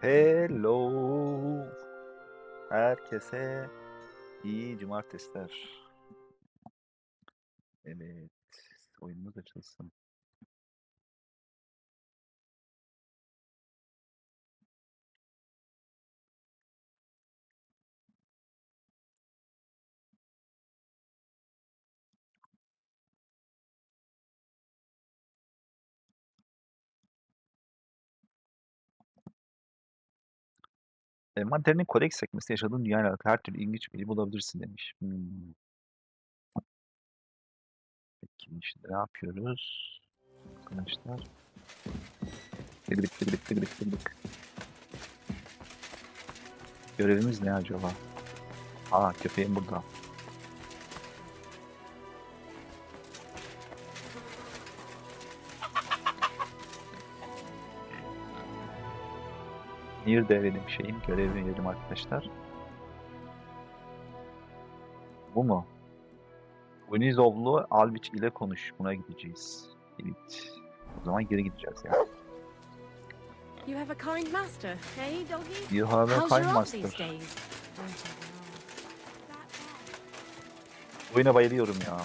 Hello. Herkese iyi cumartesiler. Evet. Oyunumuz açılsın. Envanterinin kodeks sekmesi yaşadığın dünyayla alakalı her türlü ilginç bilgi bulabilirsin demiş. Peki şimdi ne yapıyoruz? Arkadaşlar. Tık tık tık tık tık tık tık. Görevimiz ne acaba? Aa, köpeğim burada. Nerede benim şeyim? Görev verelim arkadaşlar. Bu mu? Unizovlu Albiç ile konuş. Buna gideceğiz. Evet. O zaman geri gideceğiz ya. You have a kind master, eh, doggy? You have a How's kind your art master. these days? Oyuna bayılıyorum ya.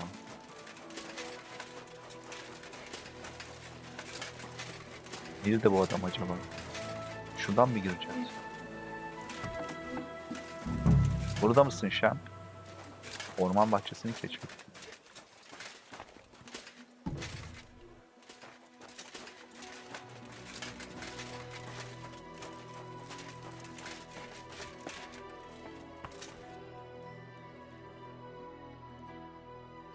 Nerede bu adam acaba? Şuradan mı gireceğiz? Burada mısın Şen? Orman bahçesini keşfettim.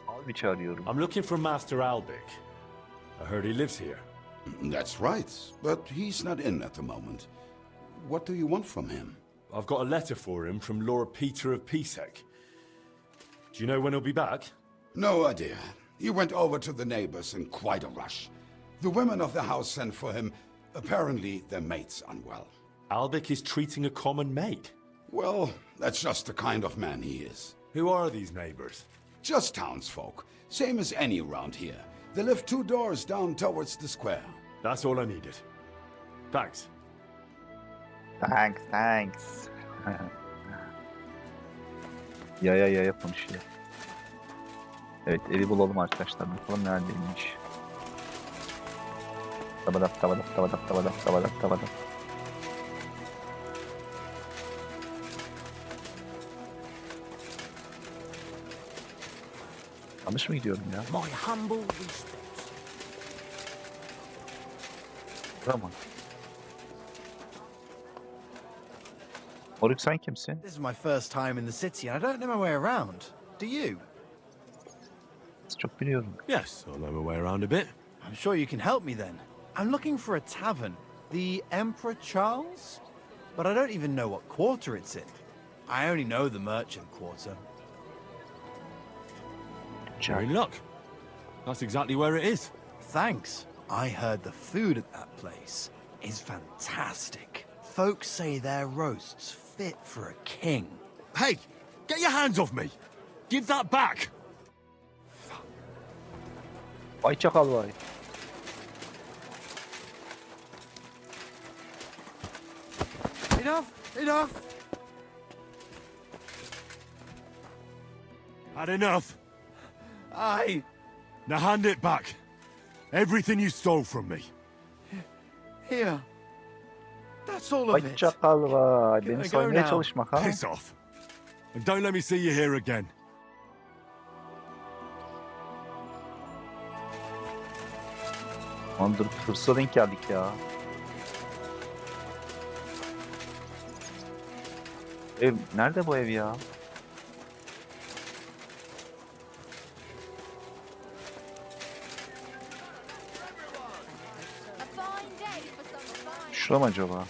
Albiç'i arıyorum. I'm looking for Master Albic. I heard he lives here. That's right, but he's not in at the moment. What do you want from him? I've got a letter for him from Lord Peter of Pisek. Do you know when he'll be back? No idea. He went over to the neighbors in quite a rush. The women of the house sent for him. Apparently, their mate's unwell. Albic is treating a common maid. Well, that's just the kind of man he is. Who are these neighbors? Just townsfolk, same as any around here. They live 2 doors down towards the square. That's all I needed. Thanks. Thanks. Yaya konuşuyor. Evet, evi bulalım arkadaşlar. Bakalım neredeymiş. Tabadap. Yanlış mı gidiyorum ya? My humble respects. Tamam. Moruk sen kimsin? This is my first time in the city and I don't know my way around. Do you? Çok biliyorum. Yes, I know my way around a bit. I'm sure you can help me then. I'm looking for a tavern. The Emperor Charles? But I don't even know what quarter it's in. I only know the merchant quarter. You're in luck. That's exactly where it is. Thanks. I heard the food at that place is fantastic. Folks say their roasts fit for a king. Hey, get your hands off me! Give that back! Vay çakal vay. Enough! Had enough. Now hand it back. Everything you stole from me. here. That's all of Vay it. çakal vay. Can I Beni go soymaya now? çalışmak ha. Piss off. And don't let me see you here again. Lan dur, hırsa denk geldik ya. Ev, nerede bu ev ya? Şura mı acaba?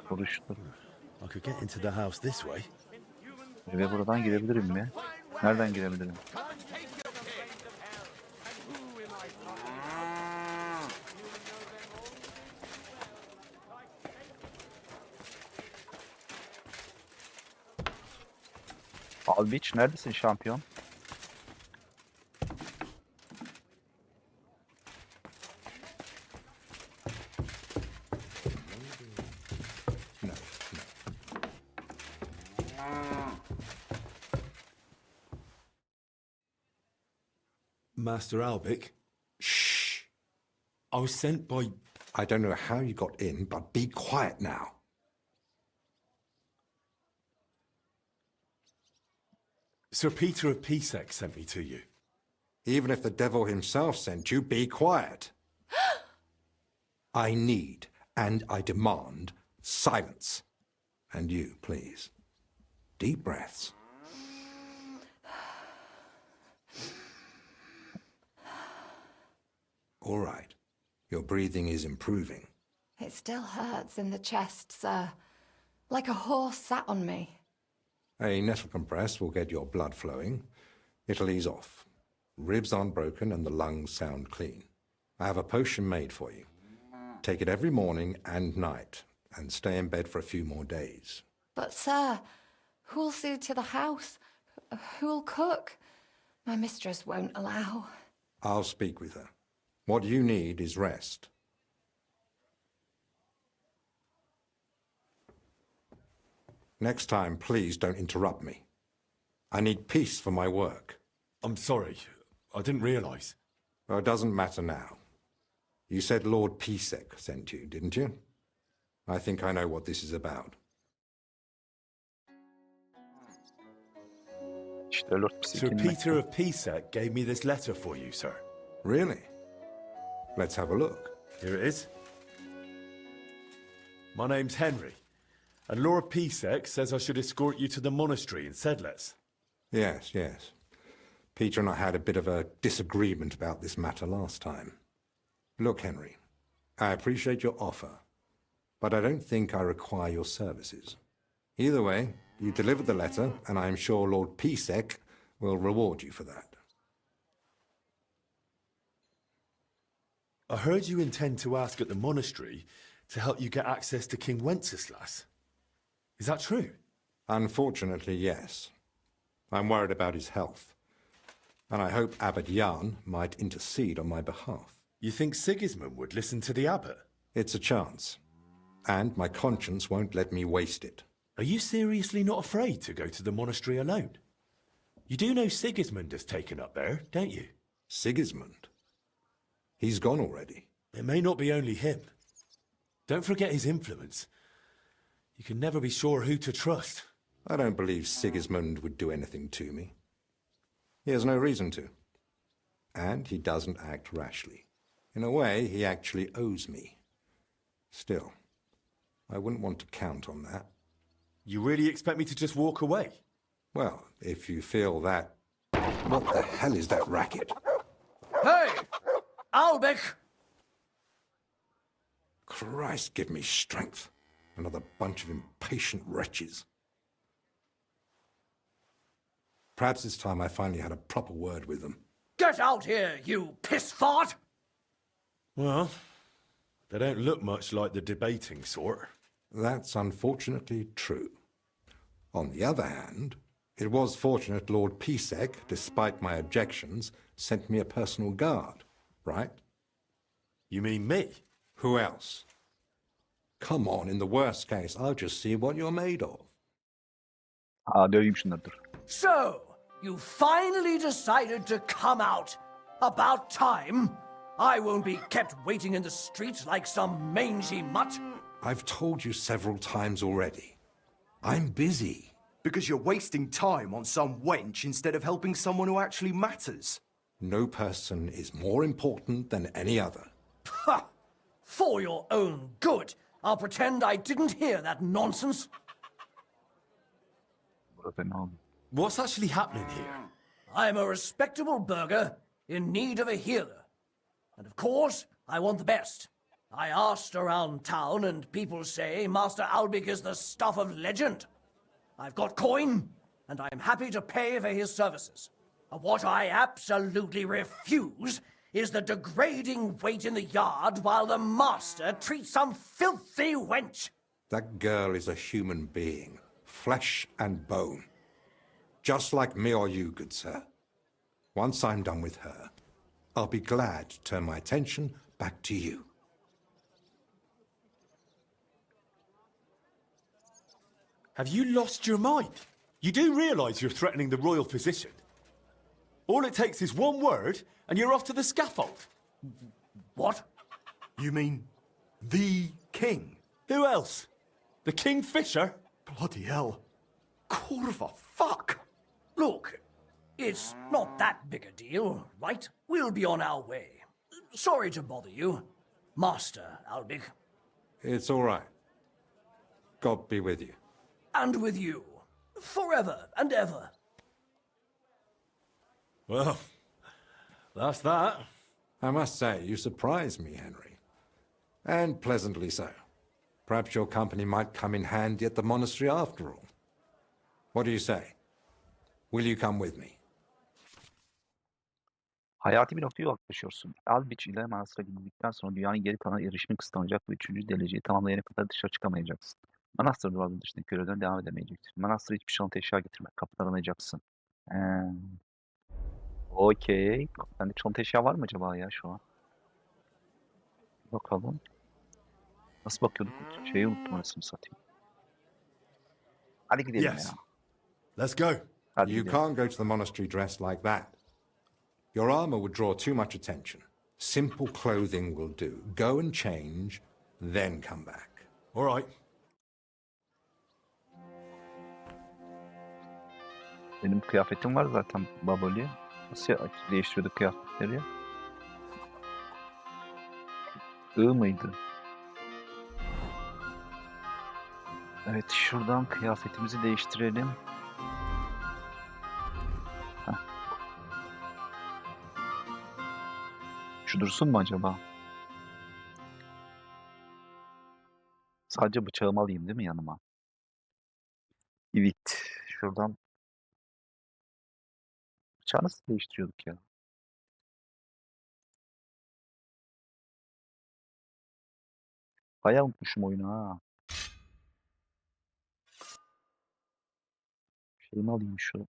Soruştur. I could get into the house this way. Eve buradan girebilirim mi? Nereden girebilirim? Albiç neredesin şampiyon? Master Albic? Shh. I was sent by... I don't know how you got in, but be quiet now. Sir Peter of Pisek sent me to you. Even if the devil himself sent you, be quiet. I need and I demand silence. And you, please. Deep breaths. All right. Your breathing is improving. It still hurts in the chest, sir. Like a horse sat on me. A nettle compress will get your blood flowing. It'll ease off. Ribs aren't broken and the lungs sound clean. I have a potion made for you. Take it every morning and night, and stay in bed for a few more days. But, sir, who'll see to the house? Who'll cook? My mistress won't allow. I'll speak with her. What you need is rest. Next time, please don't interrupt me. I need peace for my work. I'm sorry. I didn't realise. Well, it doesn't matter now. You said Lord Pisek sent you, didn't you? I think I know what this is about. İşte Lord Sir Pisek'in Peter of Pisek gave me this letter for you, sir. Really? Let's have a look. Here it is. My name's Henry, and Lord Pisek says I should escort you to the monastery in Sedlitz. Yes, yes. Peter and I had a bit of a disagreement about this matter last time. Look, Henry, I appreciate your offer, but I don't think I require your services. Either way, you delivered the letter, and I am sure Lord Pisek will reward you for that. I heard you intend to ask at the monastery to help you get access to King Wenceslas. Is that true? Unfortunately, yes. I'm worried about his health, and I hope Abbot Jan might intercede on my behalf. You think Sigismund would listen to the abbot? It's a chance, and my conscience won't let me waste it. Are you seriously not afraid to go to the monastery alone? You do know Sigismund has taken up there, don't you? Sigismund? He's gone already. It may not be only him. Don't forget his influence. You can never be sure who to trust. I don't believe Sigismund would do anything to me. He has no reason to. And he doesn't act rashly. In a way, he actually owes me. Still, I wouldn't want to count on that. You really expect me to just walk away? Well, if you feel that... What the hell is that racket? Hey! Albic! Christ, give me strength. Another bunch of impatient wretches. Perhaps it's time I finally had a proper word with them. Get out here, you piss fart! Well, they don't look much like the debating sort. That's unfortunately true. On the other hand, it was fortunate Lord Pisek, despite my objections, sent me a personal guard, right? You mean me? Who else? Come on, in the worst case, I'll just see what you're made of. döveyim şunları dur. So, you finally decided to come out. About time. I won't be kept waiting in the street like some mangy mutt. I've told you several times already. I'm busy. Because you're wasting time on some wench instead of helping someone who actually matters. No person is more important than any other. Ha! For your own good, I'll pretend I didn't hear that nonsense. Burada ne oldu? What's actually happening here? I'm a respectable burgher in need of a healer. And of course, I want the best. I asked around town and people say Master Albic is the stuff of legend. I've got coin, and I'm happy to pay for his services. What I absolutely refuse is the degrading wait in the yard while the master treats some filthy wench. That girl is a human being, flesh and bone. Just like me or you, good sir. Once I'm done with her, I'll be glad to turn my attention back to you. Have you lost your mind? You do realise you're threatening the royal position? All it takes is one word, and you're off to the scaffold. What? You mean the king? Who else? The Kingfisher? Bloody hell. Corva, fuck! Look, it's not that big a deal, right? We'll be on our way. Sorry to bother you, Master Albic. It's all right. God be with you. And with you. Forever and ever. Well, that's that. I must say, you surprise me, Henry. And pleasantly so. Perhaps your company might come in handy at the monastery after all. What do you say? Will you come with me? Hayati bir noktaya yaklaşıyorsun. Albiç ile manastıra gidildikten sonra dünyanın geri kalanına erişimin kısıtlanacak ve 3. dereceyi tamamlayana kadar dışarı çıkamayacaksın. Manastır duvarının dışındaki görevden devam edemeyeceksin. Manastıra hiçbir çalıntı eşya getirme. Kapıları aranacaksın. Okey. Bende çalıntı eşya var mı acaba ya şu an? Bakalım. Nasıl bakıyorduk? Şeyi unuttum anasını satayım. Hadi gidelim Yes. ya. Let's go. Hadi You gidelim. can't go to the monastery dressed like that. Your armor would draw too much attention. Simple clothing will do. Go and change, then come back. All right. Benim kıyafetim var zaten Baboli. Nasıl değiştiriyorduk kıyafetleri? I mıydı? Evet, şuradan kıyafetimizi değiştirelim. Heh. Şu dursun mu acaba? Sadece bıçağımı alayım değil mi yanıma? Evet, şuradan bıçağı nasıl değiştiriyorduk ya? Bayağı unutmuşum oyunu ha. Şeyimi alayım şu.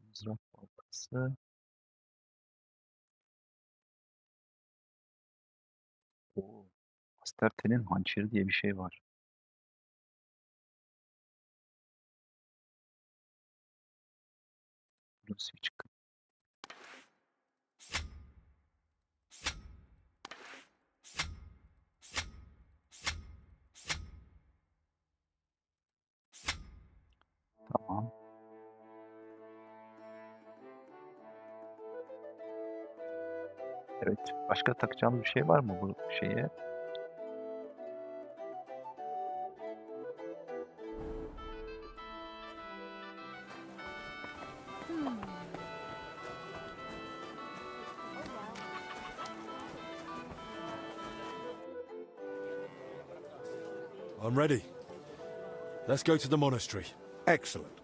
Mızrak baltası. Oo. Asterte'nin hançeri diye bir şey var. Burası bir çıkın. Tamam. Evet. Başka takacağım bir şey var mı bu şeye? I'm ready. Let's go to the monastery. Excellent.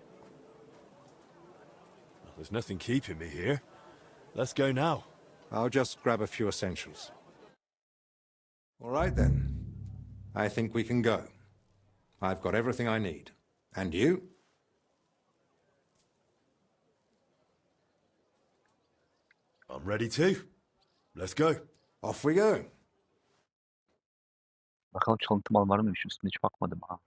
There's nothing keeping me here. Let's go now. I'll just grab a few essentials. All right then. I think we can go. I've got everything I need. And you? I'm ready too. Let's go. Off we go. Bakalım çalıntı mal var mıymış üstüne hiç bakmadım ha.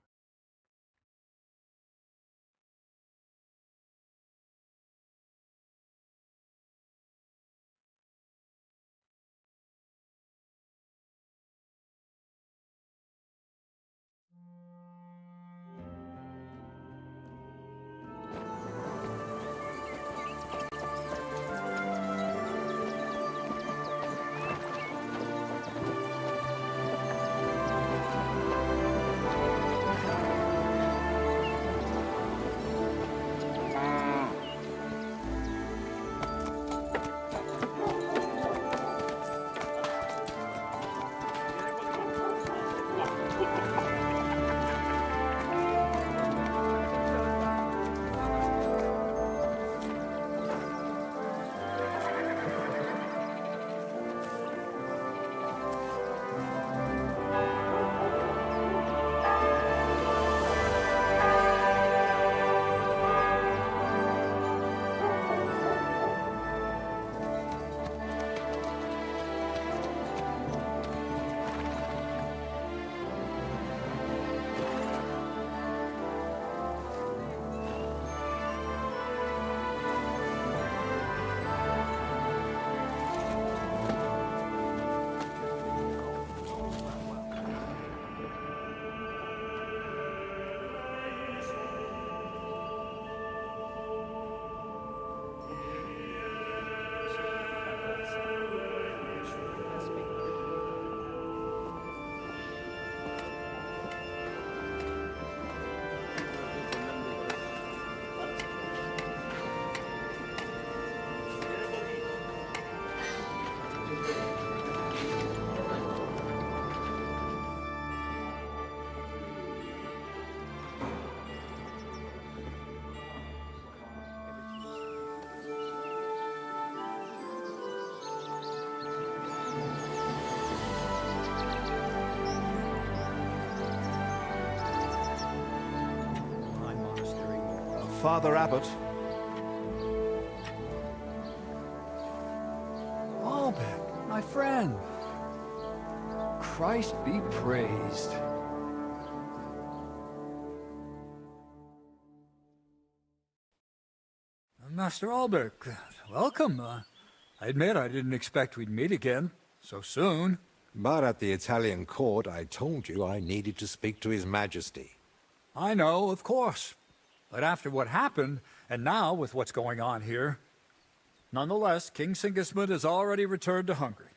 Father Abbot. Albert, my friend. Christ be praised. Master Albert, welcome. I admit I didn't expect we'd meet again so soon. But at the Italian court, I told you I needed to speak to His Majesty. I know, of course. But after what happened, and now with what's going on here, nonetheless, King Sigismund has already returned to Hungary.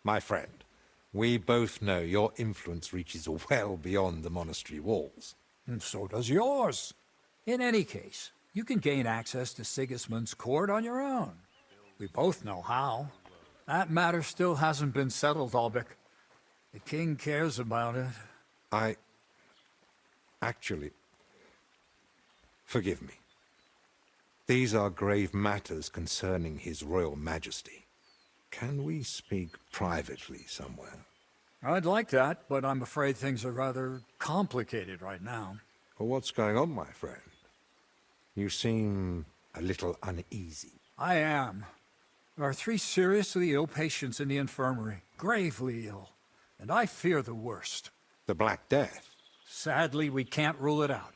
My friend, we both know your influence reaches well beyond the monastery walls. And so does yours. In any case, you can gain access to Sigismund's court on your own. We both know how. That matter still hasn't been settled, Albrecht. The king cares about it. Actually, forgive me. These are grave matters concerning His Royal Majesty. Can we speak privately somewhere? I'd like that, but I'm afraid things are rather complicated right now. Well, what's going on, my friend? You seem a little uneasy. I am. There are 3 seriously ill patients in the infirmary, gravely ill, and I fear the worst. The Black Death? Sadly, we can't rule it out.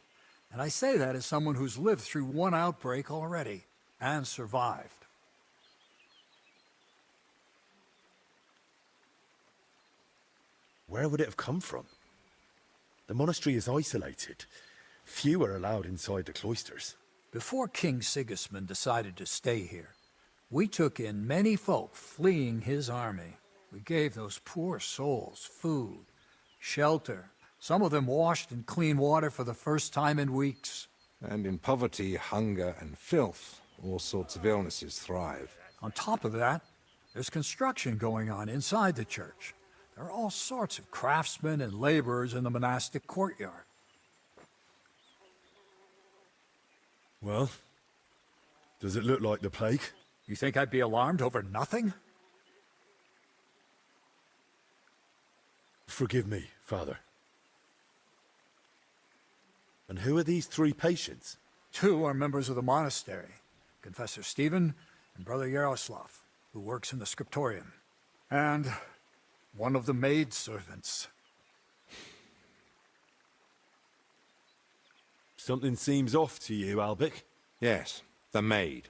And I say that as someone who's lived through one outbreak already, and survived. Where would it have come from? The monastery is isolated. Few are allowed inside the cloisters. Before King Sigismund decided to stay here, we took in many folk fleeing his army. We gave those poor souls food, shelter. Some of them washed in clean water for the first time in weeks. And in poverty, hunger, and filth, all sorts of illnesses thrive. On top of that, there's construction going on inside the church. There are all sorts of craftsmen and laborers in the monastic courtyard. Well, does it look like the plague? You think I'd be alarmed over nothing? Forgive me, Father. And who are these 3 patients? 2 are members of the monastery, Confessor Stephen and Brother Yaroslav, who works in the scriptorium, and one of the maidservants. Something seems off to you, Albert. Yes, the maid.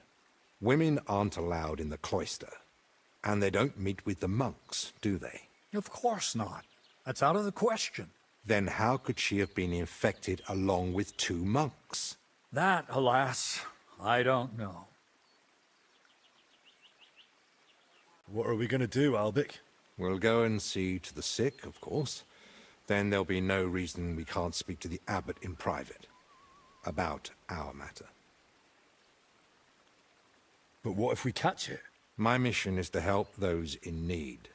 Women aren't allowed in the cloister. And they don't meet with the monks, do they? Of course not. That's out of the question. Then how could she have been infected along with 2 monks? That, alas, I don't know. What are we going to do, Albert? We'll go and see to the sick, of course. Then there'll be no reason we can't speak to the abbot in private about our matter. But what if we catch it? My mission is to help those in need.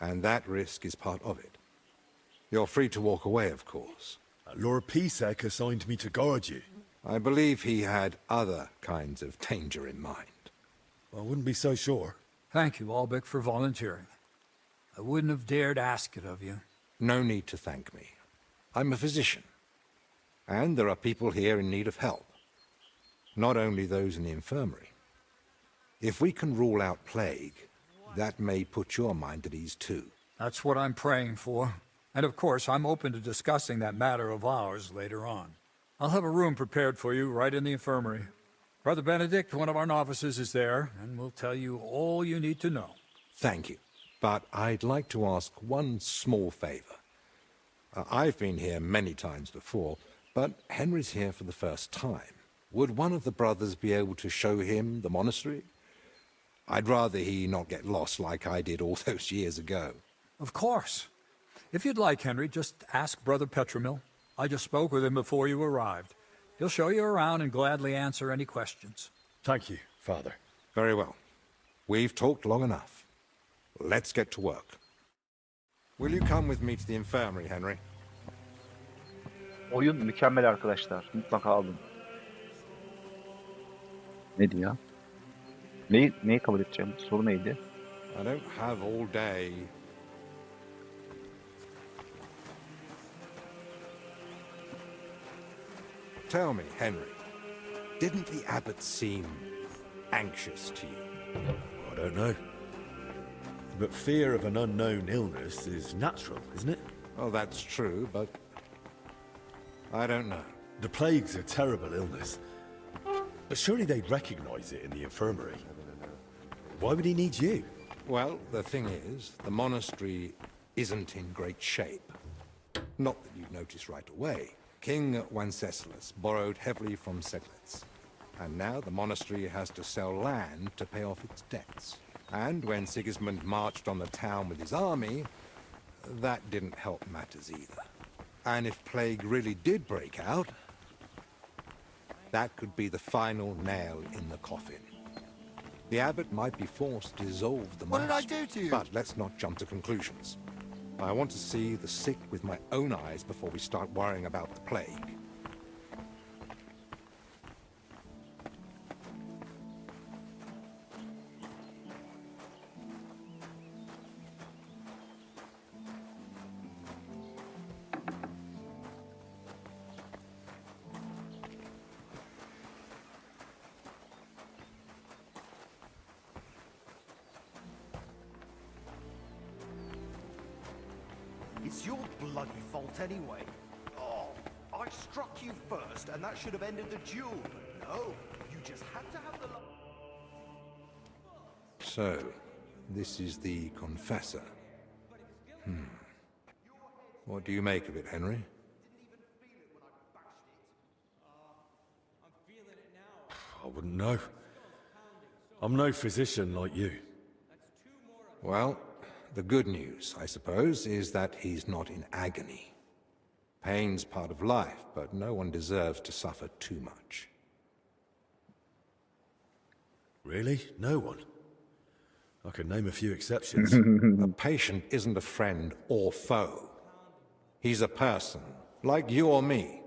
And that risk is part of it. You're free to walk away, of course. Lord Pisek assigned me to guard you. I believe he had other kinds of danger in mind. I wouldn't be so sure. Thank you, Albrecht, for volunteering. I wouldn't have dared ask it of you. No need to thank me. I'm a physician. And there are people here in need of help. Not only those in the infirmary. If we can rule out plague, that may put your mind at ease too. That's what I'm praying for. And of course, I'm open to discussing that matter of ours later on. I'll have a room prepared for you right in the infirmary. Brother Benedict, one of our novices, is there, and will tell you all you need to know. Thank you. But I'd like to ask one small favor. I've been here many times before, but Henry's here for the first time. Would one of the brothers be able to show him the monastery? I'd rather he not get lost like I did all those years ago. Of course. If you'd like, Henry, just ask Brother Petramil. I just spoke with him before you arrived. He'll show you around and gladly answer any questions. Thank you, Father. Very well. We've talked long enough. Let's get to work. Will you come with me to the infirmary, Henry? Oyun mükemmel arkadaşlar. Mutlaka alın. Ne diyor? Neyi kabul edeceğim? Soru neydi? I don't have all day. Tell me, Henry, didn't the abbot seem anxious to you? I don't know. But fear of an unknown illness is natural, isn't it? Well, that's true, but I don't know. The plague's a terrible illness. But surely they'd recognize it in the infirmary. Why would he need you? Well, the thing is, the monastery isn't in great shape. Not that you'd notice right away. King Wenceslas borrowed heavily from Seglets, and now the monastery has to sell land to pay off its debts. And when Sigismund marched on the town with his army, that didn't help matters either. And if plague really did break out, that could be the final nail in the coffin. The abbot might be forced to dissolve the What did I monastery. do to you? But let's not jump to conclusions. I want to see the sick with my own eyes before we start worrying about the plague. It's your bloody fault anyway. Oh, I struck you first, and that should have ended the duel. But no, you just had to have the... So, this is the confessor. What do you make of it, Henry? I wouldn't know. I'm no physician like you. Well, the good news, I suppose, is that he's not in agony. Pain's part of life, but no one deserves to suffer too much. Really? No one? I can name a few exceptions. A patient isn't a friend or foe. He's a person, like you or me.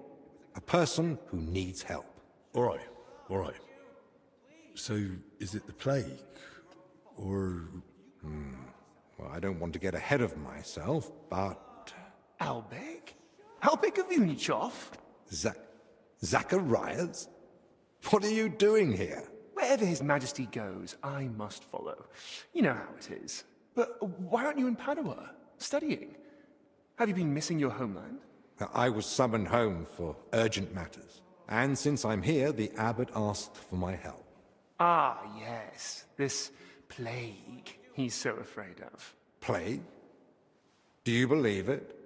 A person who needs help. All right, all right. So, is it the plague? Or... Well, I don't want to get ahead of myself, but... Albek? Albek of Unichov? Zacharias? What are you doing here? Wherever His Majesty goes, I must follow. You know how it is. But why aren't you in Padua, studying? Have you been missing your homeland? I was summoned home for urgent matters. And since I'm here, the abbot asked for my help. Ah, yes. This plague he's so afraid of. Plague? Do you believe it?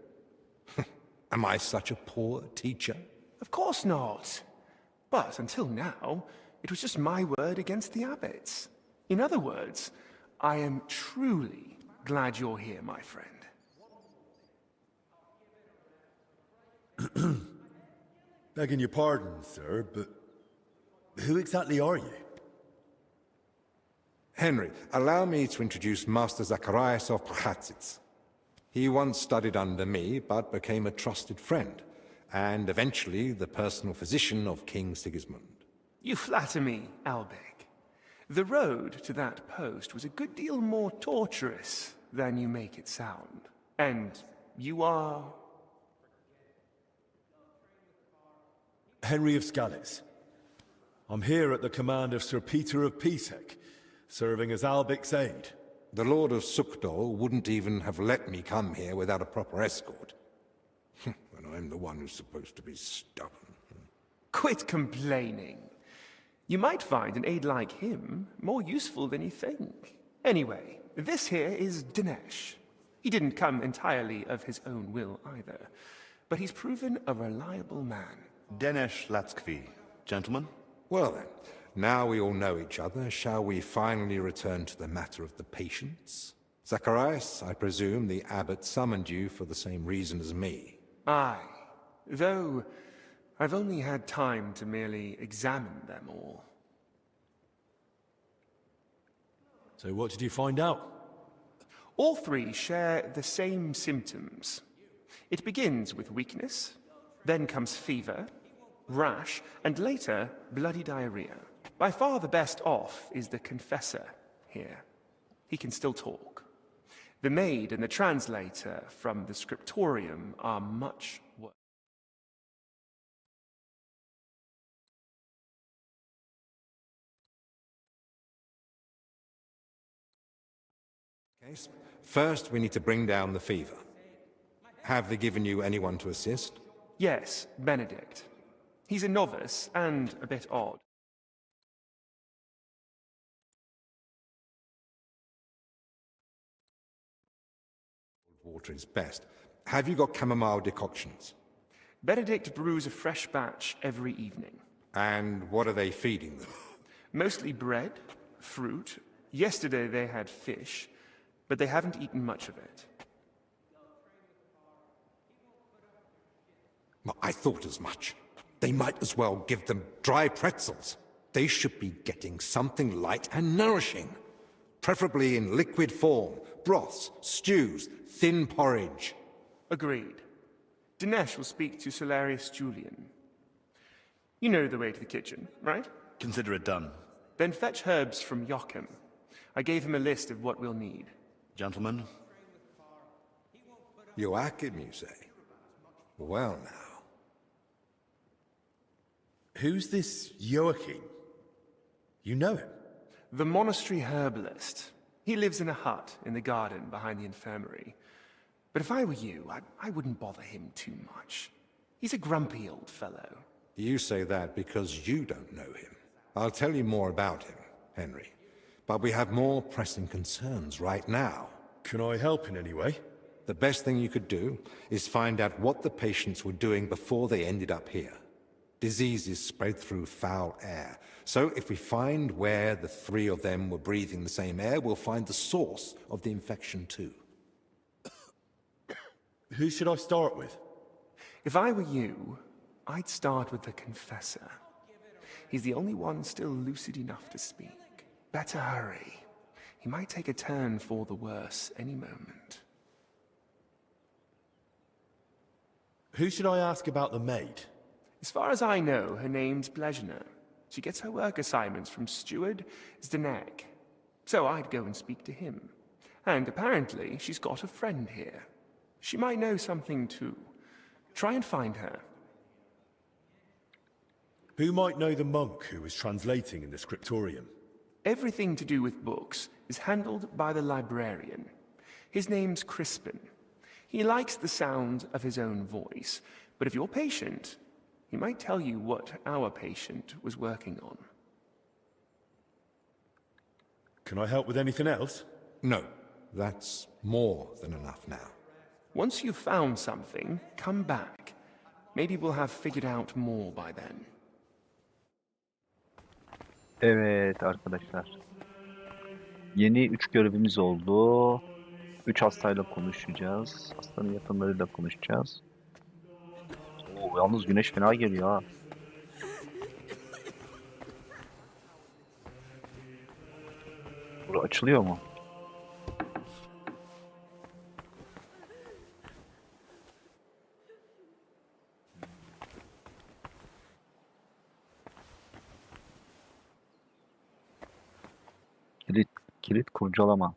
Am I such a poor teacher? Of course not. But until now, it was just my word against the abbot's. In other words, I am truly glad you're here, my friend. Begging your pardon, sir, but who exactly are you? Henry, allow me to introduce Master Zacharias of Prchatsitz. He once studied under me, but became a trusted friend, and eventually the personal physician of King Sigismund. You flatter me, Albek. The road to that post was a good deal more torturous than you make it sound. And you are... Henry of Scales. I'm here at the command of Sir Peter of Pisek, serving as Albic's aide. The Lord of Sukdol wouldn't even have let me come here without a proper escort. And I'm the one who's supposed to be stubborn. Quit complaining. You might find an aide like him more useful than you think. Anyway, this here is Dinesh. He didn't come entirely of his own will either, but he's proven a reliable man. Dinesh Latskvi. Gentlemen? Well then, now we all know each other, shall we finally return to the matter of the patients? Zacharias, I presume the abbot summoned you for the same reason as me. Aye, though I've only had time to merely examine them all. So what did you find out? All three share the same symptoms. It begins with weakness, then comes fever, rash, and later bloody diarrhea. By far the best off is the confessor here. He can still talk. The maid and the translator from the scriptorium are much worse. Okay, first, we need to bring down the fever. Have they given you anyone to assist? Yes, Benedict. He's a novice and a bit odd. Water is best. Have you got chamomile decoctions? Benedict brews a fresh batch every evening. And what are they feeding them? Mostly bread, fruit. Yesterday they had fish, but they haven't eaten much of it. Well, I thought as much. They might as well give them dry pretzels. They should be getting something light and nourishing. Preferably in liquid form, broths, stews, thin porridge. Agreed. Dinesh will speak to Solarius Julian. You know the way to the kitchen, right? Consider it done. Then fetch herbs from Joachim. I gave him a list of what we'll need. Gentlemen, Joachim, you say? Well now. Who's this Joachim? You know him? The monastery herbalist. He lives in a hut in the garden behind the infirmary. But if I were you, I wouldn't bother him too much. He's a grumpy old fellow. You say that because you don't know him. I'll tell you more about him, Henry. But we have more pressing concerns right now. Can I help in any way? The best thing you could do is find out what the patients were doing before they ended up here. Diseases spread through foul air. So if we find where the three of them were breathing the same air, we'll find the source of the infection too. Who should I start with? If I were you, I'd start with the confessor. He's the only one still lucid enough to speak. Better hurry. He might take a turn for the worse any moment. Who should I ask about the maid? As far as I know, her name's Blezhna. She gets her work assignments from Steward Zdenek. So I'd go and speak to him. And apparently, she's got a friend here. She might know something too. Try and find her. Who might know the monk who was translating in the scriptorium? Everything to do with books is handled by the librarian. His name's Crispin. He likes the sound of his own voice, but if you're patient, he might tell you what our patient was working on. Can I help with anything else? No, that's more than enough now. Once you've found something, come back. Maybe we'll have figured out more by then. Evet arkadaşlar. Yeni 3 görevimiz oldu. 3 hastayla konuşacağız. Hastanın yakınlarıyla konuşacağız. Oo, yalnız güneş fena geliyor ha. Bura açılıyor mu? Kilit kurcalama.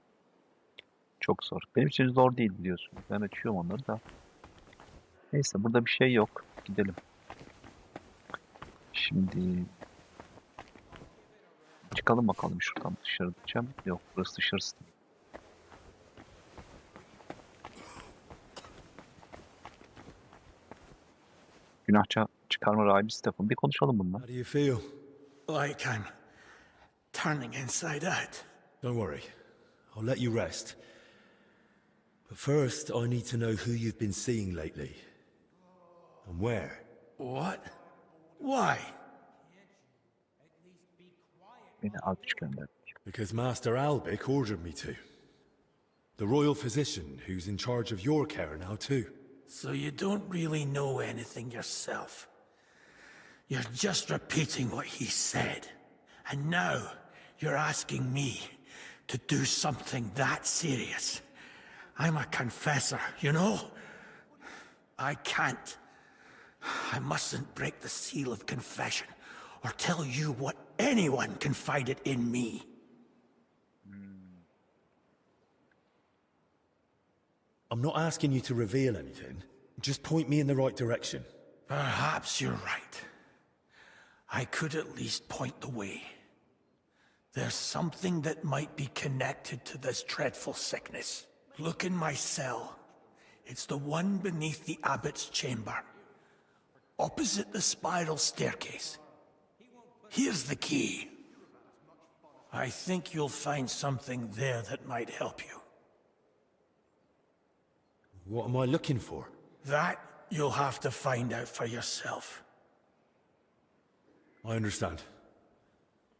Çok zor. Benim için zor değil biliyorsun. Ben açıyorum onları da. Neyse burada bir şey yok. Gidelim. Şimdi çıkalım bakalım şuradan dışarı diyeceğim. Yok burası dışarısı değil. Günah çıkarma rahibi Stefan. Bir konuşalım bununla. How do you feel? Like I'm turning inside out. Don't worry. I'll let you rest. But first, I need to know who you've been seeing lately. And where. What? Why? Beni Alpiç gönderdi. Because Master Albic ordered me to. The royal physician who's in charge of your care now too. So you don't really know anything yourself. You're just repeating what he said. And now you're asking me to do something that serious. I'm a confessor, you know? I can't. I mustn't break the seal of confession or tell you what anyone confided in me. I'm not asking you to reveal anything. Just point me in the right direction. Perhaps you're right. I could at least point the way. There's something that might be connected to this dreadful sickness. Look in my cell. It's the one beneath the abbot's chamber, opposite the spiral staircase. Here's the key. I think you'll find something there that might help you. What am I looking for? That you'll have to find out for yourself. I understand.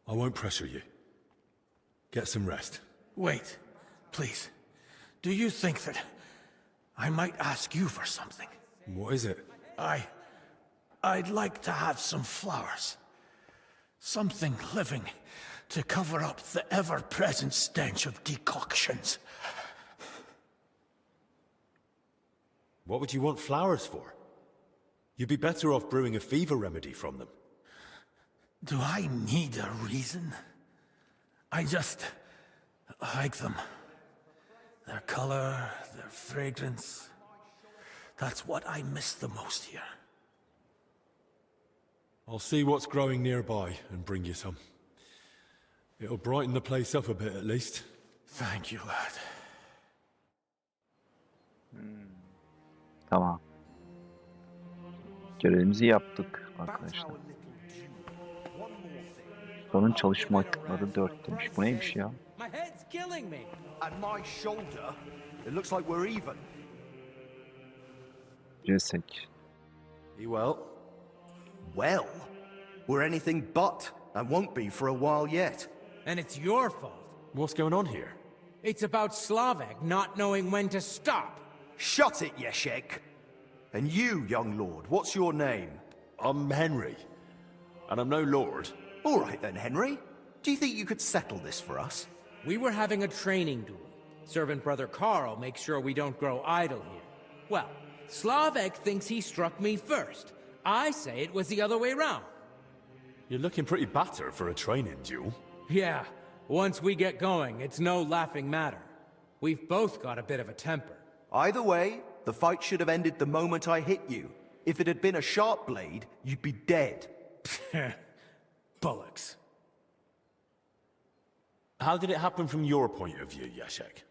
I won't pressure you. Get some rest. Wait, please. Do you think that I might ask you for something? What is it? I'd like to have some flowers. Something living to cover up the ever-present stench of decoctions. What would you want flowers for? You'd be better off brewing a fever remedy from them. Do I need a reason? I just like them. Their color, their fragrance. That's what I miss the most here. I'll see what's growing nearby and bring you some. It'll brighten the place up a bit at least. Thank you, lad. Tamam. Görevimizi yaptık arkadaşlar. Sonun çalışma açıkları 4 demiş. Bu neymiş ya? My head's killing me. And my shoulder. It looks like we're even. Cesek. You well? Well? We're anything but, and won't be for a while yet. And it's your fault. What's going on here? It's about Slavek not knowing when to stop. Shut it, Yeshek. And you, young lord, what's your name? I'm Henry, and I'm no lord. All right then, Henry. Do you think you could settle this for us? We were having a training duel. Servant brother Carl makes sure we don't grow idle here. Well, Slavek thinks he struck me first. I say it was the other way round. You're looking pretty battered for a training duel. Yeah, once we get going, it's no laughing matter. We've both got a bit of a temper. Either way, the fight should have ended the moment I hit you. If it had been a sharp blade, you'd be dead. Bullocks. How did it happen from your point of view, Yashek?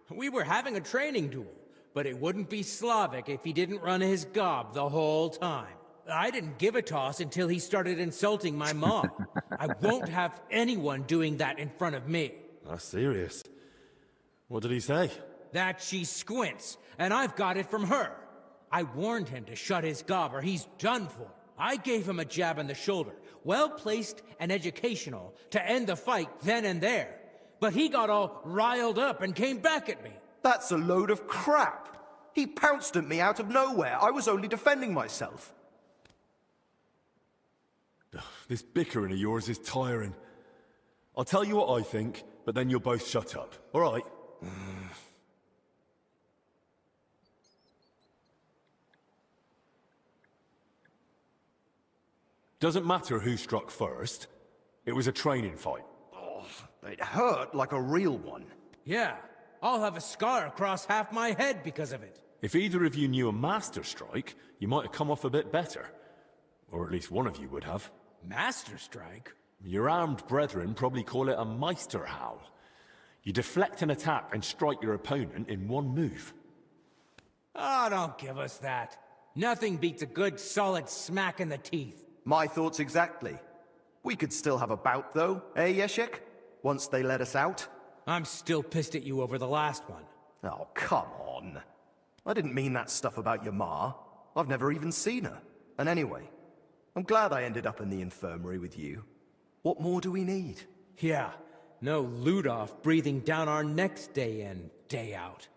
We were having a training duel, but it wouldn't be Slavik if he didn't run his gob the whole time. I didn't give a toss until he started insulting my mom. I won't have anyone doing that in front of me. That's serious. What did he say? That she squints, and I've got it from her. I warned him to shut his gob or he's done for. I gave him a jab in the shoulder, well-placed and educational, to end the fight then and there. But he got all riled up and came back at me. That's a load of crap. He pounced at me out of nowhere. I was only defending myself. This bickering of yours is tiring. I'll tell you what I think, but then you'll both shut up. All right? Doesn't matter who struck first. It was a training fight. Oh, it hurt like a real one. Yeah, I'll have a scar across half my head because of it. If either of you knew a master strike, you might have come off a bit better. Or at least one of you would have. Master strike? Your armed brethren probably call it a Meisterhowl. You deflect an attack and strike your opponent in one move. Oh, don't give us that. Nothing beats a good solid smack in the teeth. My thoughts exactly. We could still have a bout, though, eh, Yeshek? Once they let us out. I'm still pissed at you over the last one. Oh, come on. I didn't mean that stuff about your ma. I've never even seen her. And anyway, I'm glad I ended up in the infirmary with you. What more do we need? Yeah, no Ludolf breathing down our necks day in, day out.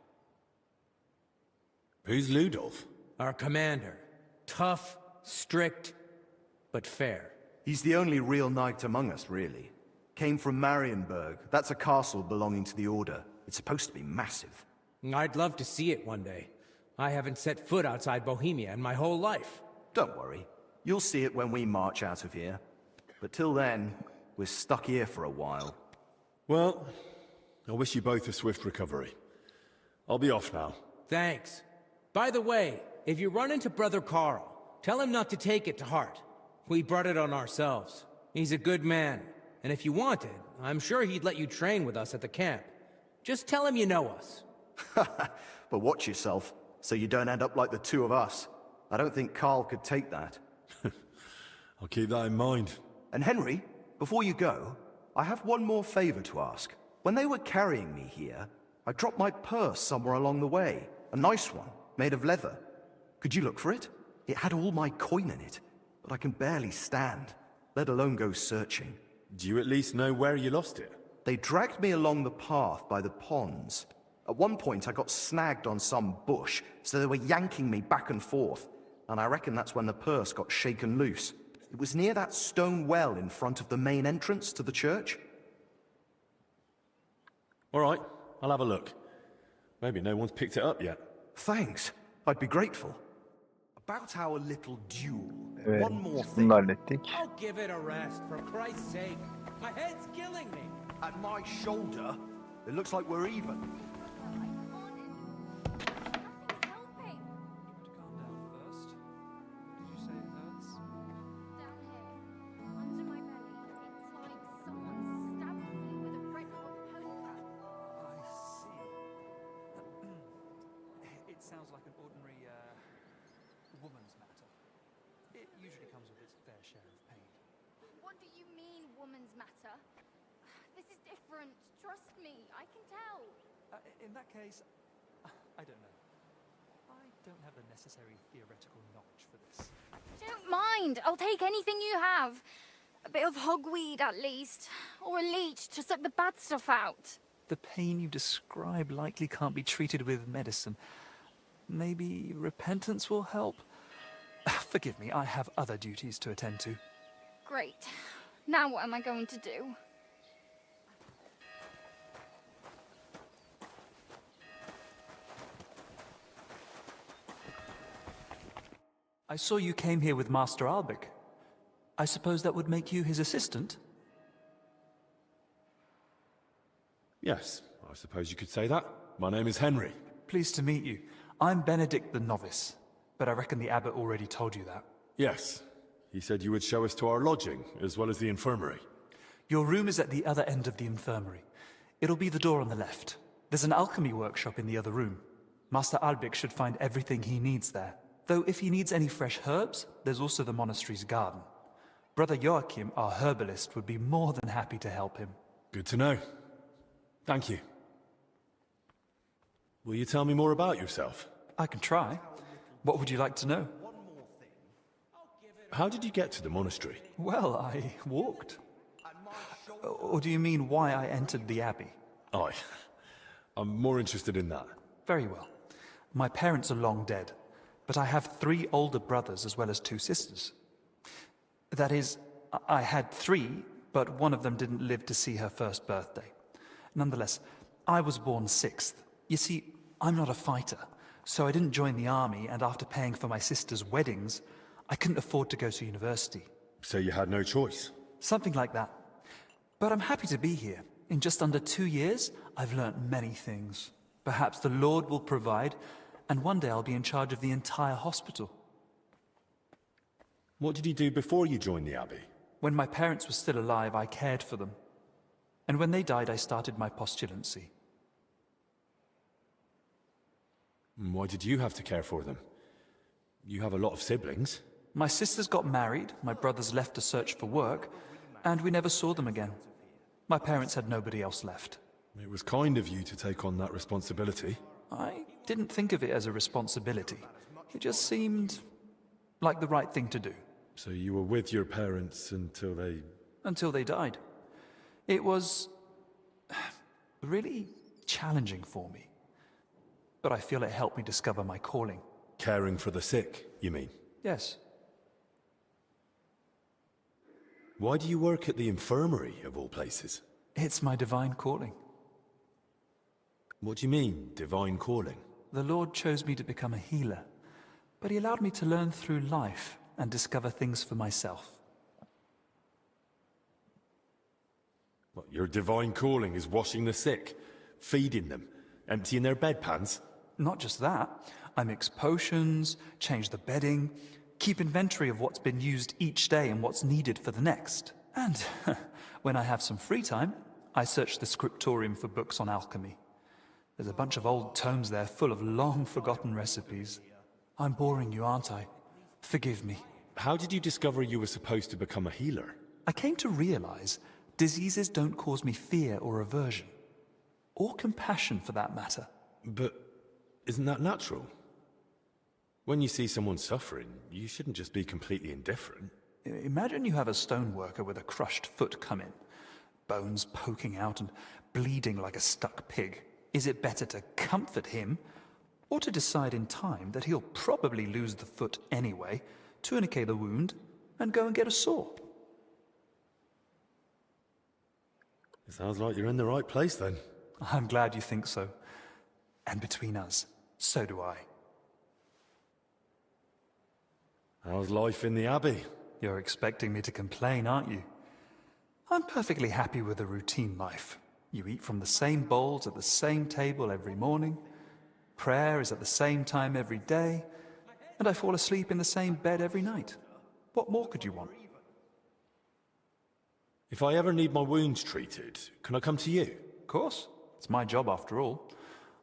Who's Ludolf? Our commander. Tough, strict, but fair. He's the only real knight among us, really. Came from Marienburg. That's a castle belonging to the Order. It's supposed to be massive. I'd love to see it one day. I haven't set foot outside Bohemia in my whole life. Don't worry. You'll see it when we march out of here. But till then, we're stuck here for a while. Well, I wish you both a swift recovery. I'll be off now. Thanks. By the way, if you run into Brother Carl, tell him not to take it to heart. We brought it on ourselves. He's a good man. And if you wanted, I'm sure he'd let you train with us at the camp. Just tell him you know us. But watch yourself, so you don't end up like the two of us. I don't think Carl could take that. I'll keep that in mind. And Henry, before you go, I have one more favor to ask. When they were carrying me here, I dropped my purse somewhere along the way. A nice one, made of leather. Could you look for it? It had all my coin in it, but I can barely stand, let alone go searching. Do you at least know where you lost it? They dragged me along the path by the ponds. At one point, I got snagged on some bush, so they were yanking me back and forth, and I reckon that's when the purse got shaken loose. It was near that stone well in front of the main entrance to the church. All right, I'll have a look. Maybe no one's picked it up yet. Thanks. I'd be grateful. About our little duel, Evet, one more bunu thing. da hallettik. I'll give it a rest, for Christ's sake. My head's killing me. At my shoulder, it looks like we're even. It sounds like an ordinary, woman's matter. It usually comes with its fair share of pain. What do you mean, woman's matter? This is different. Trust me, I can tell. In that case, I don't know. I don't have the necessary theoretical knowledge for this. Don't mind. I'll take anything you have. A bit of hogweed, at least. Or a leech to suck the bad stuff out. The pain you describe likely can't be treated with medicine. Maybe repentance will help? Forgive me, I have other duties to attend to. Great. Now what am I going to do? I saw you came here with Master Albic. I suppose that would make you his assistant? Yes, I suppose you could say that. My name is Henry. Pleased to meet you. I'm Benedict the Novice, but I reckon the abbot already told you that. Yes. He said you would show us to our lodging, as well as the infirmary. Your room is at the other end of the infirmary. It'll be the door on the left. There's an alchemy workshop in the other room. Master Albic should find everything he needs there. Though if he needs any fresh herbs, there's also the monastery's garden. Brother Joachim, our herbalist, would be more than happy to help him. Good to know. Thank you. Will you tell me more about yourself? I can try. What would you like to know? How did you get to the monastery? Well, I walked. Or do you mean why I entered the abbey? Aye. I'm more interested in that. Very well. My parents are long dead, but I have 3 older brothers as well as 2 sisters. That is, I had 3, but one of them didn't live to see her first birthday. Nonetheless, I was born 6th. You see, I'm not a fighter, so I didn't join the army, and after paying for my sister's weddings, I couldn't afford to go to university. So you had no choice? Something like that. But I'm happy to be here. In just under 2 years, I've learnt many things. Perhaps the Lord will provide, and one day I'll be in charge of the entire hospital. What did you do before you joined the abbey? When my parents were still alive, I cared for them. And when they died, I started my postulancy. Why did you have to care for them? You have a lot of siblings. My sisters got married, my brothers left to search for work, and we never saw them again. My parents had nobody else left. It was kind of you to take on that responsibility. I didn't think of it as a responsibility. It just seemed like the right thing to do. So you were with your parents until they... Until they died. It was really challenging for me. But I feel it helped me discover my calling. Caring for the sick, you mean? Yes. Why do you work at the infirmary, of all places? It's my divine calling. What do you mean, divine calling? The Lord chose me to become a healer, but he allowed me to learn through life and discover things for myself. What, your divine calling is washing the sick, feeding them, emptying their bedpans? Not just that. I mix potions, change the bedding, keep inventory of what's been used each day and what's needed for the next. And when I have some free time, I search the scriptorium for books on alchemy. There's a bunch of old tomes there full of long-forgotten recipes. I'm boring you, aren't I? Forgive me. How did you discover you were supposed to become a healer? I came to realize diseases don't cause me fear or aversion. Or compassion, for that matter. But isn't that natural? When you see someone suffering, you shouldn't just be completely indifferent. Imagine you have a stoneworker with a crushed foot come in, bones poking out and bleeding like a stuck pig. Is it better to comfort him, or to decide in time that he'll probably lose the foot anyway, tourniquet the wound, and go and get a saw? It sounds like you're in the right place then. I'm glad you think so. And between us, so do I. How's life in the Abbey? You're expecting me to complain, aren't you? I'm perfectly happy with a routine life. You eat from the same bowls at the same table every morning. Prayer is at the same time every day. And I fall asleep in the same bed every night. What more could you want? If I ever need my wounds treated, can I come to you? Of course. It's my job after all.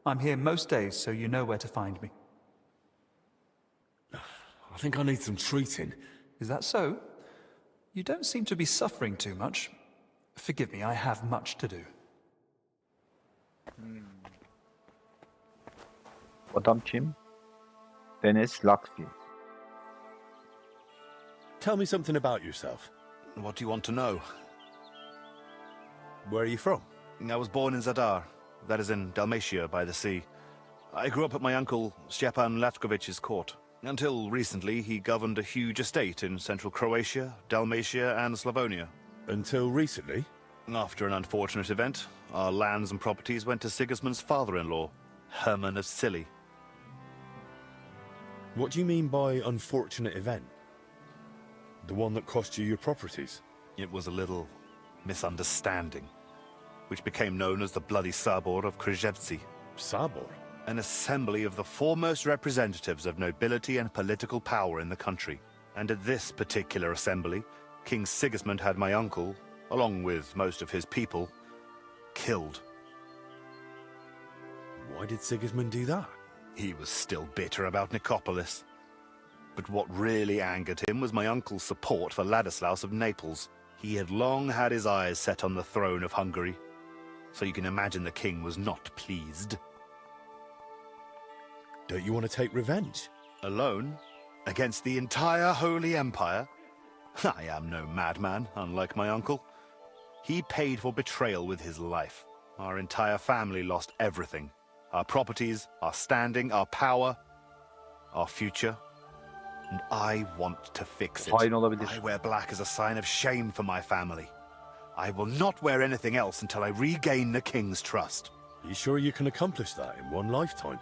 I'm here most days, so you know where to find me. I think I need some treating. Is that so? You don't seem to be suffering too much. Forgive me, I have much to do. Adam kim? Dennis Lockfield. Tell me something about yourself. What do you want to know? Where are you from? I was born in Zadar, that is in Dalmatia by the sea. I grew up at my uncle Stepan Latkovich's court. Until recently, he governed a huge estate in central Croatia, Dalmatia, and Slavonia. Until recently? After an unfortunate event, our lands and properties went to Sigismund's father-in-law, Herman of Scilly. What do you mean by unfortunate event? The one that cost you your properties? It was a little misunderstanding, which became known as the Bloody Sabor of Krzewcy. Sabor? An assembly of the foremost representatives of nobility and political power in the country. And at this particular assembly, King Sigismund had my uncle, along with most of his people, killed. Why did Sigismund do that? He was still bitter about Nicopolis. But what really angered him was my uncle's support for Ladislaus of Naples. He had long had his eyes set on the throne of Hungary, so you can imagine the king was not pleased. Don't you want to take revenge? Alone? Against the entire Holy Empire? I am no madman, unlike my uncle. He paid for betrayal with his life. Our entire family lost everything. Our properties, our standing, our power, our future. And I want to fix it. Hain olabilir. I wear black as a sign of shame for my family. I will not wear anything else until I regain the king's trust. Are you sure you can accomplish that in one lifetime?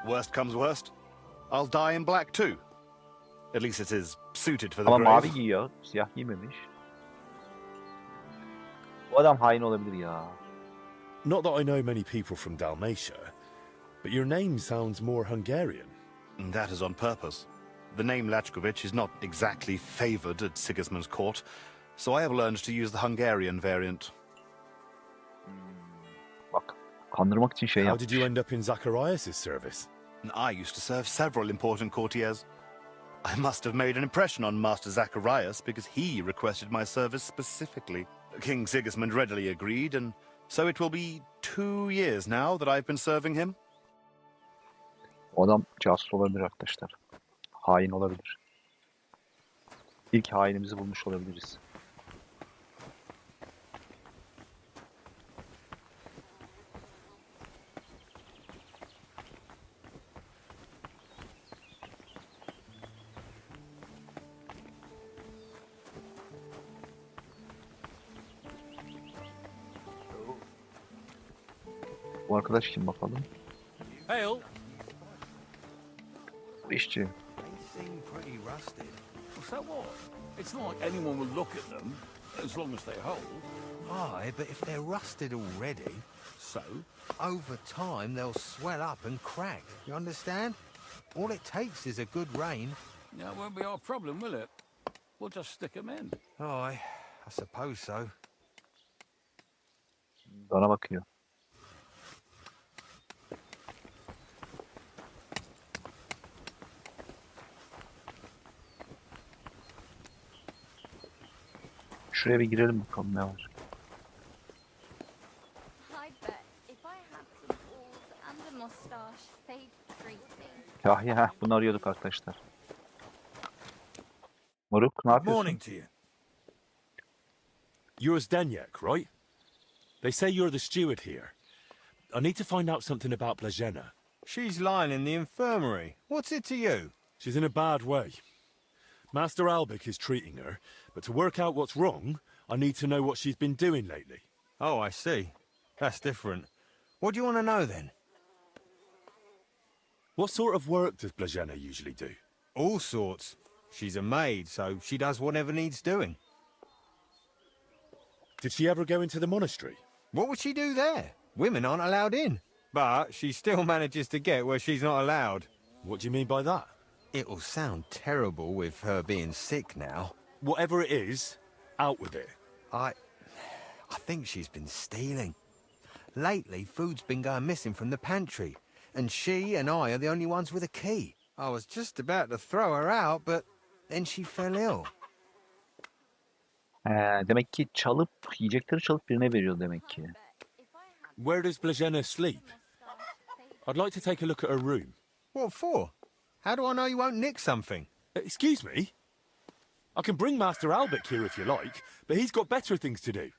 Worst comes worst, I'll die in black too. At least it is suited for the Ama mavi grave. giyiyor. Siyah giymemiş. Bu adam hain olabilir ya. Not that I know many people from Dalmatia, but your name sounds more Hungarian. And that is on purpose. The name Lachkovich is not exactly favored at Sigismund's court, so I have learned to use the Hungarian variant. Bak, kandırmak için şey How yapmış. did you end up in Zacharias' service? I used to serve several important courtiers. I must have made an impression on Master Zacharias because he requested my service specifically. King Sigismund readily agreed, and so it will be 2 years now that I've been serving him. O adam casus olabilir arkadaşlar. Hain olabilir. İlk hainimizi bulmuş olabiliriz. Bu arkadaş kim bakalım? Hail. Bu işçi. So what? It's not like anyone will look at them, as long as they hold. Aye, but if they're rusted already, So? over time they'll swell up and crack. You understand? All it takes is a good rain. That won't be our problem, will it? We'll just stick them in. Aye, I suppose so. Bana bakıyor. Şuraya bir girelim bakalım ne var. I bet if I had some balls and a mustache, they'd treat me. Kahya, bunu arıyorduk arkadaşlar. Moruk, ne yapıyorsun? Morning to you. You're Zdeněk, right? They say you're the steward here. I need to find out something about Blazena. She's lying in the infirmary. What's it to you? She's in a bad way. Master Albic is treating her, but to work out what's wrong, I need to know what she's been doing lately. Oh, I see. That's different. What do you want to know then? What sort of work does Blazena usually do? All sorts. She's a maid, so she does whatever needs doing. Did she ever go into the monastery? What would she do there? Women aren't allowed in. But she still manages to get where she's not allowed. What do you mean by that? It'll sound terrible with her being sick now. Whatever it is, out with it. I think she's been stealing. Lately, food's been going missing from the pantry, and she and I are the only ones with a key. I was just about to throw her out, but then she fell ill. Demek ki yiyecekleri çalıp birine veriyor demek ki. Where does Blazena sleep? I'd like to take a look at her room. What for? How do I know you won't nick something? Excuse me? I can bring Master Albic here if you like, but he's got better things to do.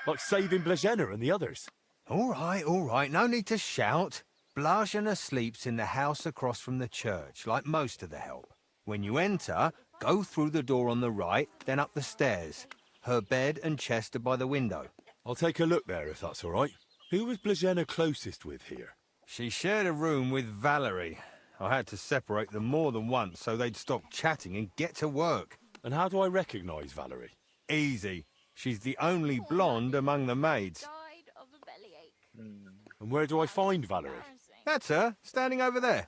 Like saving Blazena and the others. All right, no need to shout. Blazena sleeps in the house across from the church, like most of the help. When you enter, go through the door on the right, then up the stairs. Her bed and chest are by the window. I'll take a look there if that's all right. Who was Blazena closest with here? She shared a room with Valerie. I had to separate them more than once so they'd stop chatting and get to work. And how do I recognise Valerie? Easy. She's the only blonde among the maids. Died of a bellyache. And where do I find Valerie? That's her, standing over there.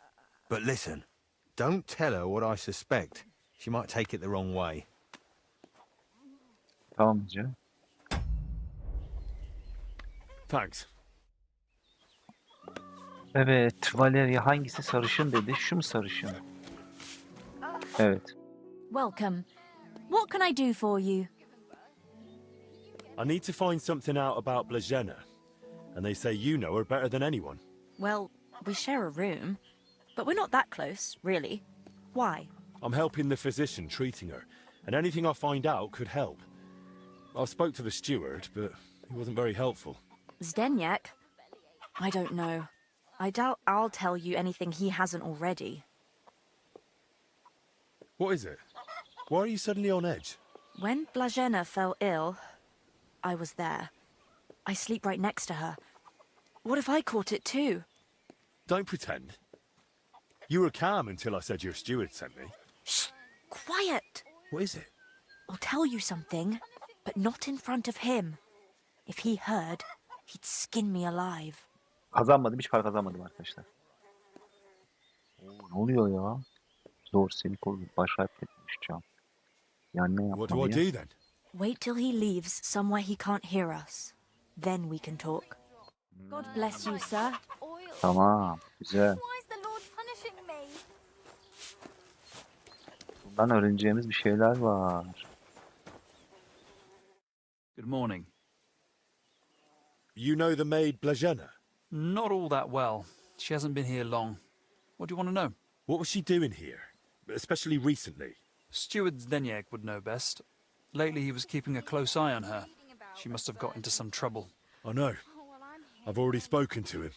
But listen, don't tell her what I suspect. She might take it the wrong way. Tamam canım. Thanks. Evet, Valeria hangisi sarışın dedi? Şu mu sarışın? Evet. Welcome. What can I do for you? I need to find something out about Blazena. And they say you know her better than anyone. Well, we share a room, but we're not that close, really. Why? I'm helping the physician treating her, and anything I find out could help. I spoke to the steward, but he wasn't very helpful. Zdeněk? I don't know. I doubt I'll tell you anything he hasn't already. What is it? Why are you suddenly on edge? When Blazena fell ill, I was there. I sleep right next to her. What if I caught it too? Don't pretend. You were calm until I said your steward sent me. Shh! Quiet! What is it? I'll tell you something, but not in front of him. If he heard, he'd skin me alive. Kazanmadım, hiç para kazanmadım arkadaşlar. Ne oluyor ya? Zor, senik oldu. Başrahip etmiş can. Yani ne What do I yapmalıyım? do then? Wait till he leaves somewhere he can't hear us. Then we can talk. God bless you, sir. Oil. Tamam, güzel. Why is the Lord punishing me? Bundan öğreneceğimiz bir şeyler var. Good morning. You know the maid Blazena? Not all that well. She hasn't been here long. What do you want to know? What was she doing here? Especially recently. Steward Zdeněk would know best. Lately he was keeping a close eye on her. She must have got into some trouble. I know. I've already spoken to him.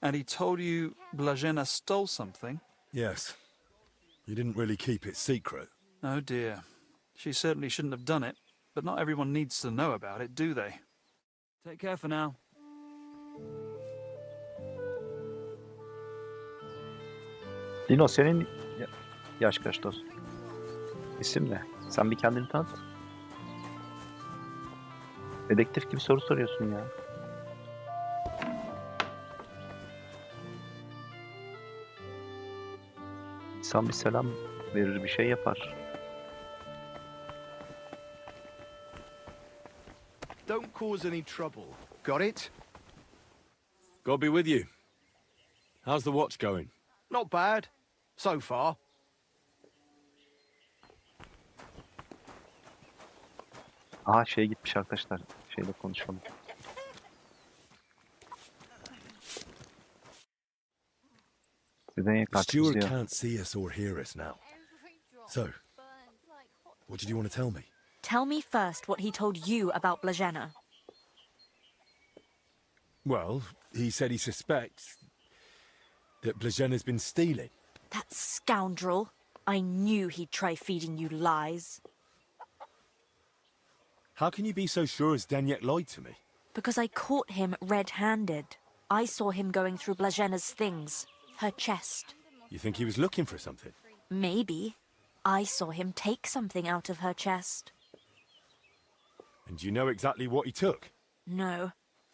And he told you Blazena stole something? Yes. He didn't really keep it secret. Oh dear. She certainly shouldn't have done it, but not everyone needs to know about it, do they? Take care for now. Dino senin yaş kaç dostum? İsim ne? Sen bir kendini tanıt. Dedektif gibi soru soruyorsun ya. İnsan bir selam verir, bir şey yapar. Don't cause any trouble. Got it? God be with you. How's the watch going? Not bad. So far. Aha şeye gitmiş arkadaşlar. Şeyle konuşalım. The steward can't see us or hear us now. So, what did you want to tell me? Tell me first what he told you about Blazena. Well, he said he suspects that Blažena's been stealing. That scoundrel. I knew he'd try feeding you lies. How can you be so sure Zdeněk lied to me? Because I caught him red-handed. I saw him going through Blažena's things. Her chest. You think he was looking for something? Maybe. I saw him take something out of her chest. And do you know exactly what he took? No.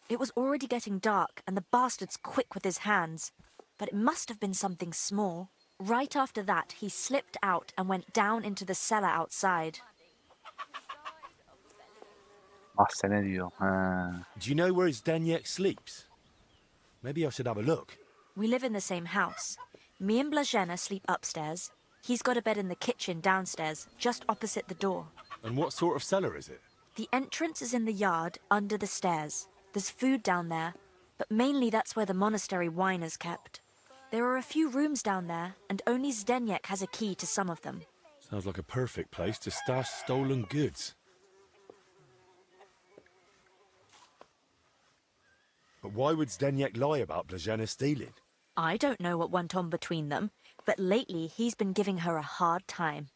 It was already getting dark, and the bastard's quick with his hands. But it must have been something small. Right after that, he slipped out and went down into the cellar outside. Mahzene diyor. Ha. Do you know where Zdeněk sleeps? Maybe I should have a look. We live in the same house. Me and Blazena sleep upstairs. He's got a bed in the kitchen downstairs, just opposite the door. And what sort of cellar is it? The entrance is in the yard, under the stairs. There's food down there, but mainly that's where the monastery wine is kept. There are a few rooms down there, and only Zdeněk has a key to some of them. Sounds like a perfect place to stash stolen goods. But why would Zdeněk lie about Blažena stealing? I don't know what went on between them, but lately he's been giving her a hard time.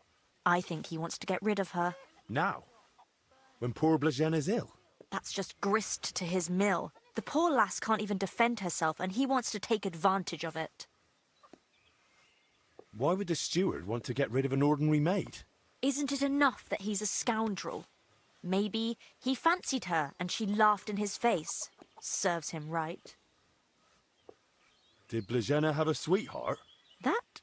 I think he wants to get rid of her. Now? When poor Blažena's ill? That's just grist to his mill. The poor lass can't even defend herself, and he wants to take advantage of it. Why would the steward want to get rid of an ordinary maid? Isn't it enough that he's a scoundrel? Maybe he fancied her and she laughed in his face. Serves him right. Did Blažena have a sweetheart? That?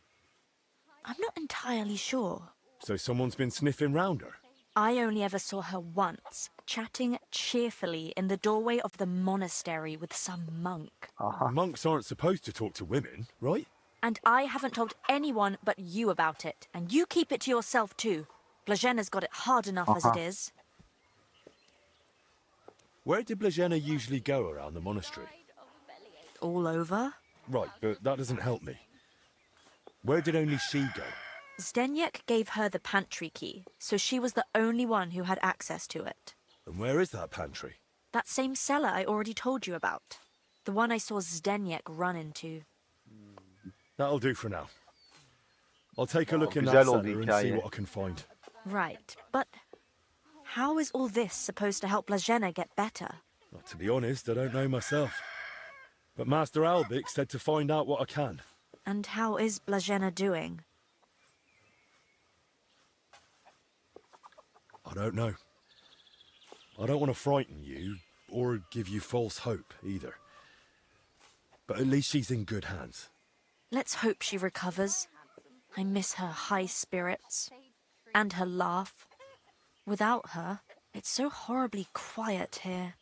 I'm not entirely sure. So someone's been sniffing round her? I only ever saw her once, chatting cheerfully in the doorway of the monastery with some monk. Monks aren't supposed to talk to women, right? And I haven't told anyone but you about it. And you keep it to yourself too. Blažena's got it hard enough as it is. Where did Blažena usually go around the monastery? All over? Right, but that doesn't help me. Where did only she go? Zdeněk gave her the pantry key, so she was the only one who had access to it. And where is that pantry? That same cellar I already told you about. The one I saw Zdeněk run into. That'll do for now. I'll take a look in that güzel cellar oldu and see hikaye. what I can find. Right, but how is all this supposed to help Blažena get better? Well, to be honest, I don't know myself. But Master Albik said to find out what I can. And how is Blažena doing? I don't know. I don't want to frighten you, or give you false hope, either. But at least she's in good hands. Let's hope she recovers. I miss her high spirits. And her laugh. Without her, it's so horribly quiet here.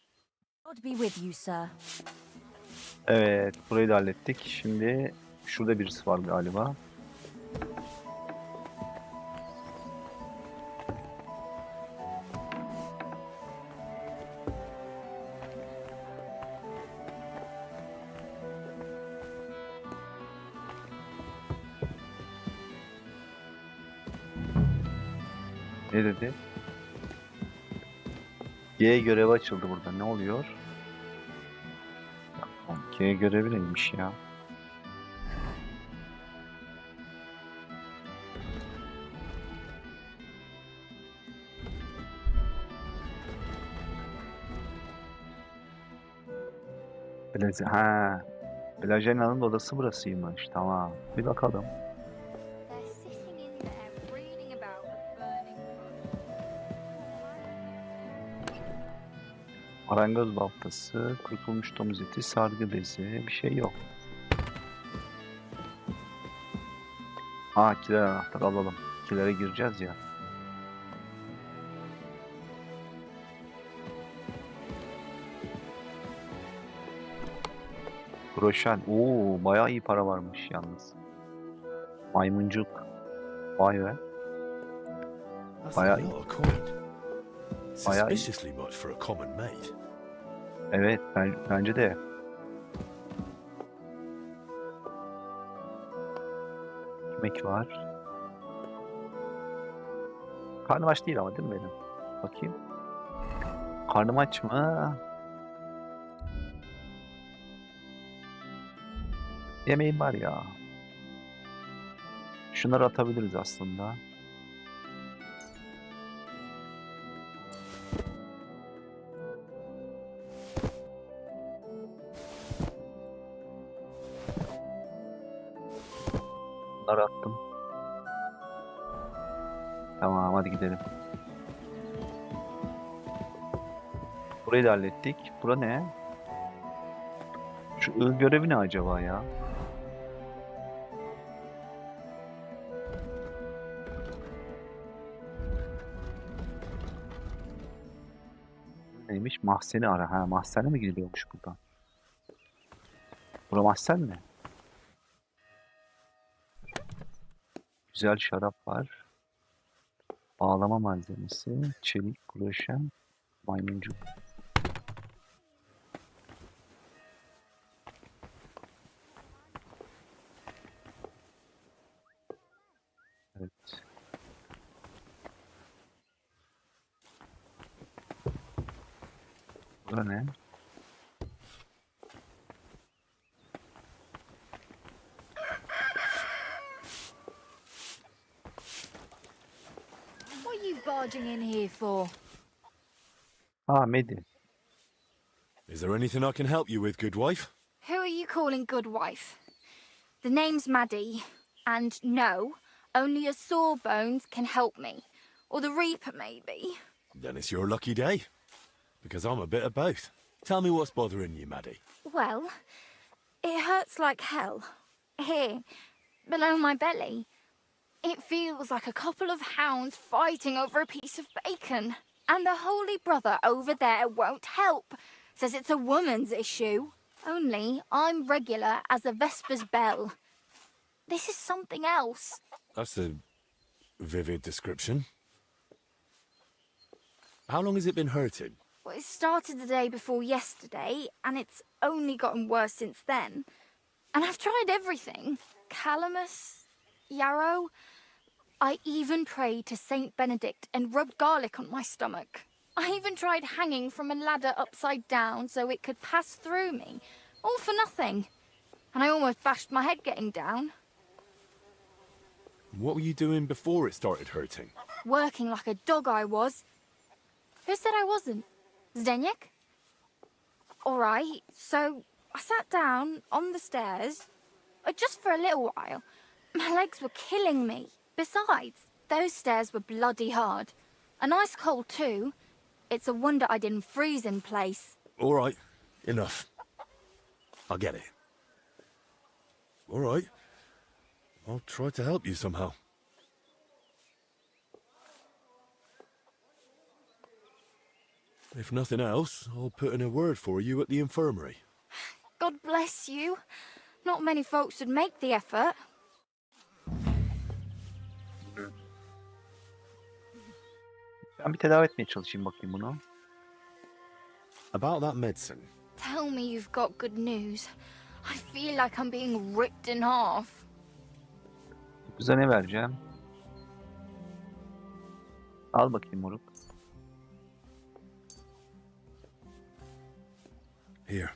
God be with you, sir. Evet, burayı da hallettik. Şimdi şurada birisi var galiba. Ne dedi? G görevi açıldı burada. Ne oluyor? G görevi neymiş ya? Ha. Blažena'nın odası burasıymış. Tamam. Bir bakalım. Marangoz baltası, kurutulmuş domuz eti, sargı bezi, bir şey yok. Kiler anahtarı alalım. Kilere gireceğiz ya. Broşen. Bayağı iyi para varmış yalnız. Maymuncuk. Vay be. That's Bayağı a iyi. lot of coin. Bayağı iyi. Suspiciously much for a common maid. Evet, bence de. Ekmek var. Karnım aç değil ama değil mi benim? Bakayım. Karnım aç mı? Yemeğim var ya. Şunları atabiliriz aslında. Bunları attım. Tamam, hadi gidelim. Burayı da hallettik. Bura ne? Şu görevi ne acaba ya? Neymiş? Mahzeni ara. Mahzene mi gidiliyormuş buradan? Bura mahzen mi? Güzel şarap var. Bağlama malzemesi, çelik, kroşen, maymuncuk. Evet. Burada ne? What are you barging in here for? Medi. Is there anything I can help you with, good wife? Who are you calling good wife? The name's Maddie, and no, only a Sawbones can help me. Or the Reaper, maybe. Then it's your lucky day. Because I'm a bit of both. Tell me what's bothering you, Maddie. Well, it hurts like hell. Here, below my belly. It feels like a couple of hounds fighting over a piece of bacon. And the Holy Brother over there won't help. Says it's a woman's issue. Only I'm regular as a Vesper's bell. This is something else. That's a vivid description. How long has it been hurting? Well, it started the day before yesterday, and it's only gotten worse since then. And I've tried everything. Calamus, yarrow. I even prayed to Saint Benedict and rubbed garlic on my stomach. I even tried hanging from a ladder upside down so it could pass through me. All for nothing. And I almost bashed my head getting down. What were you doing before it started hurting? Working like a dog I was. Who said I wasn't? Zdeněk? All right, so I sat down on the stairs, just for a little while. My legs were killing me. Besides, those stairs were bloody hard. And ice cold too. It's a wonder I didn't freeze in place. All right, enough. I get it. All right. I'll try to help you somehow. If nothing else, I'll put in a word for you at the infirmary. God bless you. Not many folks would make the effort. Ben bir tedavi etmeye çalışayım bakayım bunu. About that medicine. Tell me you've got good news. I feel like I'm being ripped in half. Bize ne vereceğim? Al bakayım moruk. Here.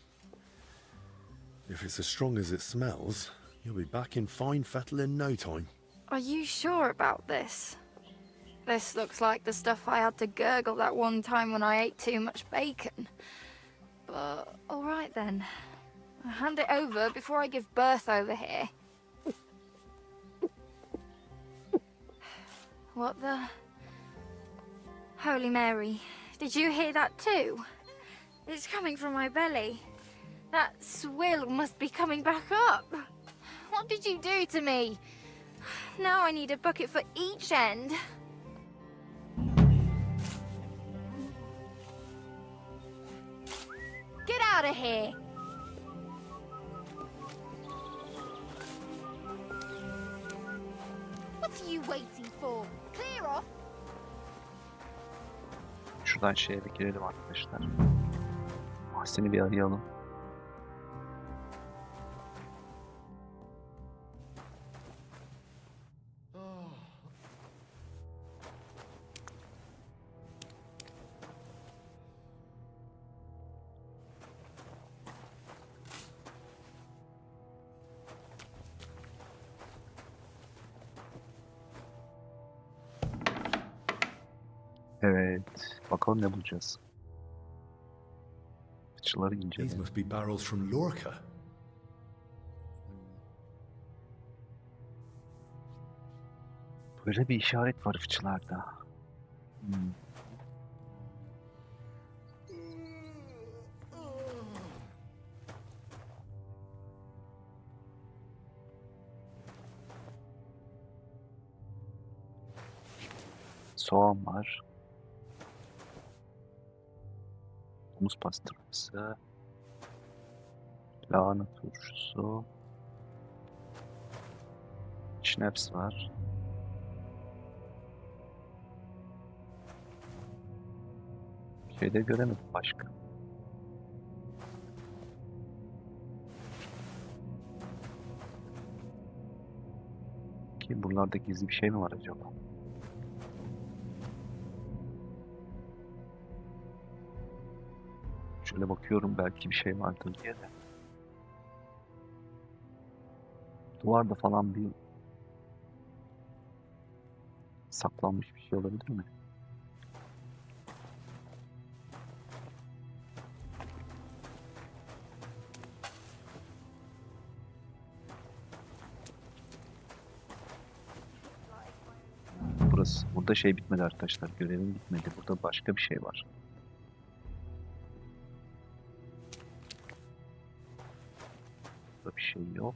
If it's as strong as it smells, you'll be back in fine fettle in no time. Are you sure about this? This looks like the stuff I had to gurgle that one time when I ate too much bacon. But, all right then. I'll hand it over before I give birth over here. What the... Holy Mary, did you hear that too? It's coming from my belly. That swill must be coming back up. What did you do to me? Now I need a bucket for each end. Get out of here! What are you waiting for? Clear off! Şuradan şeye bir girelim arkadaşlar. Mahzen'i bir arayalım. Evet. Bakalım ne bulacağız. Fıçıları These inceleyelim. must be barrels from Lorca. Böyle bir işaret var fıçılarda. Soğan var. Domuz pastırması. Lahana turşusu. Şnaps var. Şeyde göremedim başka. Ki buralarda gizli bir şey mi var acaba? Şöyle bakıyorum belki bir şey vardır diye de. Duvarda falan bir saklanmış bir şey olabilir mi? Burada şey bitmedi arkadaşlar. Görevim bitmedi. Burada başka bir şey var. Burada bir şey yok.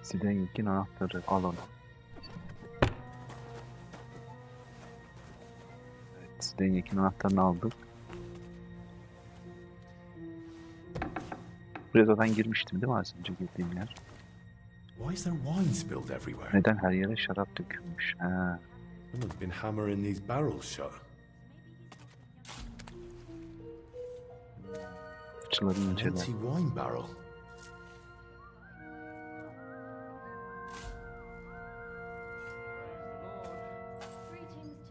Sidenyek'in anahtarı al onu. Evet, Sidenyek'in anahtarını aldık. Buraya zaten girmiştim değil mi az önce girdiğim yer? Why is there wine spilled everywhere? Neden her yere şarap dökülmüş? Ha. Someone's been hammering these barrels shut. Fıçıları An incele. empty wine barrel.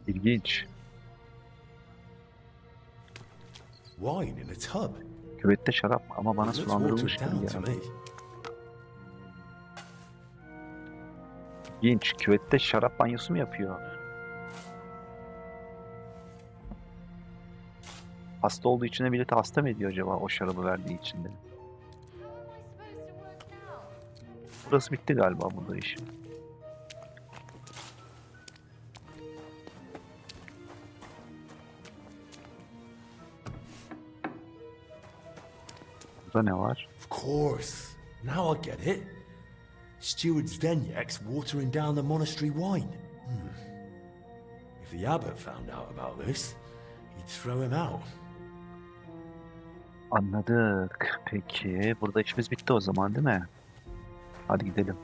İlginç. Wine in a tub. Küvette şarap ama bana It looks sulandırılmış watered gibi down to geldi. me. İlginç. Küvette şarap banyosu mu yapıyor? Hasta olduğu için de milleti hasta mı ediyor acaba o şarabı verdiği için de? Burası bitti galiba burada işi. Burada ne var? Of course. Now I get it. Steward Zdenyek's watering down the monastery wine. If the abbot found out about this, he'd throw him out. Anladık. Peki. Burada işimiz bitti o zaman değil mi? Hadi gidelim.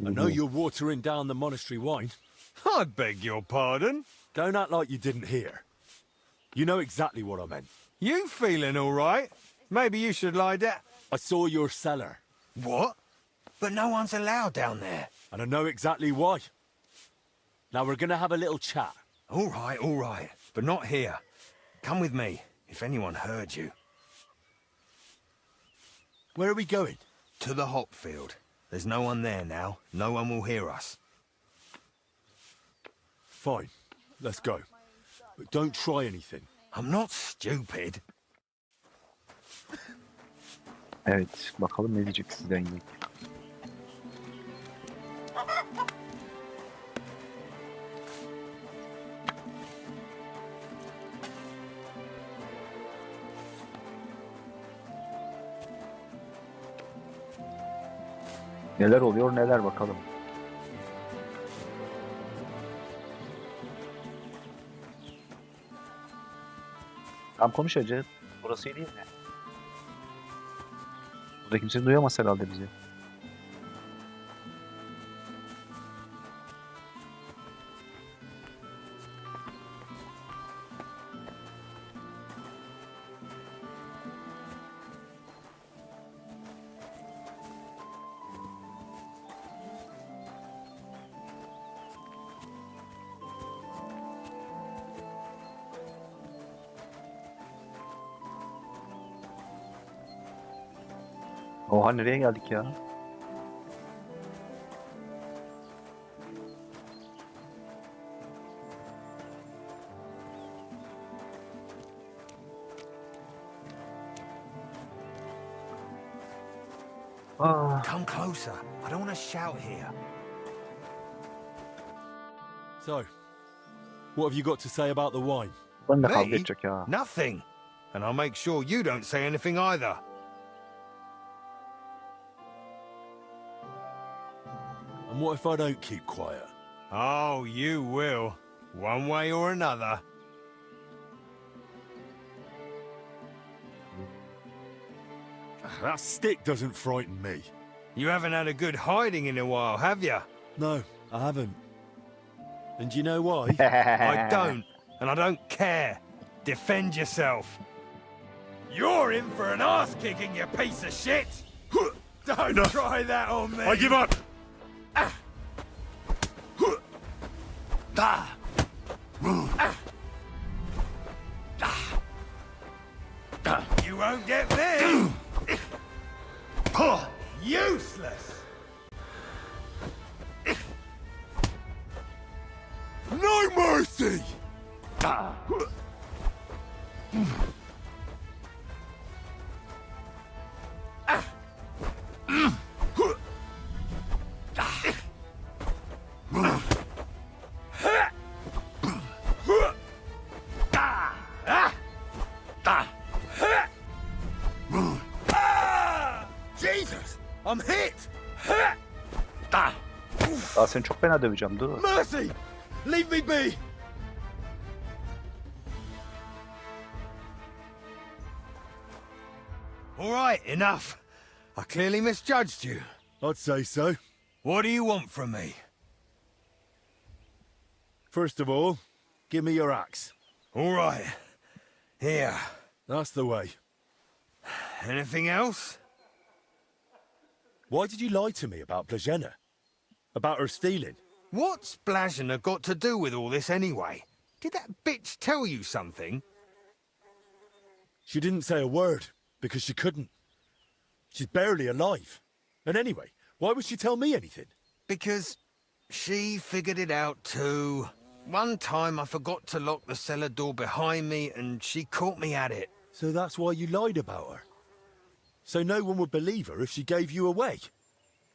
I know you're watering down the monastery wine. I beg your pardon? Don't act like you didn't hear. You know exactly what I meant. You feeling all right? Maybe you should lie down. I saw your cellar. What? But no one's allowed down there. And I know exactly why. Now we're gonna have a little chat. All right. But not here. Come with me, if anyone heard you. Where are we going? To the hop field. There's no one there now. No one will hear us. Fine. Let's go. But don't try anything. I'm not stupid. Evet, bakalım ne diyecek sizden yine. Neler oluyor neler bakalım. Tam konuş Hacı. Burası iyi değil mi? Burada kimse duyamaz herhalde bizi. Oha nereye geldik ya? Come closer. I don't want to shout here. So, what have you got to say about the wine? Benimle kavga Me? edecek ya. Nothing. And I'll make sure you don't say anything either. And what if I don't keep quiet? Oh, you will. One way or another. That stick doesn't frighten me. You haven't had a good hiding in a while, have you? No, I haven't. And do you know why? I don't, and I don't care. Defend yourself. You're in for an ass-kicking, you piece of shit! Don't try that on me! I give up! You won't get me! Useless! No mercy! Jesus! I'm hit! Daha seni çok fena döveceğim dur. Mercy! Leave me be! All right, enough. I clearly misjudged you. I'd say so. What do you want from me? First of all, give me your axe. All right. Here. That's the way. Anything else? Why did you lie to me about Blazena? About her stealing? What's Blazena got to do with all this anyway? Did that bitch tell you something? She didn't say a word, because she couldn't. She's barely alive. And anyway, why would she tell me anything? Because she figured it out too. One time I forgot to lock the cellar door behind me and she caught me at it. So that's why you lied about her? So no one would believe her if she gave you away?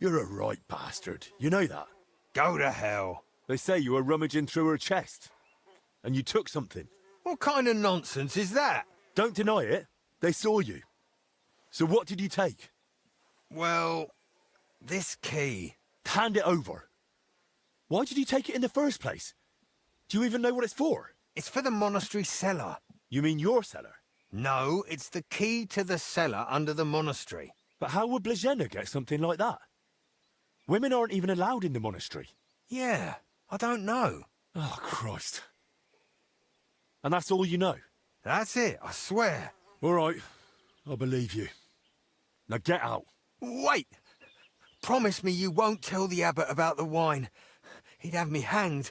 You're a right bastard, you know that? Go to hell. They say you were rummaging through her chest. And you took something. What kind of nonsense is that? Don't deny it. They saw you. So what did you take? Well, this key. Hand it over. Why did you take it in the first place? Do you even know what it's for? It's for the monastery cellar. You mean your cellar? No, it's the key to the cellar under the monastery. But how would Blazena get something like that? Women aren't even allowed in the monastery. Yeah, I don't know. Oh, Christ. And that's all you know? That's it, I swear. All right, I believe you. Now get out. Wait! Promise me you won't tell the abbot about the wine. He'd have me hanged,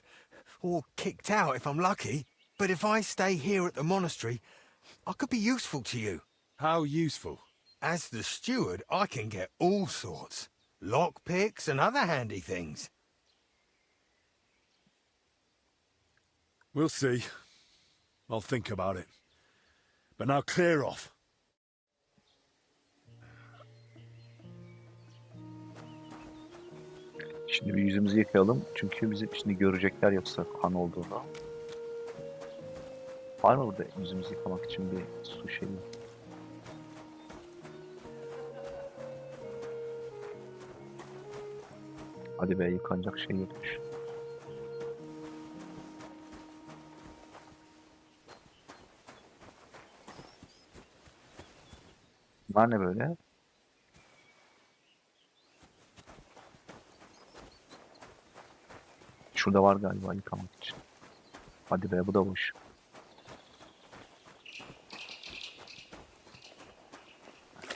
or kicked out if I'm lucky. But if I stay here at the monastery, I could be useful to you. How useful? As the steward, I can get all sorts. Lockpicks and other handy things. We'll see. I'll think about it. But now clear off. Şimdi bir yüzümüzü yıkayalım. Çünkü bizi şimdi görecekler yoksa kan olduğunu. Var mı burada yüzümüzü yıkamak için bir su şeyi? Hadi be, yıkanacak şey yokmuş. Bunlar ne böyle? Şurada var galiba yıkamak için. Hadi be, bu da boş.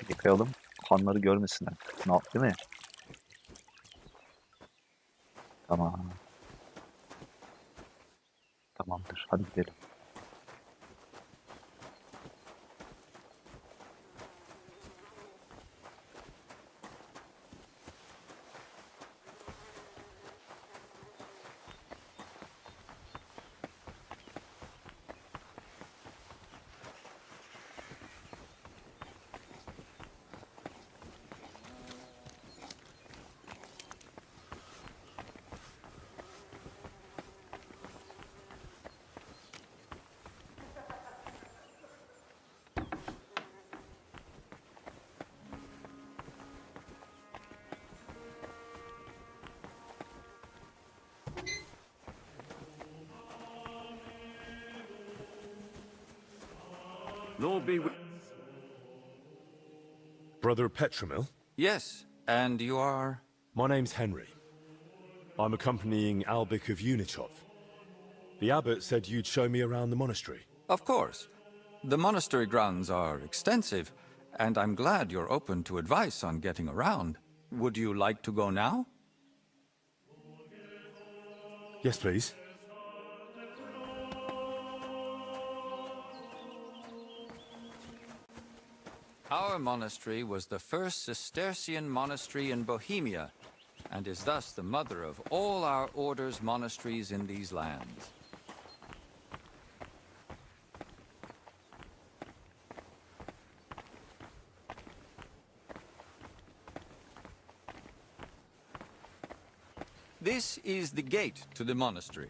Yıkayalım. Kanları görmesinler. Ne yap, değil mi? Tamam. Tamamdır. Hadi gidelim. Lord be with... Brother of Petramil? Yes, and you are... My name's Henry. I'm accompanying Albic of Unichov. The abbot said you'd show me around the monastery. Of course. The monastery grounds are extensive, and I'm glad you're open to advice on getting around. Would you like to go now? Yes, please. Our monastery was the first Cistercian monastery in Bohemia, and is thus the mother of all our order's monasteries in these lands. This is the gate to the monastery.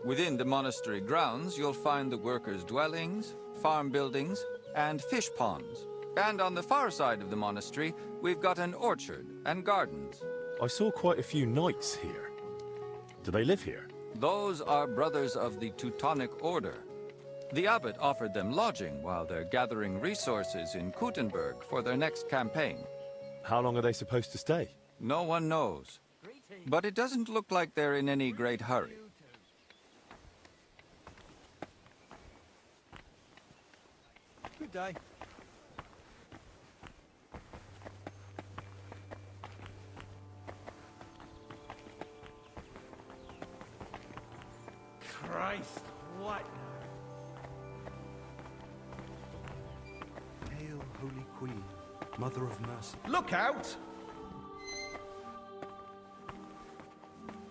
Within the monastery grounds, you'll find the workers' dwellings, farm buildings, and fish ponds. And on the far side of the monastery, we've got an orchard and gardens. I saw quite a few knights here. Do they live here? Those are brothers of the Teutonic Order. The abbot offered them lodging while they're gathering resources in Kuttenberg for their next campaign. How long are they supposed to stay? No one knows. But it doesn't look like they're in any great hurry. Good day. Christ, what? Hail, Holy Queen, Mother of Mercy. Look out!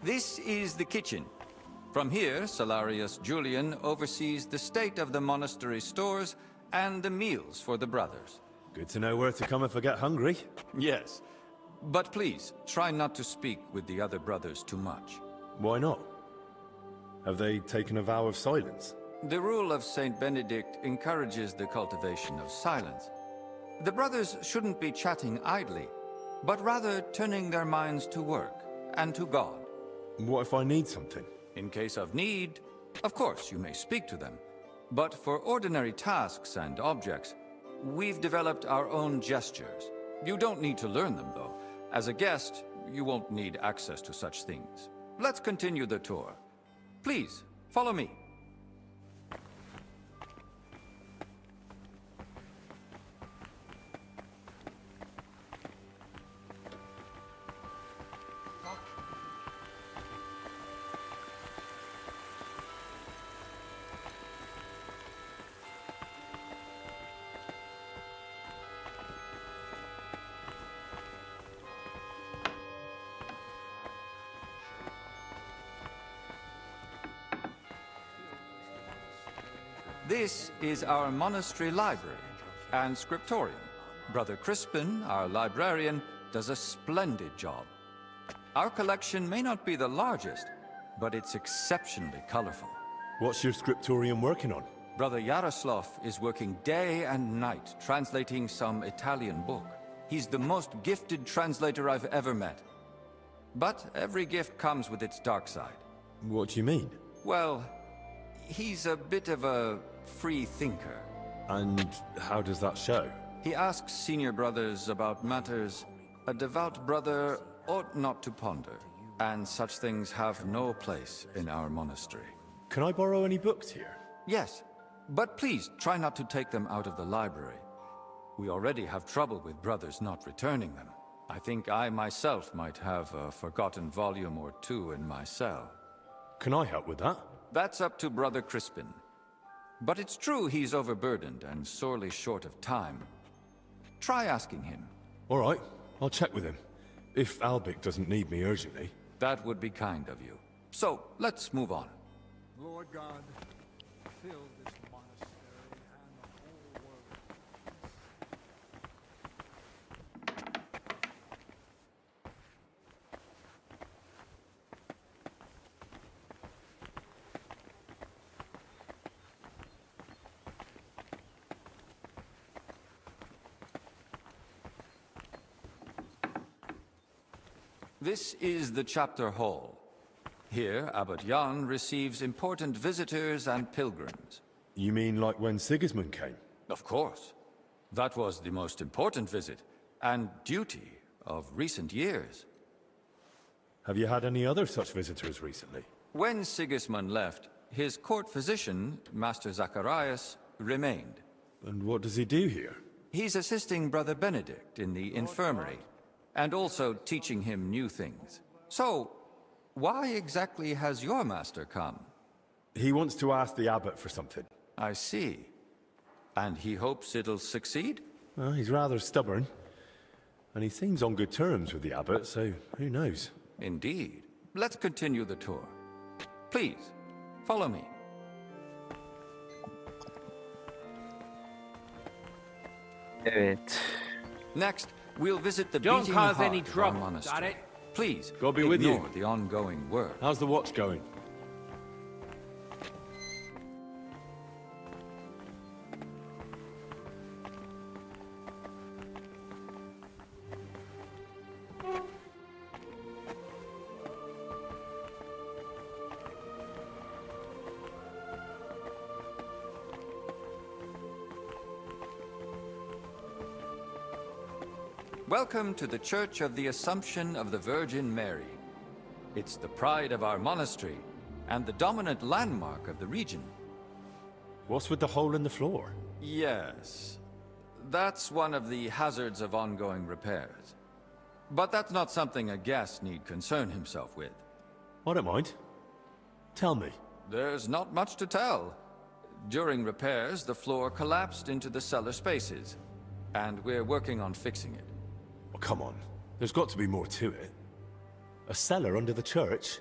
This is the kitchen. From here, Salarius Julian oversees the state of the monastery stores and the meals for the brothers. Good to know where to come if I get hungry. Yes. But please, try not to speak with the other brothers too much. Why not? Have they taken a vow of silence? The rule of Saint Benedict encourages the cultivation of silence. The brothers shouldn't be chatting idly, but rather turning their minds to work and to God. What if I need something? In case of need, of course you may speak to them. But for ordinary tasks and objects, we've developed our own gestures. You don't need to learn them, though. As a guest, you won't need access to such things. Let's continue the tour. Please, follow me. This is our monastery library and scriptorium. Brother Crispin, our librarian, does a splendid job. Our collection may not be the largest, but it's exceptionally colorful. What's your scriptorium working on? Brother Yaroslav is working day and night translating some Italian book. He's the most gifted translator I've ever met. But every gift comes with its dark side. What do you mean? Well, he's a bit of a free thinker. And how does that show? He asks senior brothers about matters a devout brother ought not to ponder, and such things have no place in our monastery. Can I borrow any books here? Yes, but please try not to take them out of the library. We already have trouble with brothers not returning them. I think I myself might have a forgotten volume or two in my cell. Can I help with that? That's up to Brother Crispin. But it's true he's overburdened and sorely short of time. Try asking him. All right, I'll check with him. If Albic doesn't need me urgently. That would be kind of you. So, let's move on. Lord God, fill this monastery and the whole world. This is the chapter hall. Here, Abbot Jan receives important visitors and pilgrims. You mean like when Sigismund came? Of course. That was the most important visit, and duty of recent years. Have you had any other such visitors recently? When Sigismund left, his court physician, Master Zacharias, remained. And what does he do here? He's assisting Brother Benedict in the infirmary, and also teaching him new things. So, why exactly has your master come? He wants to ask the abbot for something. I see. And he hopes it'll succeed? Well, he's rather stubborn. And he seems on good terms with the abbot, so who knows? Indeed. Let's continue the tour. Please, follow me. Evet. Next, we'll visit the Don't beating cause heart any of our trouble, monastery. got it? Please, God be with ignore you. the ongoing work. How's the watch going? Welcome to the Church of the Assumption of the Virgin Mary. It's the pride of our monastery and the dominant landmark of the region. What's with the hole in the floor? Yes, that's one of the hazards of ongoing repairs. But that's not something a guest need concern himself with. I don't mind. Tell me. There's not much to tell. During repairs, the floor collapsed into the cellar spaces, and we're working on fixing it. Oh, come on. There's got to be more to it. A cellar under the church?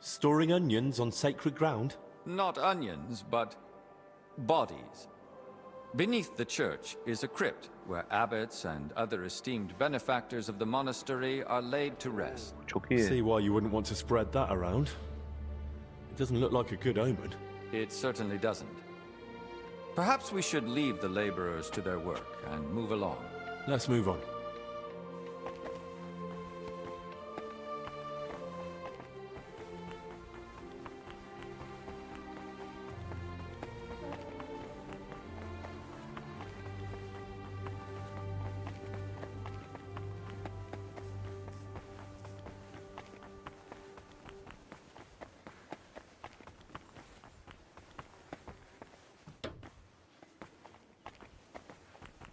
Storing onions on sacred ground? Not onions, but bodies. Beneath the church is a crypt where abbots and other esteemed benefactors of the monastery are laid to rest. Çok iyi. See why you wouldn't want to spread that around. It doesn't look like a good omen. It certainly doesn't. Perhaps we should leave the laborers to their work and move along. Let's move on.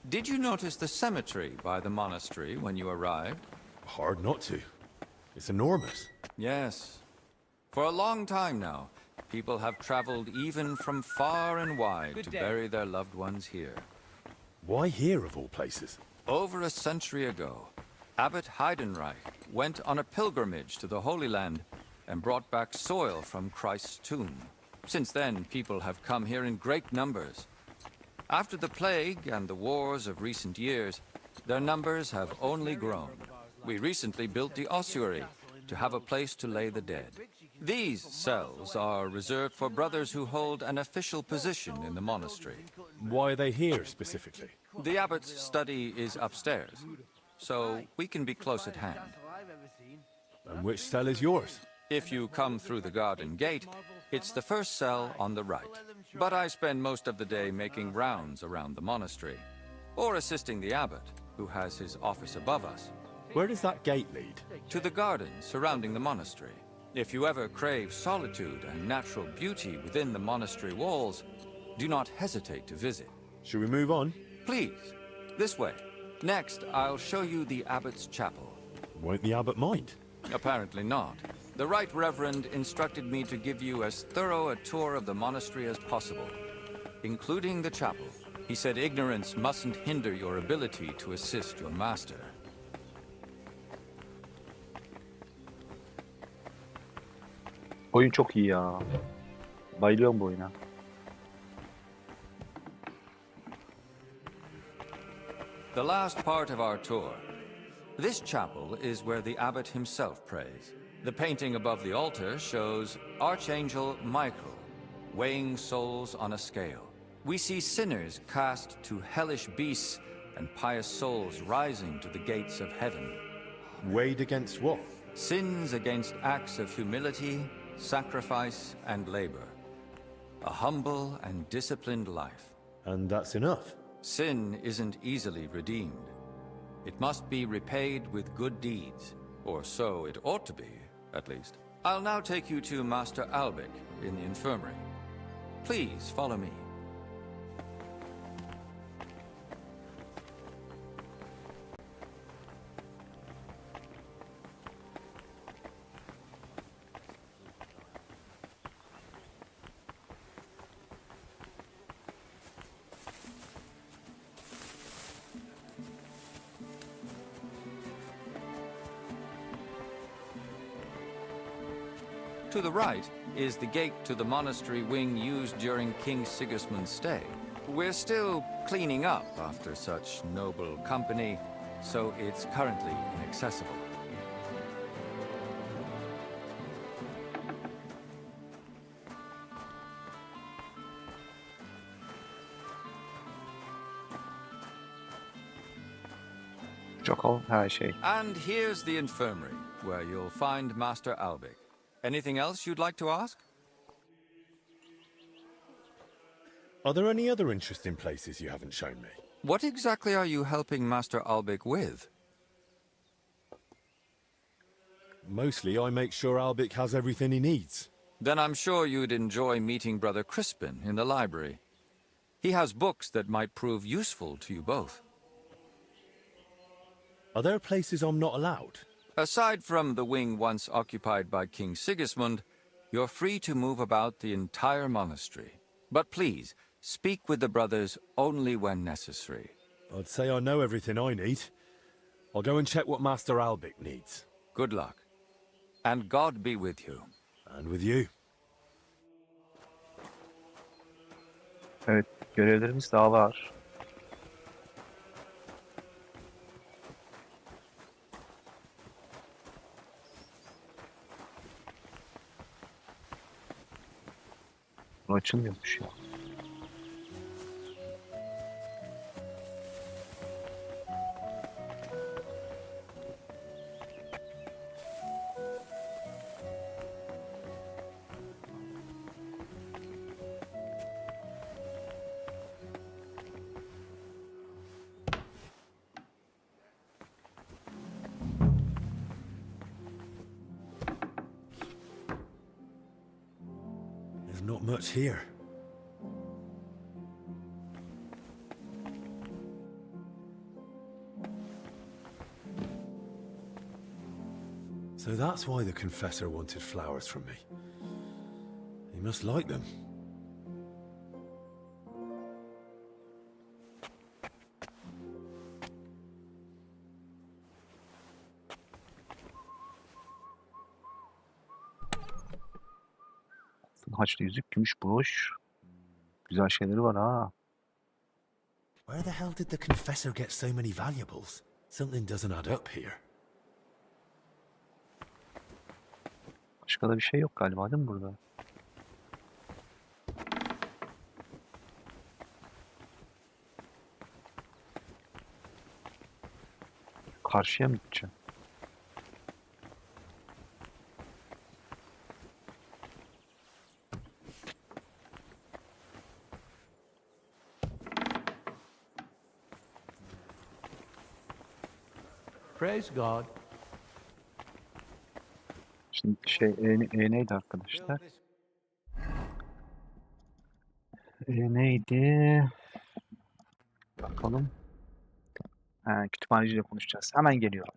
Did you notice the cemetery by the monastery when you arrived? Hard not to. It's enormous. Yes. For a long time now, people have traveled even from far and wide to bury their loved ones here. Why here, of all places? Over a century ago, Abbot Heidenreich went on a pilgrimage to the Holy Land and brought back soil from Christ's tomb. Since then, people have come here in great numbers. After the plague and the wars of recent years, their numbers have only grown. We recently built the ossuary to have a place to lay the dead. These cells are reserved for brothers who hold an official position in the monastery. Why are they here specifically? The abbot's study is upstairs, so we can be close at hand. And which cell is yours? If you come through the garden gate, it's the first cell on the right. But I spend most of the day making rounds around the monastery, or assisting the abbot, who has his office above us. Where does that gate lead? To the garden surrounding the monastery. If you ever crave solitude and natural beauty within the monastery walls, do not hesitate to visit. Should we move on? Please, this way. Next, I'll show you the abbot's chapel. Won't the abbot mind? Apparently not. The Right Reverend instructed me to give you as thorough a tour of the monastery as possible, including the chapel. He said ignorance mustn't hinder your ability to assist your master. Oyun çok iyi ya. Bayılıyorum bu oyuna. The last part of our tour. This chapel is where the abbot himself prays. The painting above the altar shows Archangel Michael weighing souls on a scale. We see sinners cast to hellish beasts and pious souls rising to the gates of heaven. Weighed against what? Sins against acts of humility, sacrifice, and labor. A humble and disciplined life. And that's enough? Sin isn't easily redeemed. It must be repaid with good deeds, or so it ought to be, at least. I'll now take you to Master Albic in the infirmary. Please follow me. To the right is the gate to the monastery wing used during King Sigismund's stay. We're still cleaning up after such noble company, so it's currently inaccessible. Çok her şey. And here's the infirmary, where you'll find Master Albic. Anything else you'd like to ask? Are there any other interesting places you haven't shown me? What exactly are you helping Master Albic with? Mostly I make sure Albic has everything he needs. Then I'm sure you'd enjoy meeting Brother Crispin in the library. He has books that might prove useful to you both. Are there places I'm not allowed? Aside from the wing once occupied by King Sigismund, you're free to move about the entire monastery. But please, speak with the brothers only when necessary. I'd say I know everything I need. I'll go and check what Master Albic needs. Good luck. And God be with you. And with you. Evet, görevlerimiz daha var. Bu açılmıyormuş ya. There's not much here. So that's why the confessor wanted flowers from me. He must like them. altın haçlı yüzük, gümüş broş. Güzel şeyleri var ha. Where the hell did the confessor get so many valuables? Something doesn't add up here. Başka da bir şey yok galiba değil mi burada? Karşıya mı gideceğim? Praise God. Şimdi neydi arkadaşlar? Neydi? Bakalım. Ha, kütüphaneciyle konuşacağız. Hemen geliyor.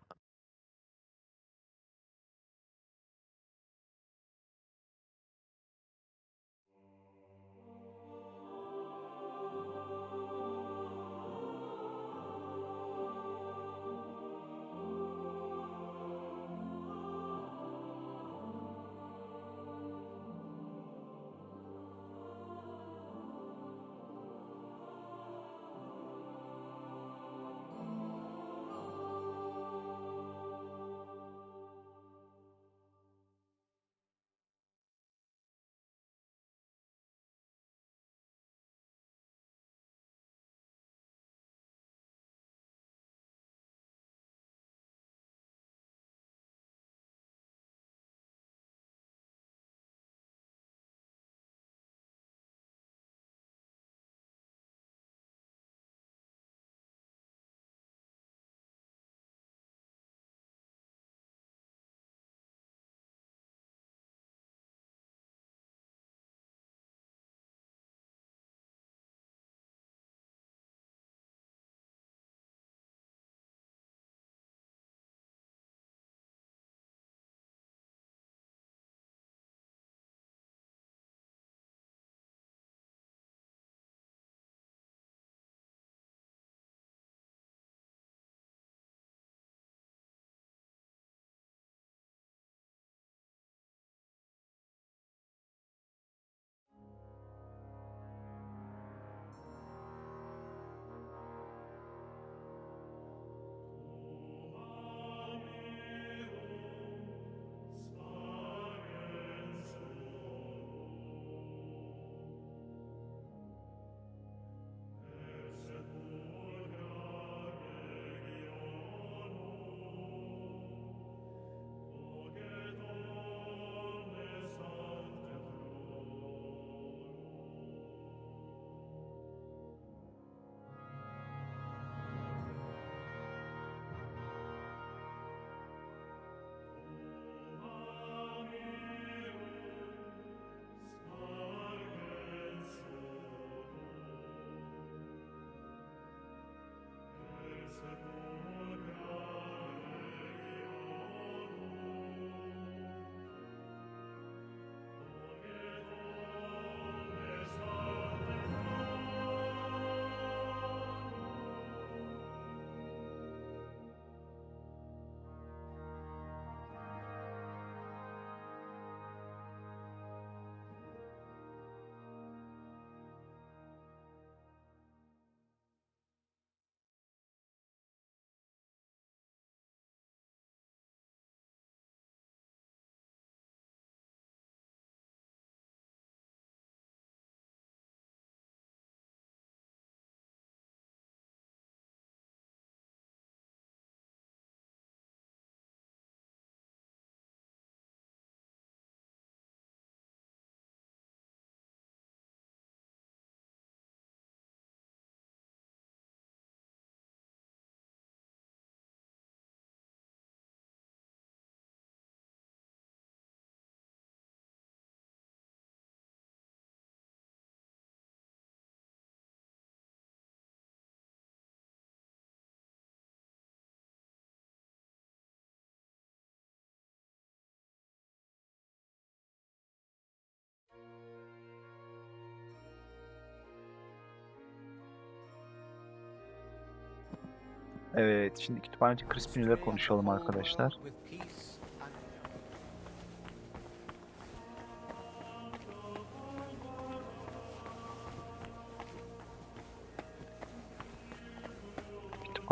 Evet, şimdi kütüphaneci Crispin ile konuşalım arkadaşlar.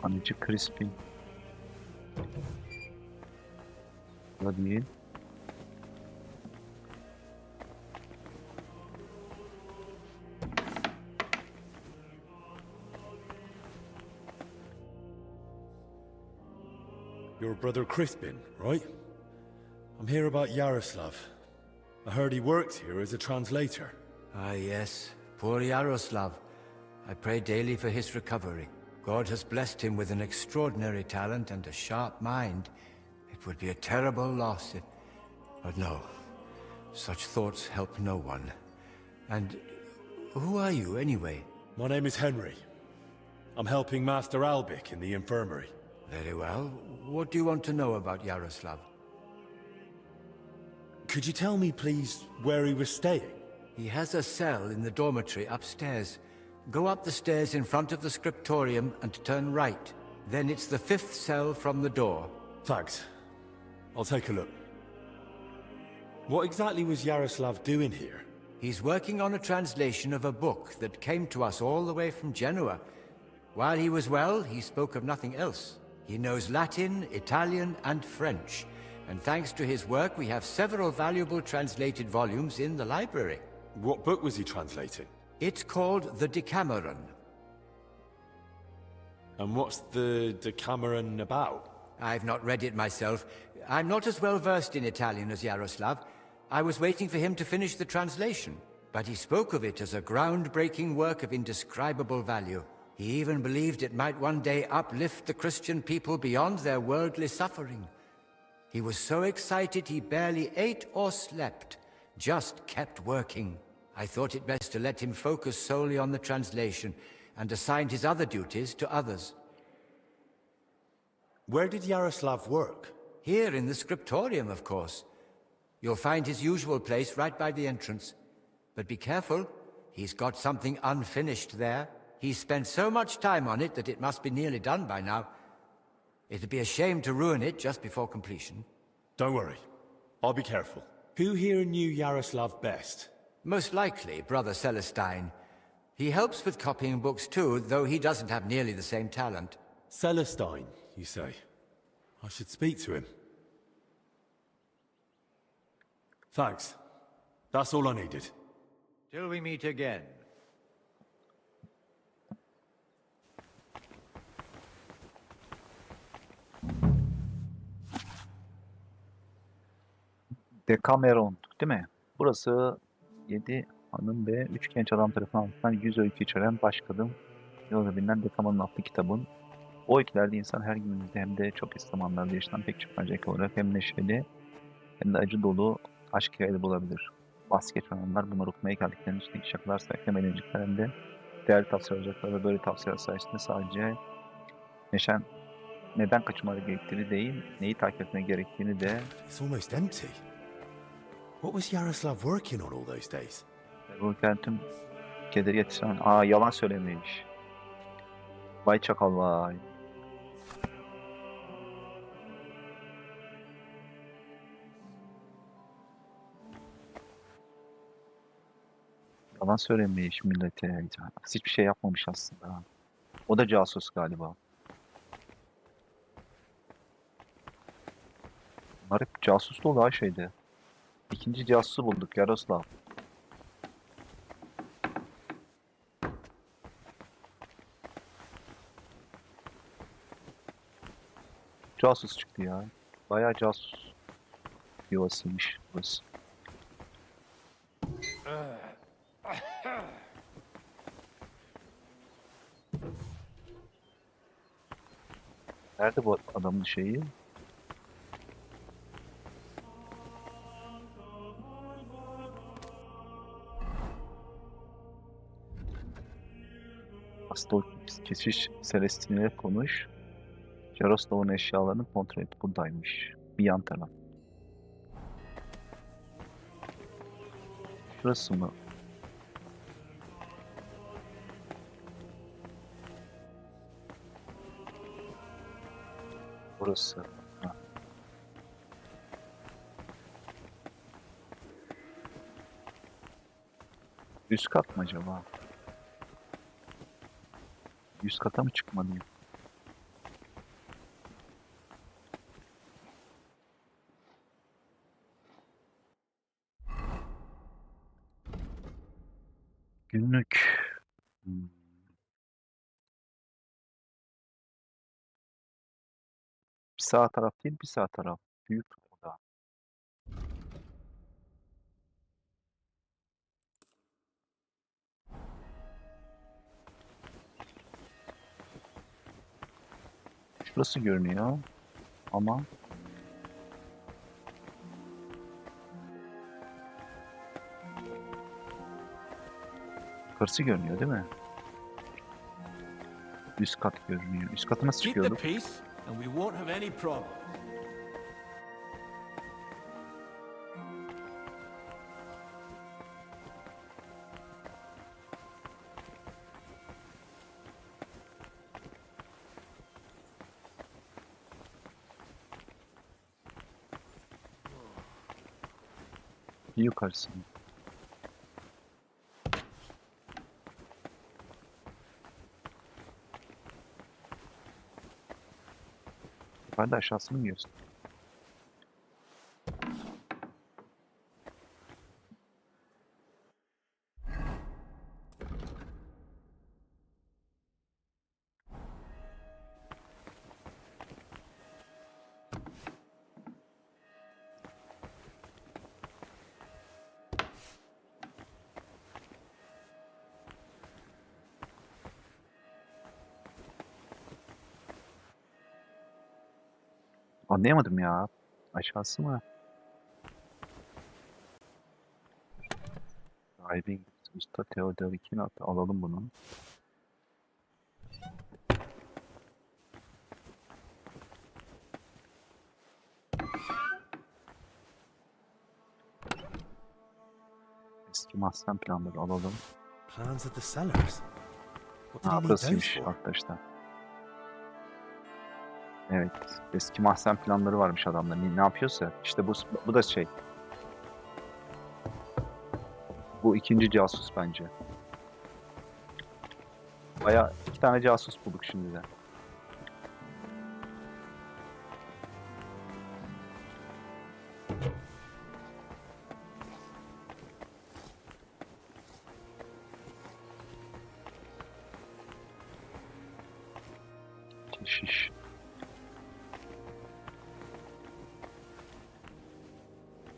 Kanıcı Crispin. Da değil. Your brother Crispin, right? I'm here about Yaroslav. I heard he works here as a translator. Ah, yes. Poor Yaroslav. I pray daily for his recovery. God has blessed him with an extraordinary talent and a sharp mind. It would be a terrible loss if... But no. Such thoughts help no one. And who are you, anyway? My name is Henry. I'm helping Master Albic in the infirmary. Very well. What do you want to know about Yaroslav? Could you tell me, please, where he was staying? He has a cell in the dormitory upstairs. Go up the stairs in front of the scriptorium and turn right. Then it's the 5th cell from the door. Thanks. I'll take a look. What exactly was Yaroslav doing here? He's working on a translation of a book that came to us all the way from Genoa. While he was well, he spoke of nothing else. He knows Latin, Italian, and French. And thanks to his work, we have several valuable translated volumes in the library. What book was he translating? It's called the Decameron. And what's the Decameron about? I've not read it myself. I'm not as well versed in Italian as Yaroslav. I was waiting for him to finish the translation, but he spoke of it as a groundbreaking work of indescribable value. He even believed it might one day uplift the Christian people beyond their worldly suffering. He was so excited he barely ate or slept, just kept working. I thought it best to let him focus solely on the translation and assigned his other duties to others. Where did Yaroslav work? Here in the scriptorium, of course. You'll find his usual place right by the entrance. But be careful, he's got something unfinished there. He's spent so much time on it that it must be nearly done by now. It'd be a shame to ruin it just before completion. Don't worry. I'll be careful. Who here knew Yaroslav best? Most likely, Brother Celestine. He helps with copying books too, though he doesn't have nearly the same talent. Celestine, you say? I should speak to him. Thanks. That's all I needed. Till we meet again. Decameron, değil mi? Burası 7 hanım ve 3 genç adam tarafından anlatılan 100 öykü içeren başkadım. Yolda bilinen Decameron adlı kitabın. O öykülerde insan her günümüzde hem de çok eski zamanlarda yaşanan pek çok mercek olarak hem neşeli hem de acı dolu aşk hikayeleri bulabilir. Bahsi geçen anlar bunları okumaya geldiklerinin içindeki şakalar sayesinde hem eğlenecekler hem de değerli tavsiye alacaklar ve böyle tavsiyeler sayesinde sadece neden kaçınmaları gerektiğini değil, neyi takip etmeye gerektiğini de... It's almost empty. What was Yaroslav working on all those days? Bu tüm kederi yetiştiren... yalan söylemiş. Vay çakal vay. Yalan söylemiş millete. Hiçbir şey yapmamış aslında. O da casus galiba. Bunlar hep casus dolu ha şeyde. İkinci casusu bulduk Yaroslav. Casus çıktı ya. Bayağı casus yuvasıymış burası. Nerede bu adamın şeyi? Aslında o keşiş Celestine'le konuş. Yaroslav'ın eşyalarını kontrol et. Buradaymış. Bir yan taraf. Şurası mı? Burası. Ha. Üst kat mı acaba? Üst kata mı çıkmalıyım? Günlük. Hmm. Bir sağ taraf değil, bir sağ taraf. Büyük oda. Şurası görünüyor ama yukarısı görünüyor değil mi? Üst kat görünüyor. Üst kata nasıl Keep the çıkıyorduk? peace, and we won't have any problems. Bir yukarısı. Yukarıda aşağısını mı yiyorsun? Anlayamadım ya. Aşağısı mı? Diving. Usta Theodor attı. Alalım bunu. Eski mahzen planları alalım. Plans of the cellars. What did Ha he need those burasıymış for? arkadaşlar. Evet. Eski mahzen planları varmış adamda. Ne yapıyorsa. İşte bu da şey. Bu ikinci casus bence. Baya 2 tane casus bulduk şimdi de. Keşiş.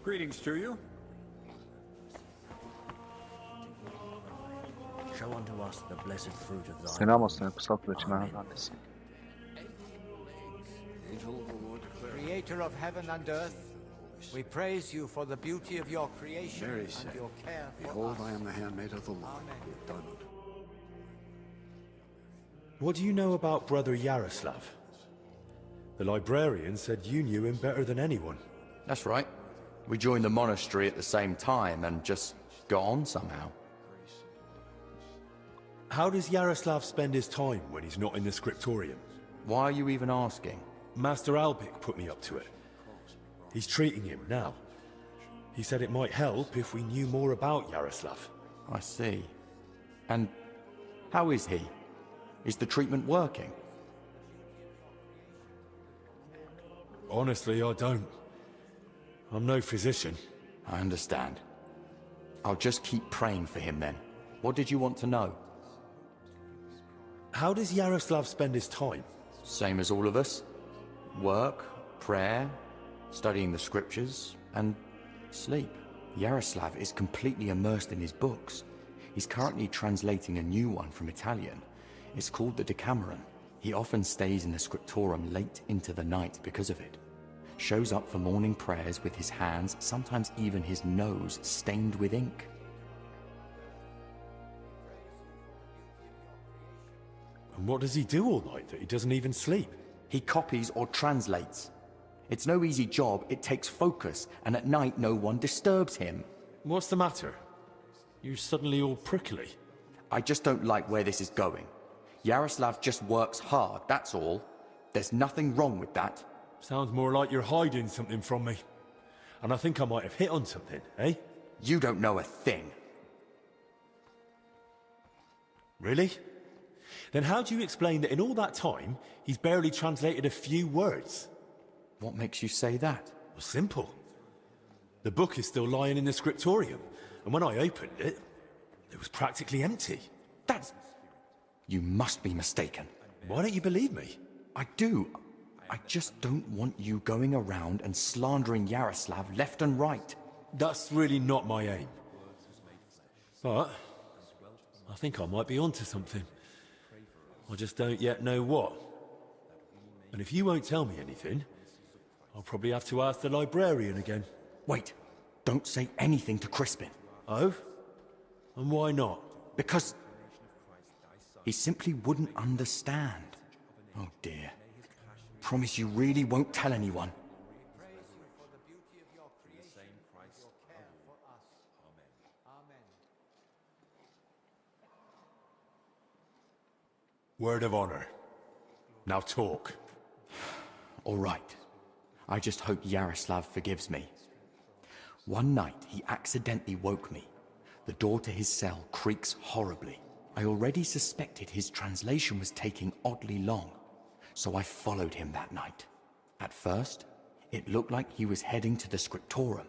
Greetings to you. Show unto us the blessed fruit of thy Selam olsun kutsal kılıçın annesi. Creator of heaven and earth, we praise you for the beauty of your creation Mary and said, your care for Behold, us. I am the handmaid of the Lord. Amen. Done it. What do you know about Brother Yaroslav? The librarian said you knew him better than anyone. That's right. We joined the monastery at the same time and just got on somehow. How does Yaroslav spend his time when he's not in the scriptorium? Why are you even asking? Master Albik put me up to it. He's treating him now. He said it might help if we knew more about Yaroslav. I see. And how is he? Is the treatment working? Honestly, I don't. I'm no physician. I understand. I'll just keep praying for him then. What did you want to know? How does Yaroslav spend his time? Same as all of us. Work, prayer, studying the scriptures, and sleep. Yaroslav is completely immersed in his books. He's currently translating a new one from Italian. It's called the Decameron. He often stays in the scriptorium late into the night because of it. Shows up for morning prayers with his hands, sometimes even his nose, stained with ink. And what does he do all night that he doesn't even sleep? He copies or translates. It's no easy job, it takes focus, and at night no one disturbs him. What's the matter? You're suddenly all prickly. I just don't like where this is going. Yaroslav just works hard, that's all. There's nothing wrong with that. Sounds more like you're hiding something from me. And I think I might have hit on something, eh? You don't know a thing. Really? Then how do you explain that in all that time, he's barely translated a few words? What makes you say that? Well, simple. The book is still lying in the scriptorium, and when I opened it, It was practically empty. That's... You must be mistaken. Why don't you believe me? I do. I just don't want you going around and slandering Yaroslav left and right. That's really not my aim. But I think I might be onto something. I just don't yet know what. And if you won't tell me anything, I'll probably have to ask the librarian again. Wait, don't say anything to Crispin. Oh? And why not? Because he simply wouldn't understand. Oh dear. Promise you really won't tell anyone. Word of honor. Now talk. All right. I just hope Yaroslav forgives me. One night, he accidentally woke me. The door to his cell creaks horribly. I already suspected his translation was taking oddly long, so I followed him that night. At first, it looked like he was heading to the scriptorum,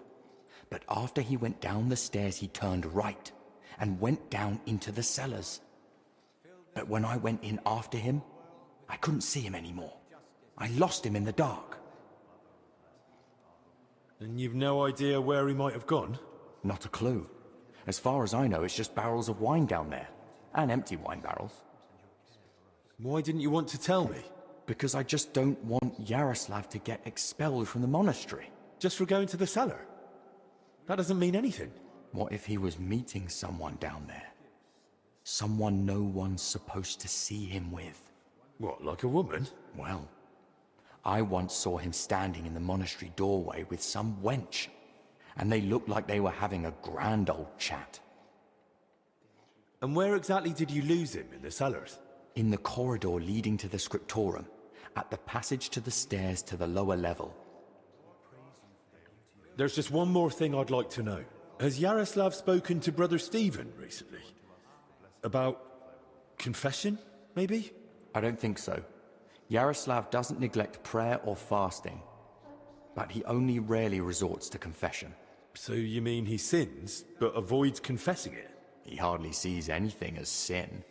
but after he went down the stairs, he turned right and went down into the cellars. But when I went in after him, I couldn't see him anymore. I lost him in the dark. And you've no idea where he might have gone? Not a clue. As far as I know, it's just barrels of wine down there. And empty wine barrels. Why didn't you want to tell me? Because I just don't want Yaroslav to get expelled from the monastery. Just for going to the cellar? That doesn't mean anything. What if he was meeting someone down there? Someone no one's supposed to see him with. What, like a woman? Well, I once saw him standing in the monastery doorway with some wench, and they looked like they were having a grand old chat. And where exactly did you lose him, in the cellars? In the corridor leading to the scriptorum, at the passage to the stairs to the lower level. There's just one more thing I'd like to know. Has Yaroslav spoken to Brother Stephen recently? About confession, maybe? I don't think so. Yaroslav doesn't neglect prayer or fasting, but he only rarely resorts to confession. So you mean he sins, but avoids confessing it? He hardly sees anything as sin.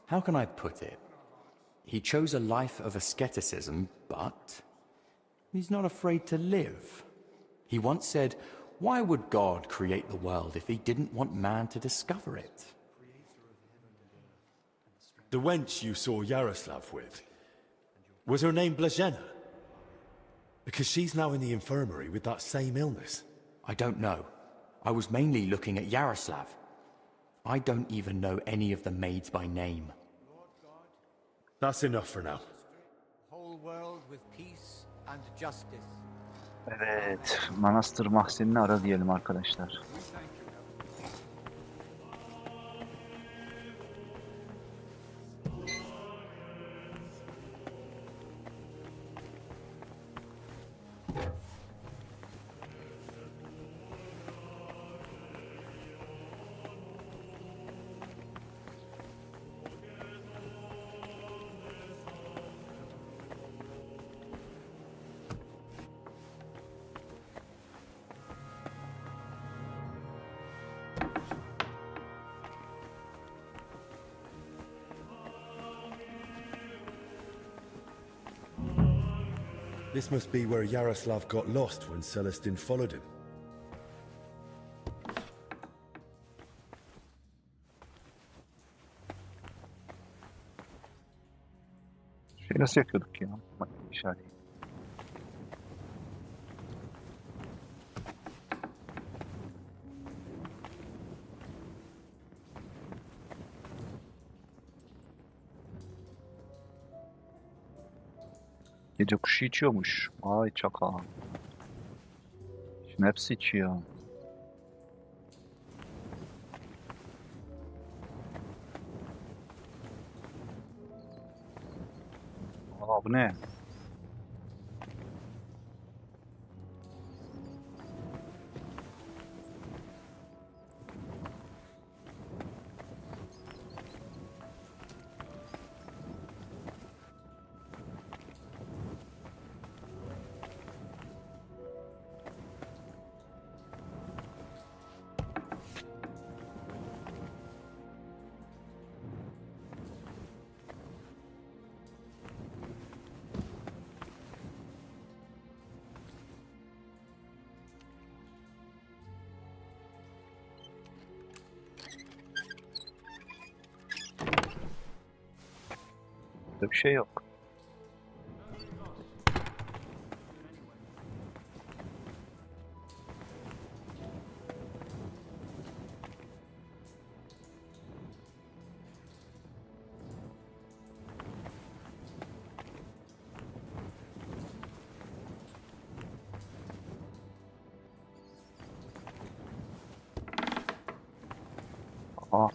How can I put it? He chose a life of asceticism, but he's not afraid to live. He once said, why would God create the world if he didn't want man to discover it? The wench you saw Yaroslav with, was her name Blazhena? Because she's now in the infirmary with that same illness. I don't know. I was mainly looking at Yaroslav. I don't even know any of the maids by name. That's enough for now. Whole world with peace and justice. Evet, Manastır Mahzeni'ni ara diyelim arkadaşlar. This must be where Yaroslav got lost when Celestin followed him. Nasıl yakıyorduk ya? Bak işaret. Gece kuşu içiyormuş. Ay çakal. Şimdi hepsi içiyor. Aa bu ne? Burada bir şey yok. Aa.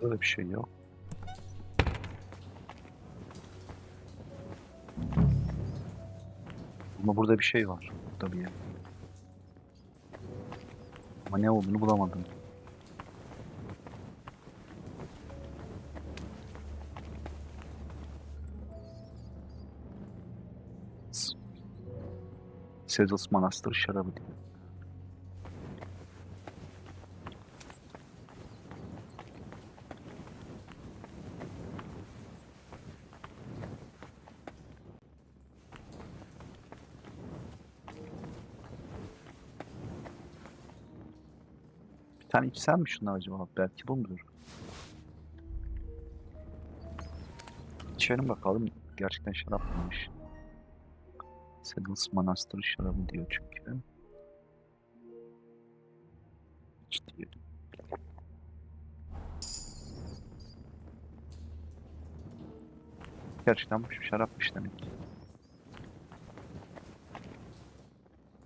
Burada bir şey yok. Ama burada bir şey var. Burada bir yer. Ama ne olduğunu bulamadım. Sezus Manastırı şarabı diyor. Bir tane içsem mi şunlar acaba? Belki bu mudur? İçelim bakalım. Gerçekten şarap mıymış? Sezus Manastırı şarabı diyor çünkü. İç diyor. Gerçekten bu şarapmış demek ki.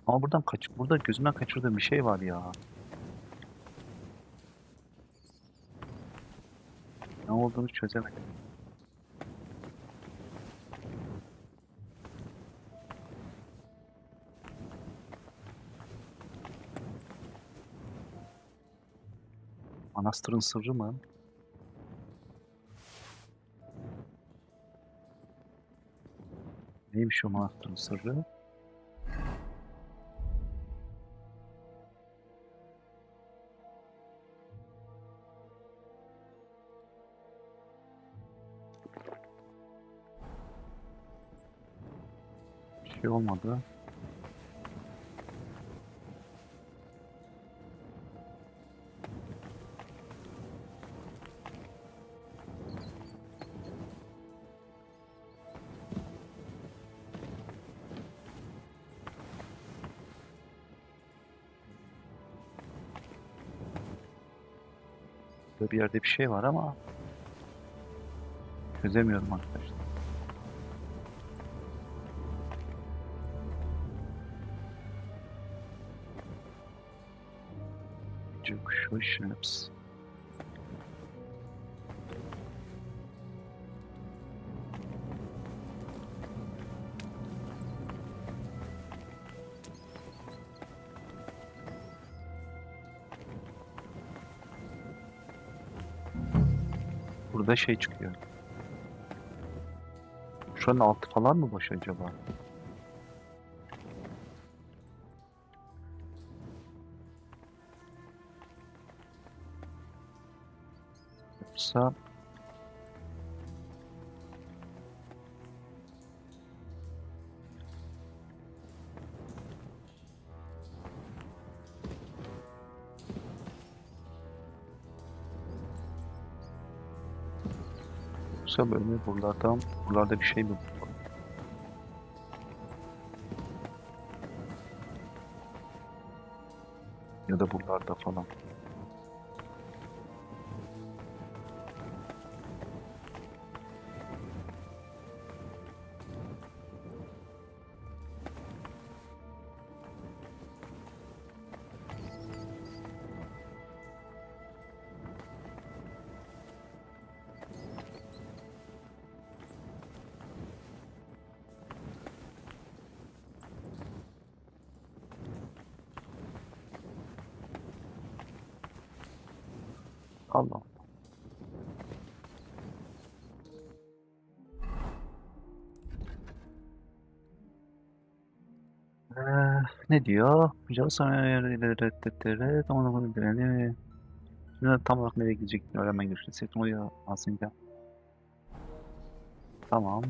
Ama burada gözümden kaçırdığım bir şey var ya. Ne olduğunu çözemedim. Manastırın sırrı mı? Neymiş o manastırın sırrı? Bir şey olmadı. Burada bir yerde bir şey var ama çözemiyorum arkadaşlar. Şu şips. Burada şey çıkıyor. Şuranın altı falan mı boş acaba? Yoksa böyle buralarda bir şey mi? Ya da buralarda falan. Allah. Ee, ne diyor? Tam olarak nereye gidecektiğini öğrenmen gerekiyor. Sektim oraya aslında. Tamam.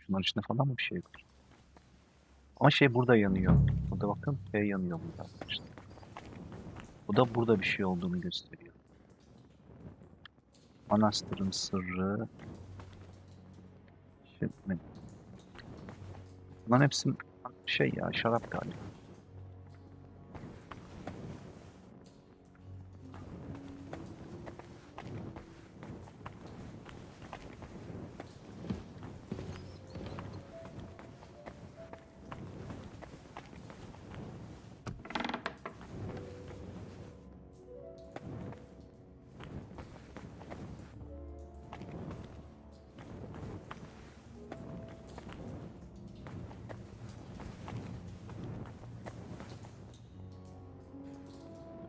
Şunların içinde falan mı bir şey var? Ama şey burada yanıyor. Burada bakın şey yanıyor burada arkadaşlar. Bu da burada bir şey olduğunu gösteriyor. Manastırın sırrı. Şimdi, bunların hepsi şey ya şarap galiba.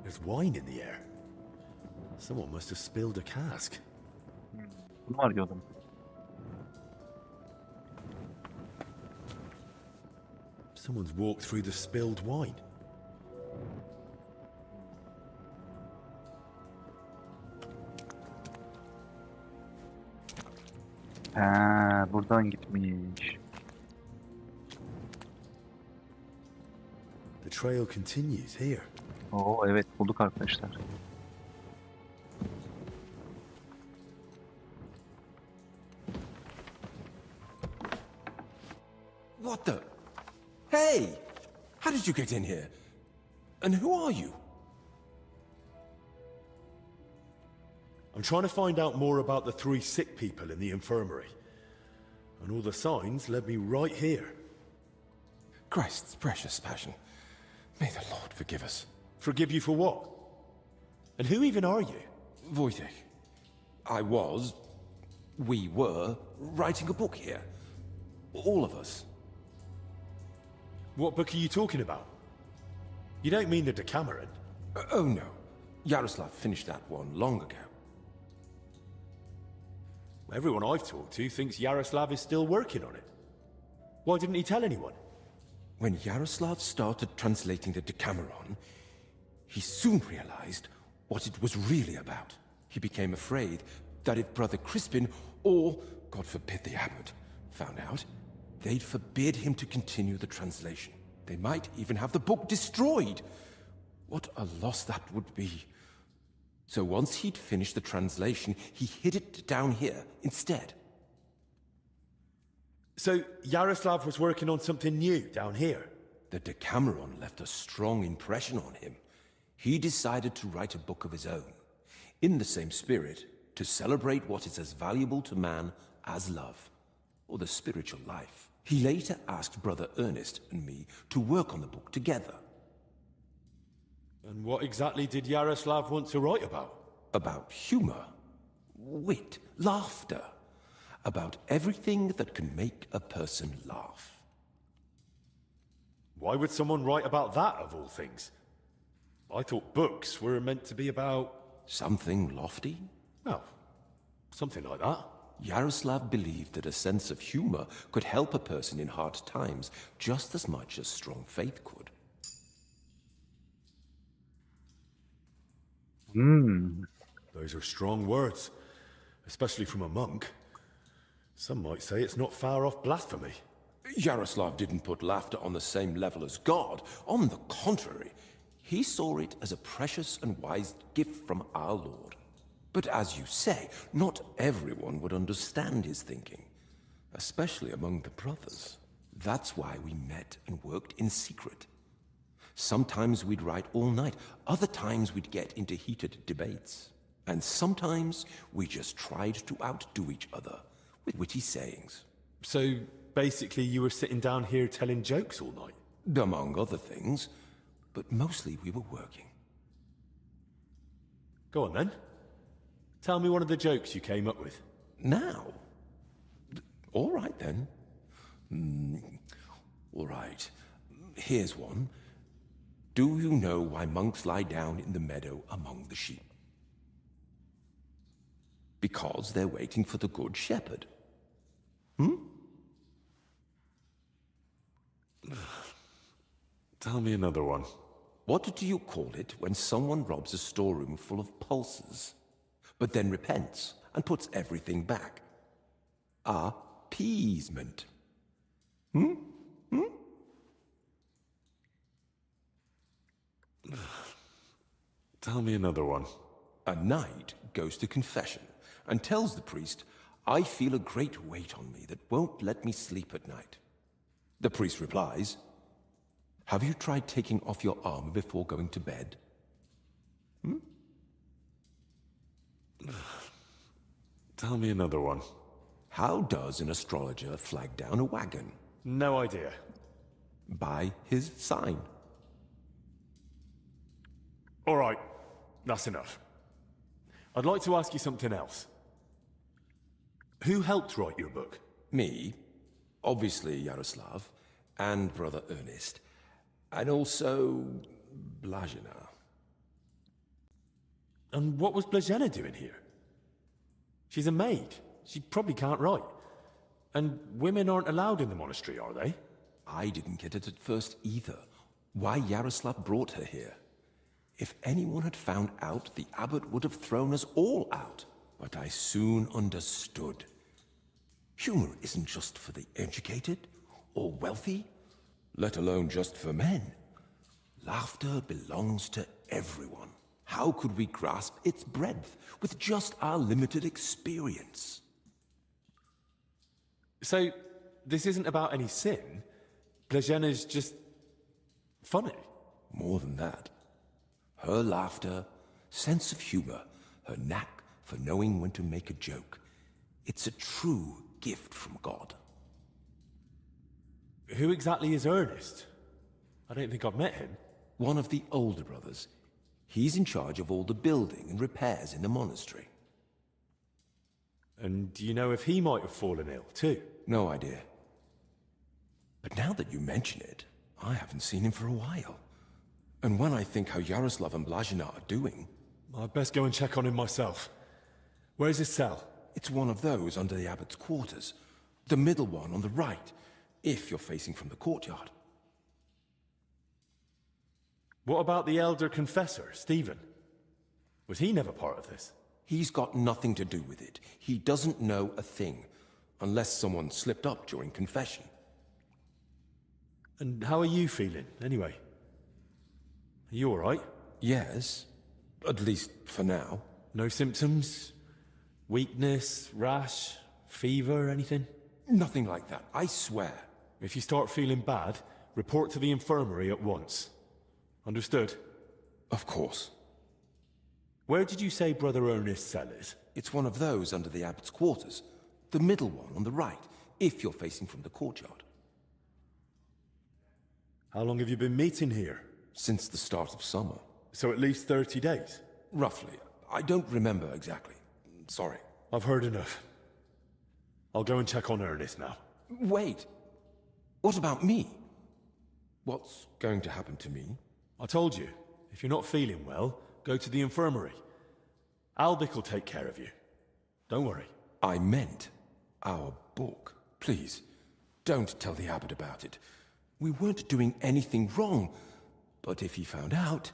There's wine in the air. Someone must have spilled a cask. Bunu arıyordum. Someone's walked through the spilled wine. Ha, buradan gitmiş. The trail continues here. Oo evet bulduk arkadaşlar. What the? Hey! How did you get in here? And who are you? I'm trying to find out more about the 3 sick people in the infirmary. And all the signs led me right here. Christ's precious passion. May the Lord forgive us. Forgive you for what? And who even are you? Wojtek. We were writing a book here. All of us. What book are you talking about? You don't mean the Decameron? Oh no. Yaroslav finished that one long ago. Everyone I've talked to thinks Yaroslav is still working on it. Why didn't he tell anyone? When Yaroslav started translating the Decameron, he soon realized what it was really about. He became afraid that if Brother Crispin, or, God forbid, the abbot, found out, they'd forbid him to continue the translation. They might even have the book destroyed. What a loss that would be. So once he'd finished the translation, he hid it down here instead. So Yaroslav was working on something new down here? The Decameron left a strong impression on him. He decided to write a book of his own, in the same spirit, to celebrate what is as valuable to man as love, or the spiritual life. He later asked Brother Ernest and me to work on the book together. And what exactly did Yaroslav want to write about? About humor, wit, laughter. About everything that can make a person laugh. Why would someone write about that, of all things? I thought books were meant to be about... Something lofty? Well, something like that. Yaroslav believed that a sense of humor could help a person in hard times just as much as strong faith could. Those are strong words, especially from a monk. Some might say it's not far off blasphemy. Yaroslav didn't put laughter on the same level as God. On the contrary, he saw it as a precious and wise gift from our Lord. But as you say, not everyone would understand his thinking, especially among the brothers. That's why we met and worked in secret. Sometimes we'd write all night, other times we'd get into heated debates. And sometimes we just tried to outdo each other with witty sayings. So, basically you were sitting down here telling jokes all night? Among other things, but mostly we were working. Go on then. Tell me one of the jokes you came up with. Now? All right then. All right. Here's one. Do you know why monks lie down in the meadow among the sheep? Because they're waiting for the good shepherd. Tell me another one. What do you call it when someone robs a storeroom full of pulses, but then repents and puts everything back? Appeasement. Tell me another one. A knight goes to confession and tells the priest, I feel a great weight on me that won't let me sleep at night. The priest replies, have you tried taking off your armor before going to bed? Tell me another one. How does an astrologer flag down a wagon? No idea. By his sign. All right, that's enough. I'd like to ask you something else. Who helped write your book? Me, obviously Yaroslav, and Brother Ernest, and also Blazina. And what was Blazena doing here? She's a maid. She probably can't write. And women aren't allowed in the monastery, are they? I didn't get it at first either. Why Yaroslav brought her here. If anyone had found out, the abbot would have thrown us all out. But I soon understood. Humor isn't just for the educated or wealthy, let alone just for men. Laughter belongs to everyone. How could we grasp its breadth with just our limited experience? So, this isn't about any sin? Blazena's just funny? More than that. Her laughter, sense of humor, her knack for knowing when to make a joke. It's a true gift from God. Who exactly is Ernest? I don't think I've met him. One of the older brothers. He's in charge of all the building and repairs in the monastery. And do you know if he might have fallen ill, too? No idea. But now that you mention it, I haven't seen him for a while. And when I think how Yaroslav and Blazina are doing... I'd best go and check on him myself. Where's his cell? It's one of those under the abbot's quarters. The middle one on the right, if you're facing from the courtyard. What about the elder confessor, Stephen? Was he never part of this? He's got nothing to do with it. He doesn't know a thing, unless someone slipped up during confession. And how are you feeling, anyway? Are you all right? Yes, at least for now. No symptoms? Weakness, rash, fever, anything? Nothing like that, I swear. If you start feeling bad, report to the infirmary at once. Understood? Of course. Where did you say Brother Ernest's cell is? It's one of those under the abbot's quarters. The middle one on the right, if you're facing from the courtyard. How long have you been meeting here? Since the start of summer. So at least 30 days? Roughly. I don't remember exactly. Sorry. I've heard enough. I'll go and check on Ernest now. Wait. What about me? What's going to happen to me? I told you, if you're not feeling well, go to the infirmary. Albic will take care of you. Don't worry. I meant our book. Please, don't tell the abbot about it. We weren't doing anything wrong, but if he found out,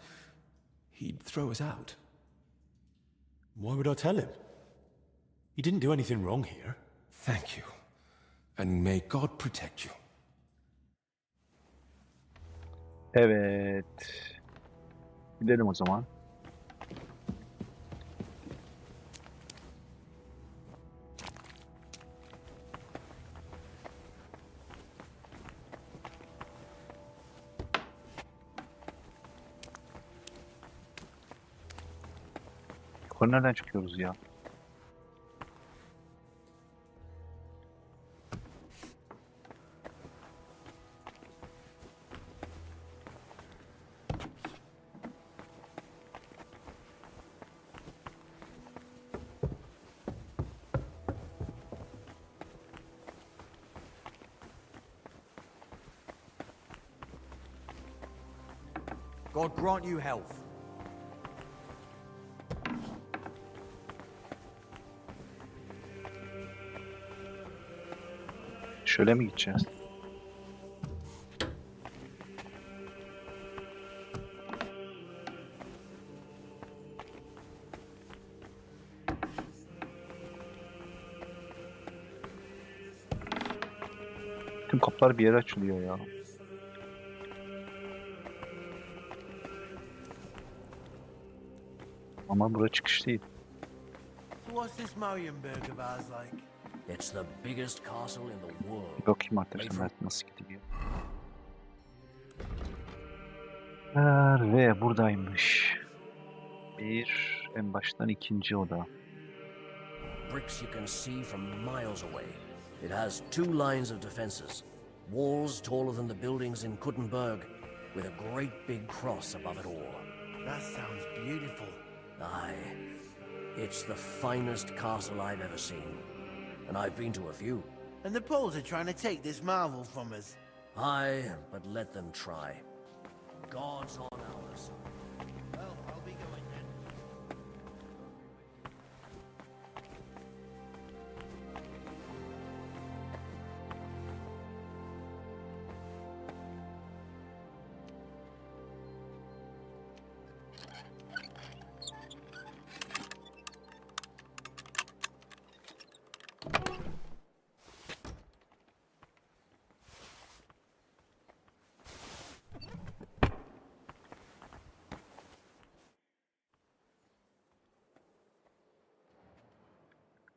he'd throw us out. Why would I tell him? He didn't do anything wrong here. Thank you. And may God protect you. Evet. Gidelim o zaman. Yukarı nereden çıkıyoruz ya? God grant you health. Şöyle mi gideceğiz? Tüm kapılar bir yere açılıyor ya. Ama burası çıkış değil. So what's this Marienburg of ours like? It's the biggest castle in the world. Bir bakayım arkadaşlar nasıl gidiliyor. Ve buradaymış. En baştan ikinci oda. Bricks you can see from miles away. It has 2 lines of defenses. Walls taller than the buildings in Kuttenberg, with a great big cross above it all. That sounds beautiful. Aye. It's the finest castle I've ever seen. And I've been to a few. And the Poles are trying to take this marvel from us. Aye, but let them try. God's on our side. Well, I'll be going then.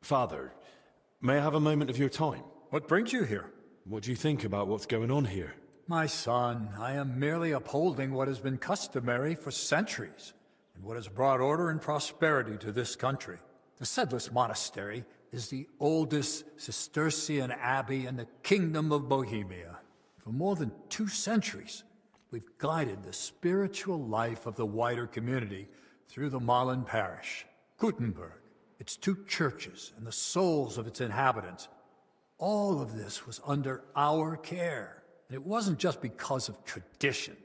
Father, may I have a moment of your time? What brings you here? What do you think about what's going on here? My son, I am merely upholding what has been customary for centuries, and what has brought order and prosperity to this country. The Sedlis Monastery is the oldest Cistercian abbey in the Kingdom of Bohemia. For more than 2 centuries, we've guided the spiritual life of the wider community through the Marlin parish. Gutenberg, its 2 churches, and the souls of its inhabitants. All of this was under our care. And it wasn't just because of tradition,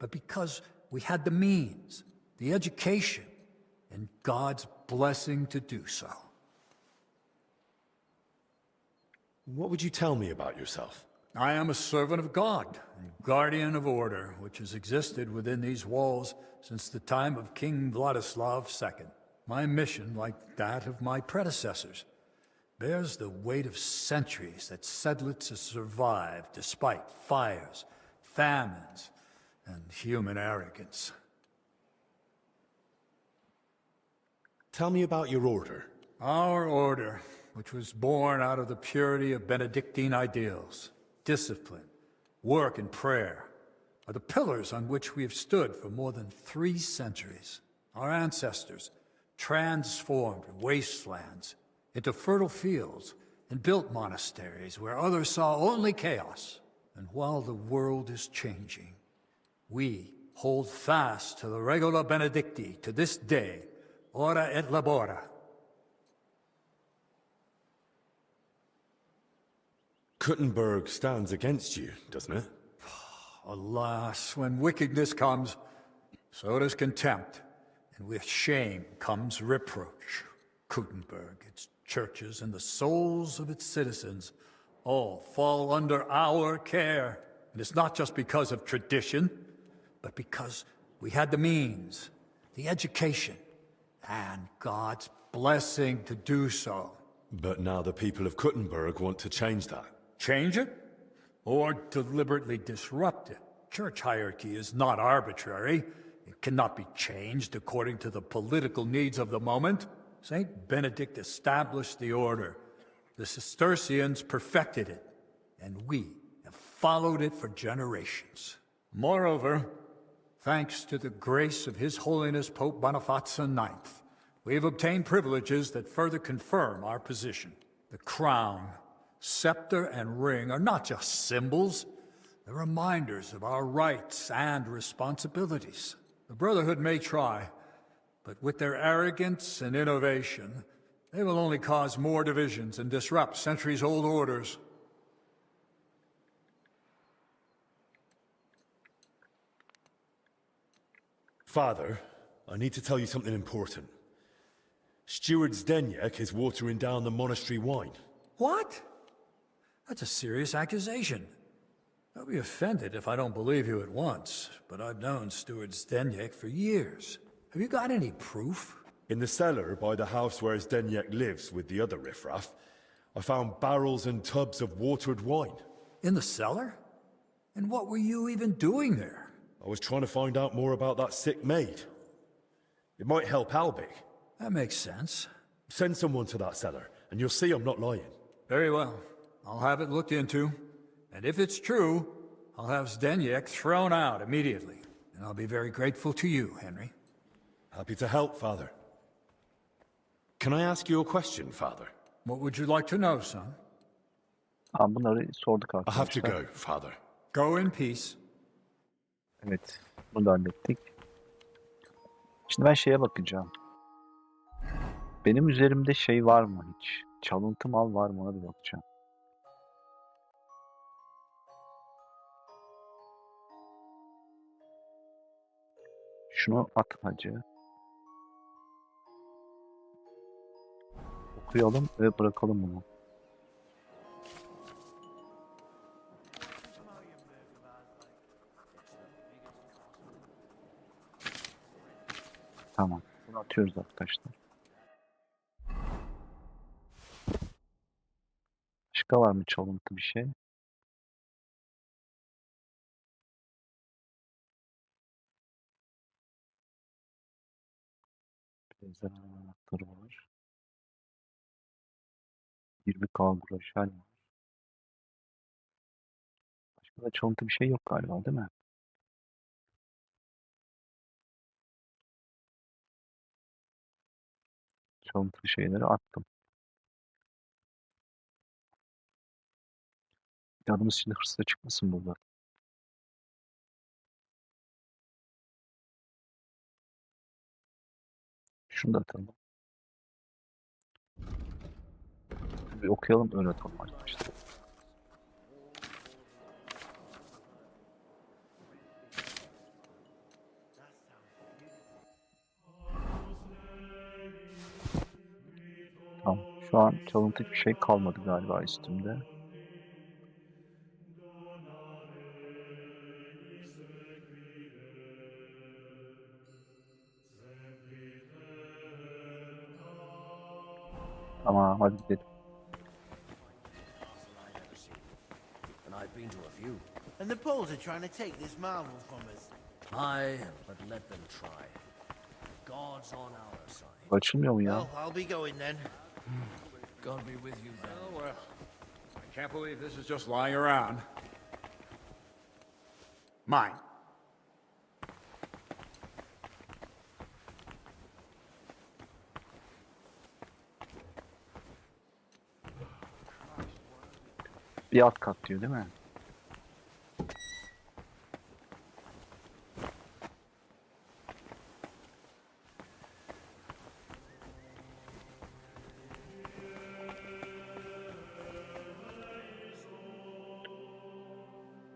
but because we had the means, the education, and God's blessing to do so. What would you tell me about yourself? I am a servant of God and guardian of order, which has existed within these walls since the time of King Vladislav II. My mission, like that of my predecessors, bears the weight of centuries that Sedlitz has survived despite fires, famines, and human arrogance. Tell me about your order. Our order, which was born out of the purity of Benedictine ideals, discipline, work, and prayer, are the pillars on which we have stood for more than 3 centuries. Our ancestors transformed wastelands into fertile fields and built monasteries where others saw only chaos. And while the world is changing, we hold fast to the Regula Benedicti to this day, ora et labora. Kuttenberg stands against you, doesn't it? Alas, when wickedness comes, so does contempt, and with shame comes reproach. Kuttenberg, its churches, and the souls of its citizens all fall under our care. And it's not just because of tradition, but because we had the means, the education, and God's blessing to do so. But now the people of Kuttenberg want to change that. Change it? Or deliberately disrupt it? Church hierarchy is not arbitrary. It cannot be changed according to the political needs of the moment. Saint Benedict established the order. The Cistercians perfected it, and we have followed it for generations. Moreover, thanks to the grace of His Holiness Pope Boniface IX, we have obtained privileges that further confirm our position. The crown, scepter, and ring are not just symbols. They're reminders of our rights and responsibilities. The Brotherhood may try, but with their arrogance and innovation, they will only cause more divisions and disrupt centuries-old orders. Father, I need to tell you something important. Steward Zdeněk is watering down the monastery wine. What? That's a serious accusation. I'll be offended if I don't believe you at once, but I've known Steward Zdeněk for years. Have you got any proof? In the cellar by the house where Zdeněk lives with the other riffraff, I found barrels and tubs of watered wine. In the cellar? And what were you even doing there? I was trying to find out more about that sick maid. It might help Albic. That makes sense. Send someone to that cellar, and you'll see I'm not lying. Very well. I'll have it looked into. And if it's true, I'll have Zdeněk thrown out immediately. And I'll be very grateful to you, Henry. Happy to help, Father. Can I ask you a question, Father? What would you like to know, son? Bunları sorduk I have to arkadaşlar. go, Father. Go in peace. Evet. Bunu da hallettik. Şimdi ben şeye bakacağım. Benim üzerimde şey var mı hiç? Çalıntı mal var mı, ona bir bakacağım. Şunu at hacı. Okuyalım ve bırakalım bunu. Tamam. Bunu atıyoruz arkadaşlar. Başka var mı çalıntı bir şey? Benzer anahtarı var. 20 kalburaşel var. Başka da çalıntı bir şey yok galiba, değil mi? Çalıntı şeyleri attım. Canımız şimdi hırsla çıkmasın burada. Şunu da atalım. Bir okuyalım, öyle atalım arkadaşlar. Tamam. Şu an çalıntı bir şey kalmadı galiba üstümde. Tamam, hadi gidelim. And I've been to a few. And the Poles are trying to take this marvel from us. Aye, but let them try. God's on our side. Açılmıyor mu ya? Well, I'll be going then. God be with you then. Oh, well. I can't believe this is just lying around. Mine. Bir alt kat diyor, değil mi?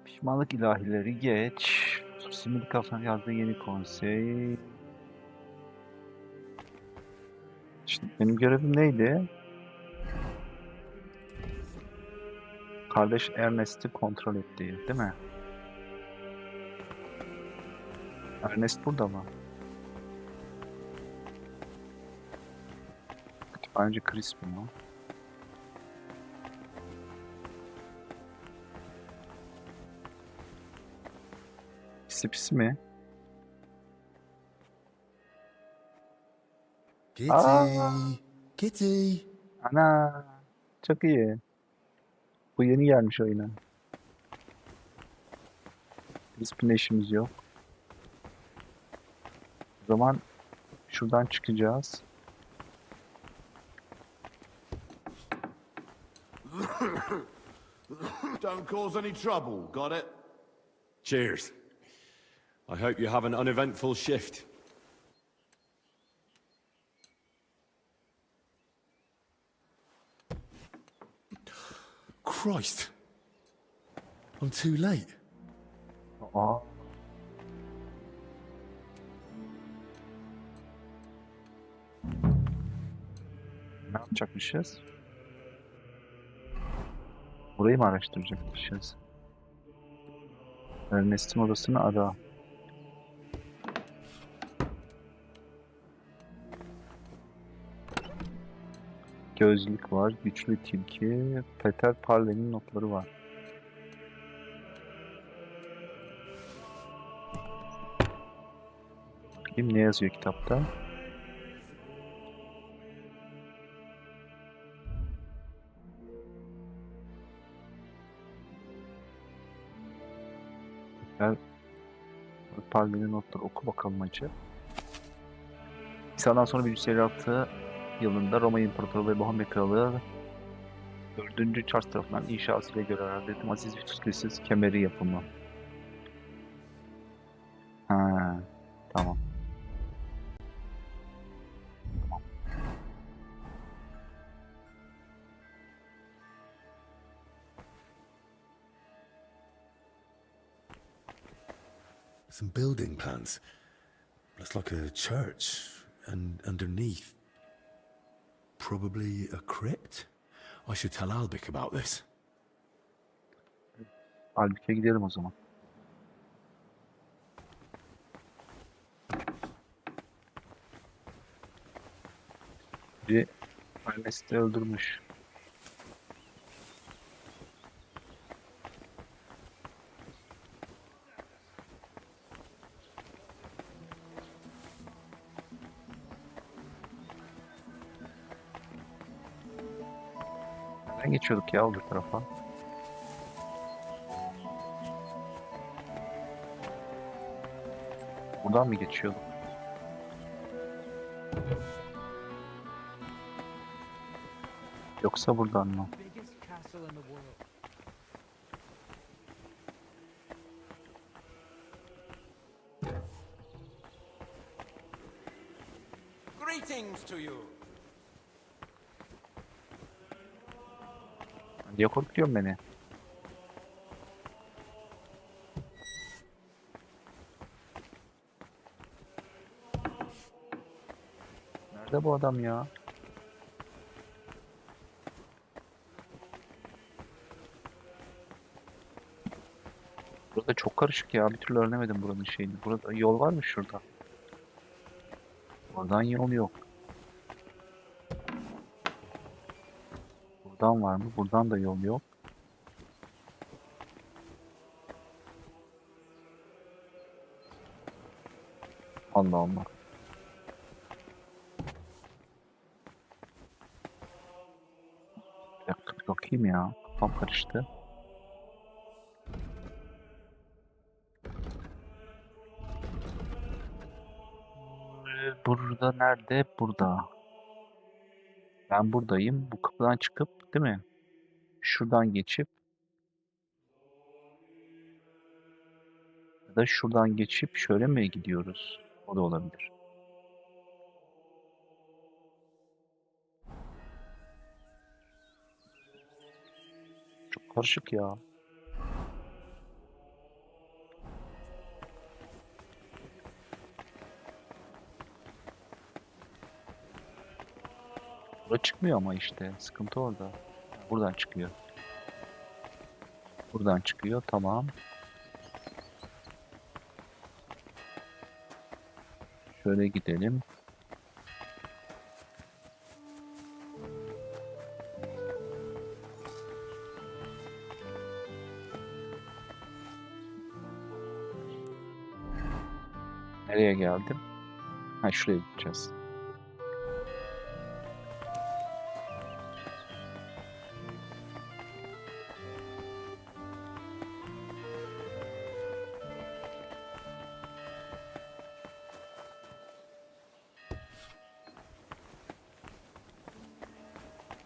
Pişmanlık ilahileri geç. Simili Kafan yazdığı yeni konsey. İşte benim görevim neydi? Kardeş Ernest'i kontrol ettiği, değil mi? Ernest burada mı? Kütüphaneci Crispin o. Pisi pisi mi? Kitty. Aa! Kitty. Ana! Çok iyi. Bu yeni gelmiş oyuna. Crispin'le işimiz yok. O zaman şuradan çıkacağız. Don't cause any trouble, got it? Cheers. I hope you have an uneventful shift. Christ. I'm too late. Aa. Ne yapacakmışız? Burayı mı araştıracakmışız? Ernest'in odasını ara. Gözlük var, güçlü tilki, Peter Parley'nin notları var. Bakayım ne yazıyor kitapta? Gel. Paralel notları oku bakalım hacı. İsa'dan sonra 1156 yılında Roma İmparatorluğu ve Bohemia Kralı 4. Charles tarafından inşasıyla göre elde Aziz Vitus Kilisesi kemeri yapımı. Ha, tamam. Some building plans. Looks like a church, and underneath, probably a crypt. I should tell Albic about this. Albik'e gidelim o zaman. Bir annesi de öldürmüş. Nereden geçiyorduk ya öbür tarafa? Buradan mı geçiyorduk? Yoksa buradan mı? Greetings to you. Niye korkutuyorsun beni? Nerede bu adam ya? Burada çok karışık ya. Bir türlü öğrenemedim buranın şeyini. Burada yol var mı şurada? Oradan yol yok. Buradan var mı? Buradan da yol yok. Allah Allah. Bir dakika bir bakayım ya. Kafam karıştı. Burada nerede? Burada. Ben buradayım. Bu kapıdan çıkıp değil mi? Şuradan geçip ya da şuradan geçip şöyle mi gidiyoruz? O da olabilir. Çok karışık ya. Burada çıkmıyor ama işte. Sıkıntı orada. Buradan çıkıyor. Buradan çıkıyor. Tamam. Şöyle gidelim. Nereye geldim? Ha şuraya gideceğiz.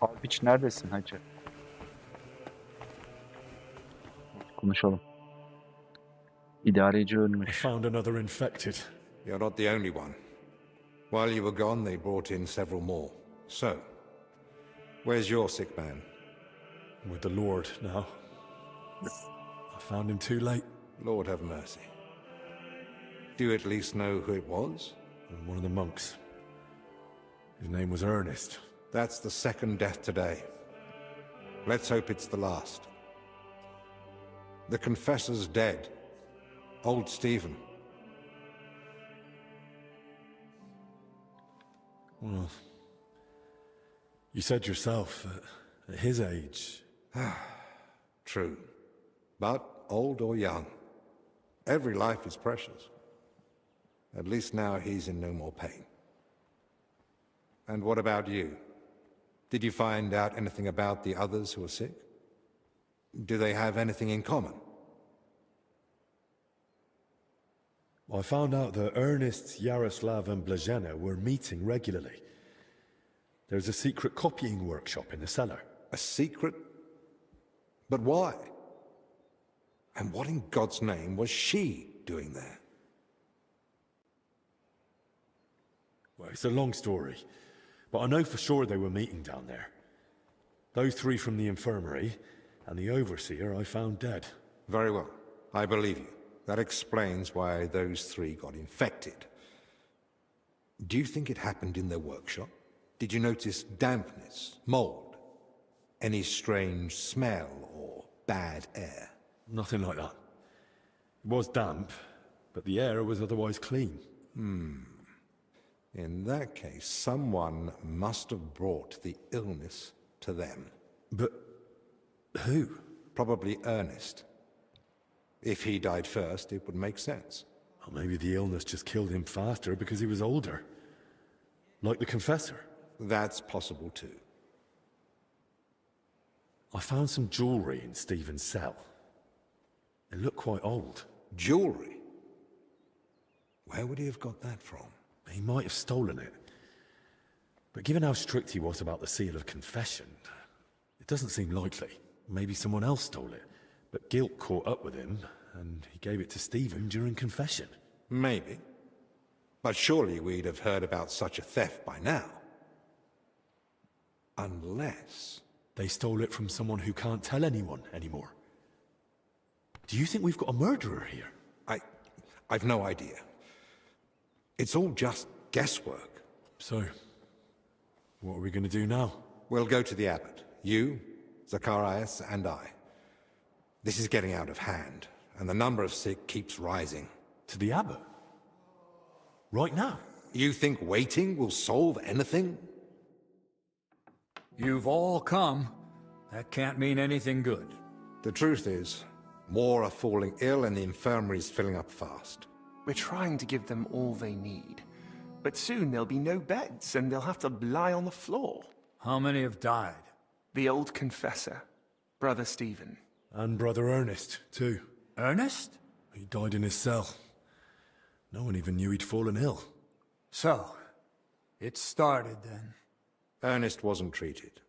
Alpiç neredesin hacı? Konuşalım. İdareci I ölmüş. found another infected. You're not the only one. While you were gone, they brought in several more. So, where's your sick man? With the Lord now. I found him too late. Lord have mercy. Do you at least know who it was? One of the monks. His name was Ernest. That's the second death today. Let's hope it's the last. The confessor's dead. Old Stephen. Well, you said yourself, at his age... True. But old or young, every life is precious. At least now he's in no more pain. And what about you? Did you find out anything about the others who are sick? Do they have anything in common? I found out that Ernest, Yaroslav, and Blazhena were meeting regularly. There's a secret copying workshop in the cellar. A secret? But why? And what in God's name was she doing there? Well, it's a long story, but I know for sure they were meeting down there. Those three from the infirmary, and the overseer I found dead. Very well. I believe you. That explains why those three got infected. Do you think it happened in their workshop? Did you notice dampness, mold, any strange smell or bad air? Nothing like that. It was damp, but the air was otherwise clean. In that case, someone must have brought the illness to them. But who? Probably Ernest. If he died first, it would make sense. Or maybe the illness just killed him faster because he was older. Like the confessor. That's possible too. I found some jewelry in Stephen's cell. It looked quite old. Jewelry? Where would he have got that from? He might have stolen it. But given how strict he was about the seal of confession, it doesn't seem likely. Maybe someone else stole it. But guilt caught up with him, and he gave it to Stephen during confession. Maybe. But surely we'd have heard about such a theft by now. Unless... They stole it from someone who can't tell anyone anymore. Do you think we've got a murderer here? I've no idea. It's all just guesswork. So, what are we going to do now? We'll go to the abbot. You, Zacharias, and I. This is getting out of hand, and the number of sick keeps rising. To the abbot? Right now? You think waiting will solve anything? You've all come. That can't mean anything good. The truth is, more are falling ill and the infirmary's filling up fast. We're trying to give them all they need. But soon there'll be no beds, and they'll have to lie on the floor. How many have died? The old confessor, Brother Stephen. And Brother Ernest, too. Ernest? He died in his cell. No one even knew he'd fallen ill. So, it started then. Ernest wasn't treated.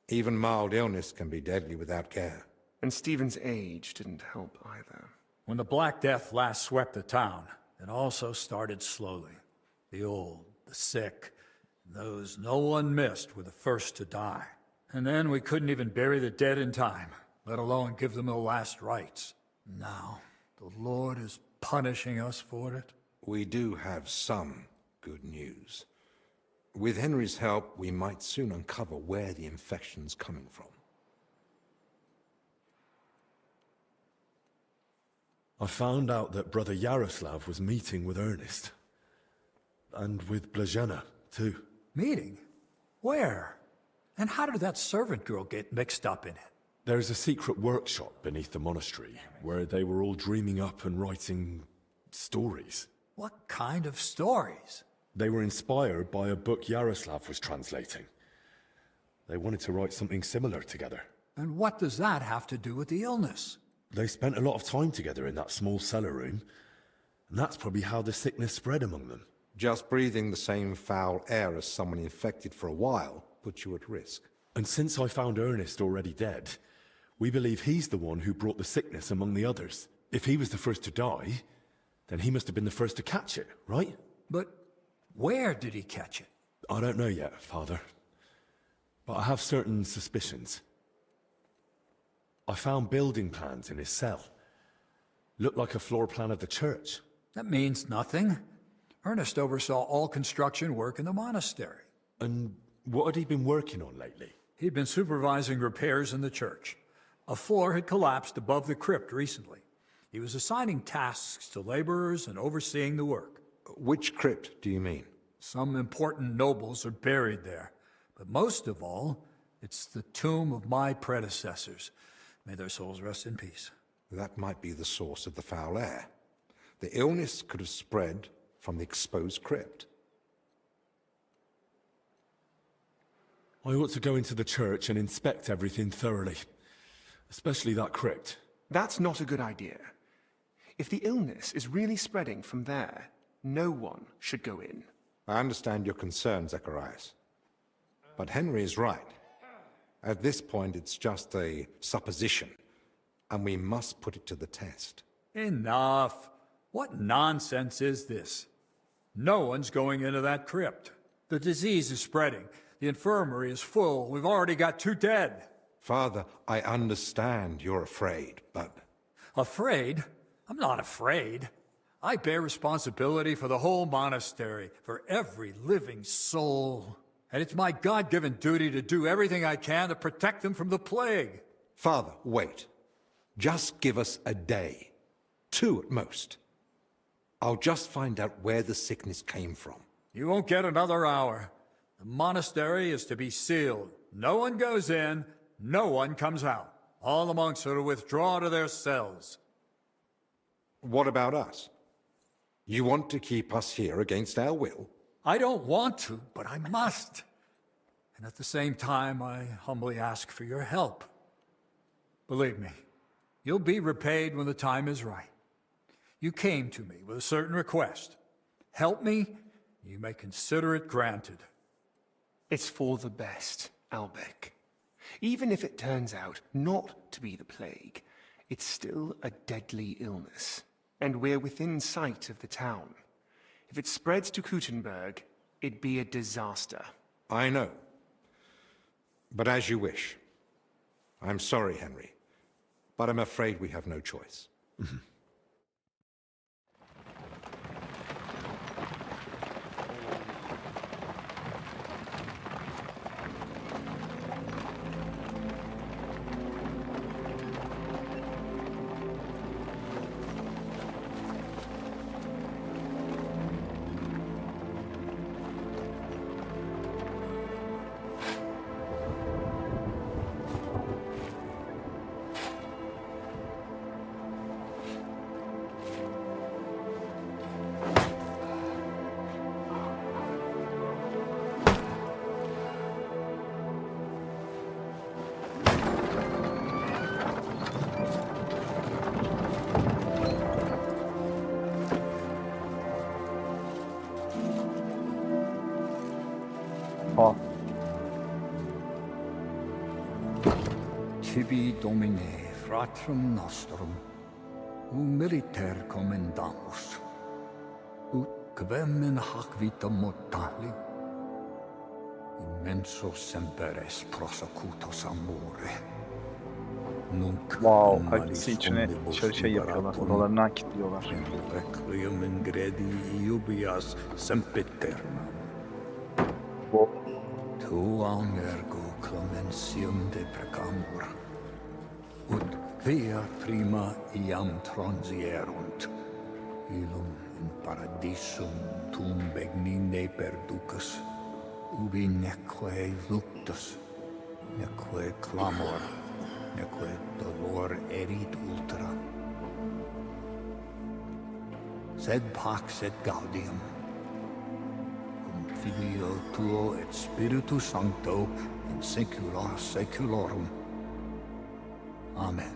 Even mild illness can be deadly without care. And Stephen's age didn't help either. When the Black Death last swept the town, it also started slowly. The old, the sick, those no one missed were the first to die. And then we couldn't even bury the dead in time, let alone give them the last rites. Now, the Lord is punishing us for it. We do have some good news. With Henry's help, we might soon uncover where the infection's coming from. I found out that Brother Yaroslav was meeting with Ernest. And with Blazhena, too. Meeting? Where? And how did that servant girl get mixed up in it? There's a secret workshop beneath the monastery, where they were all dreaming up and writing stories. What kind of stories? They were inspired by a book Yaroslav was translating. They wanted to write something similar together. And what does that have to do with the illness? They spent a lot of time together in that small cellar room, and that's probably how the sickness spread among them. Just breathing the same foul air as someone infected for a while puts you at risk. And since I found Ernest already dead, we believe he's the one who brought the sickness among the others. If he was the first to die, then he must have been the first to catch it, right? But where did he catch it? I don't know yet, Father. But I have certain suspicions. I found building plans in his cell. Looked like a floor plan of the church. That means nothing. Ernest oversaw all construction work in the monastery. And what had he been working on lately? He'd been supervising repairs in the church. A floor had collapsed above the crypt recently. He was assigning tasks to laborers and overseeing the work. Which crypt do you mean? Some important nobles are buried there. But most of all, it's the tomb of my predecessors. May their souls rest in peace. That might be the source of the foul air. The illness could have spread from the exposed crypt. I ought to go into the church and inspect everything thoroughly, especially that crypt. That's not a good idea. If the illness is really spreading from there, no one should go in. I understand your concern, Zacharias. But Henry is right. At this point, it's just a supposition, and we must put it to the test. Enough. What nonsense is this? No one's going into that crypt. The disease is spreading. The infirmary is full. We've already got 2 dead. Father, I understand you're afraid, but... Afraid? I'm not afraid. I bear responsibility for the whole monastery, for every living soul. And it's my God-given duty to do everything I can to protect them from the plague. Father, wait. Just give us a day. 2 at most. I'll just find out where the sickness came from. You won't get another hour. The monastery is to be sealed. No one goes in, no one comes out. All the monks are to withdraw to their cells. What about us? You want to keep us here against our will? I don't want to, but I must. And at the same time, I humbly ask for your help. Believe me, you'll be repaid when the time is right. You came to me with a certain request. Help me, you may consider it granted. It's for the best, Albec. Even if it turns out not to be the plague, it's still a deadly illness, and we're within sight of the town. If it spreads to Kuttenberg, it'd be a disaster. I know. But as you wish. I'm sorry, Henry, but I'm afraid we have no choice. Tibi Domine, fratrum nostrum, militer commendamus, ut quem in hac vita mortali, immenso semperes prosecutus amore. Wow, hangisi içine şey yapıyorlar, odalarından kilitliyorlar. Requiem in gredi iubias sempiterna. Tuam ergo clementium deprecamur, ut via prima iam transierunt, illum in paradisum tum begnine perducas, ubi neque luctus, neque clamor, neque dolor erit ultra. Sed pax et gaudium, Filio tuo et Spiritus Sancto in saecula saeculorum. Amen.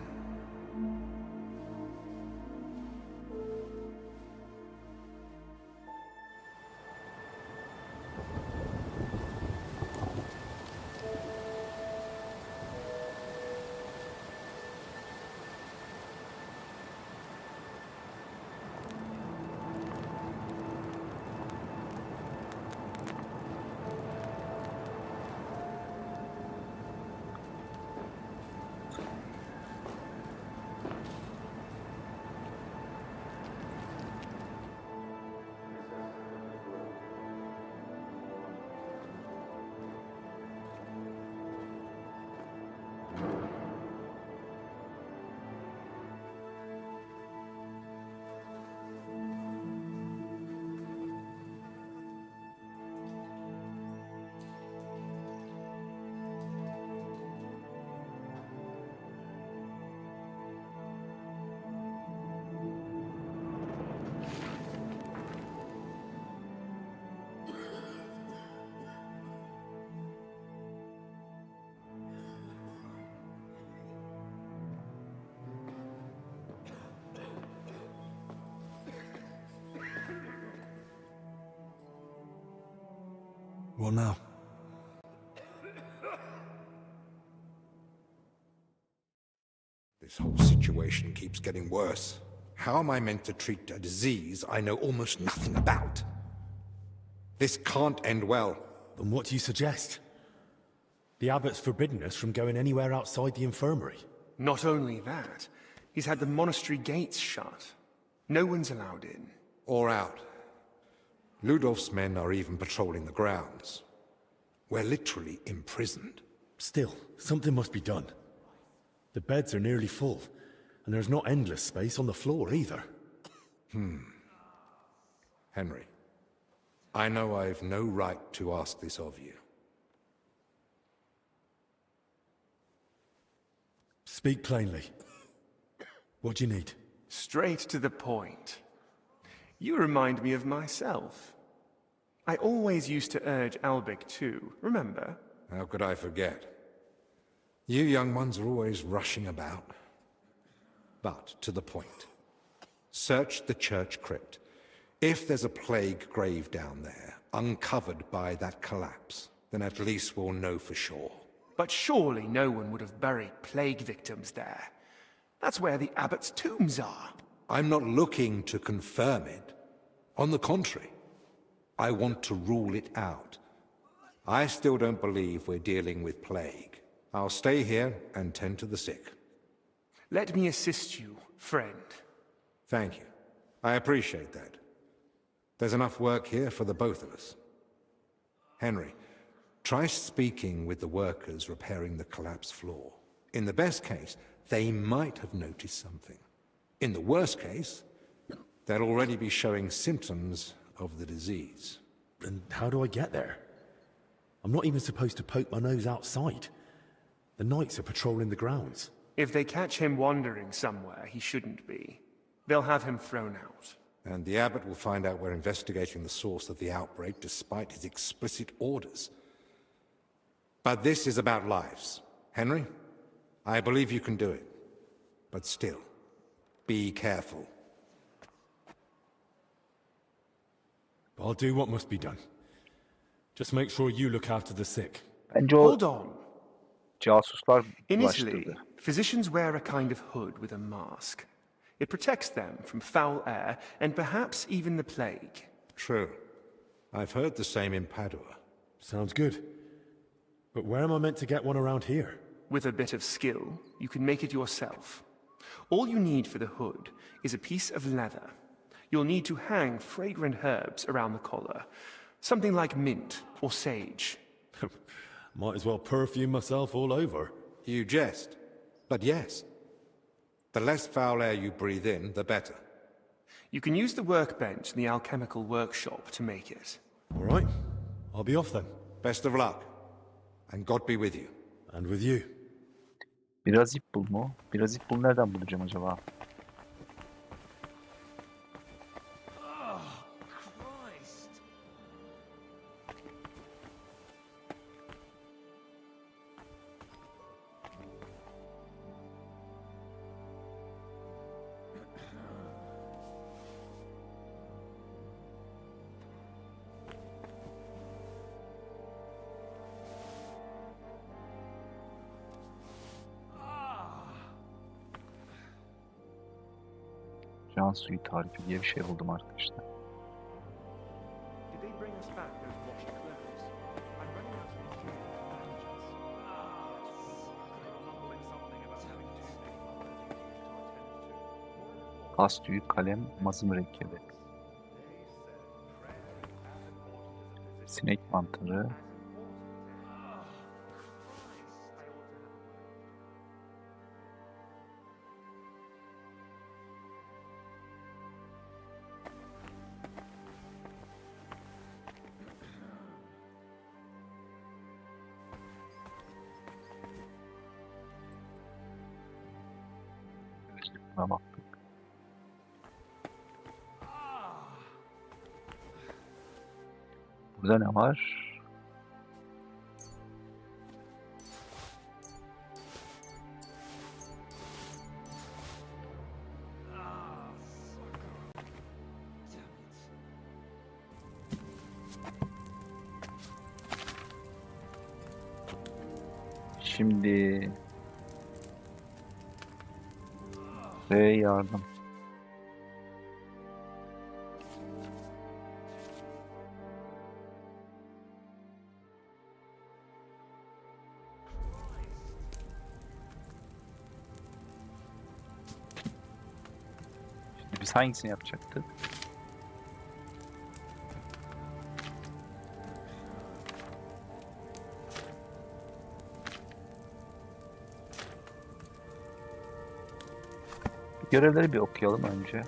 What now? This whole situation keeps getting worse. How am I meant to treat a disease I know almost nothing about? This can't end well. Then what do you suggest? The abbot's forbidden us from going anywhere outside the infirmary. Not only that, he's had the monastery gates shut. No one's allowed in. Or out. Ludolf's men are even patrolling the grounds. We're literally imprisoned. Still, something must be done. The beds are nearly full, and there's not endless space on the floor either. Henry, I know I've no right to ask this of you. Speak plainly. What do you need? Straight to the point. You remind me of myself. I always used to urge Albic too, remember? How could I forget? You young ones are always rushing about. But to the point. Search the church crypt. If there's a plague grave down there, uncovered by that collapse, then at least we'll know for sure. But surely no one would have buried plague victims there. That's where the abbot's tombs are. I'm not looking to confirm it. On the contrary, I want to rule it out. I still don't believe we're dealing with plague. I'll stay here and tend to the sick. Let me assist you, friend. Thank you. I appreciate that. There's enough work here for the both of us. Henry, try speaking with the workers repairing the collapsed floor. In the best case, they might have noticed something. In the worst case, they'll already be showing symptoms of the disease. And how do I get there? I'm not even supposed to poke my nose outside. The knights are patrolling the grounds. If they catch him wandering somewhere he shouldn't be, they'll have him thrown out. And the abbot will find out we're investigating the source of the outbreak despite his explicit orders. But this is about lives. Henry, I believe you can do it. But still, be careful. I'll do what must be done. Just make sure you look after the sick. Bence o Hold on. casuslar In Italy, bulaştırdı. physicians wear a kind of hood with a mask. It protects them from foul air and perhaps even the plague. True. I've heard the same in Padua. Sounds good. But where am I meant to get one around here? With a bit of skill, you can make it yourself. All you need for the hood is a piece of leather. You'll need to hang fragrant herbs around the collar. Something like mint or sage. Might as well perfume myself all over. You jest. But yes. The less foul air you breathe in, the better. You can use the workbench in the alchemical workshop to make it. All right. I'll be off then. Best of luck. And God be with you. And with you. Biraz ip bul mu? Biraz ip bul nereden bulacağım acaba? Can suyu tarifi diye bir şey buldum arkadaşlar. Did they bring us back those washed clothes? I'm running out of bandages. Kas tüyü, kalem, mazı mürekkebi. Sinek mantarı. Buna baktık. Burada ne var? Şimdi ve yardım. Şimdi biz hangisini yapacaktık? Görevleri bir okuyalım önce.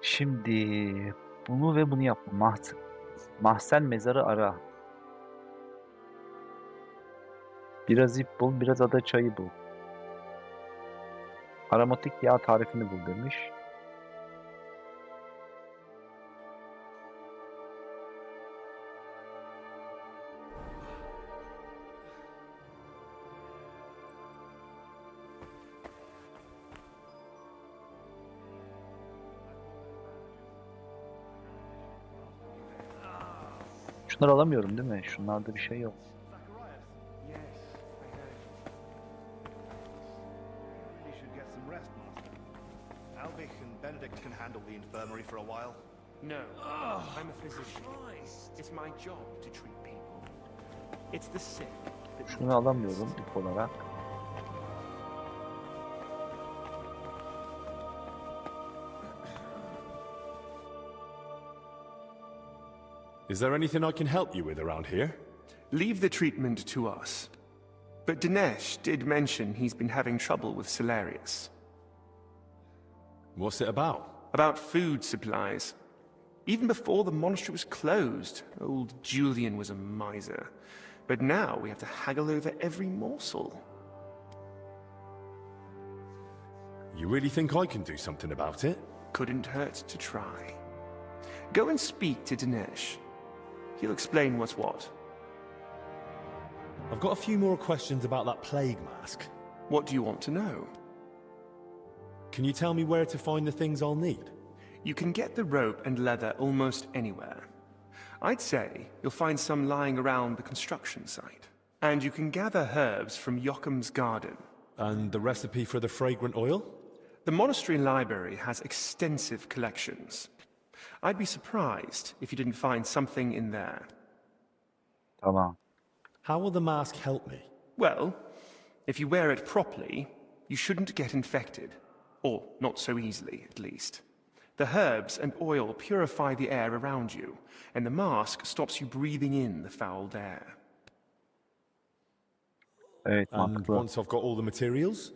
Şimdi bunu ve bunu yapma. Mahzen mezarı ara. Biraz ip bul, biraz ada çayı bul. Aromatik yağ tarifini bul demiş. Şunları alamıyorum değil mi? Şunlarda bir şey yok. You should get some rest, Master. Albich and Benedict can handle the infirmary for a while. No, I'm a physician. It's my job to treat people. It's the sick that Şunu alamıyorum ip olarak. Is there anything I can help you with around here? Leave the treatment to us. But Dinesh did mention he's been having trouble with Salarius. What's it about? About food supplies. Even before the monastery was closed, old Julian was a miser. But now we have to haggle over every morsel. You really think I can do something about it? Couldn't hurt to try. Go and speak to Dinesh. He'll explain what's what. I've got a few more questions about that plague mask. What do you want to know? Can you tell me where to find the things I'll need? You can get the rope and leather almost anywhere. I'd say you'll find some lying around the construction site. And you can gather herbs from Yocham's garden. And the recipe for the fragrant oil? The monastery library has extensive collections. I'd be surprised if you didn't find something in there. Tamam. How will the mask help me? Well, if you wear it properly, you shouldn't get infected. Or not so easily, at least. The herbs and oil purify the air around you, and the mask stops you breathing in the foul air. Evet, And mantıklı. once I've got all the materials,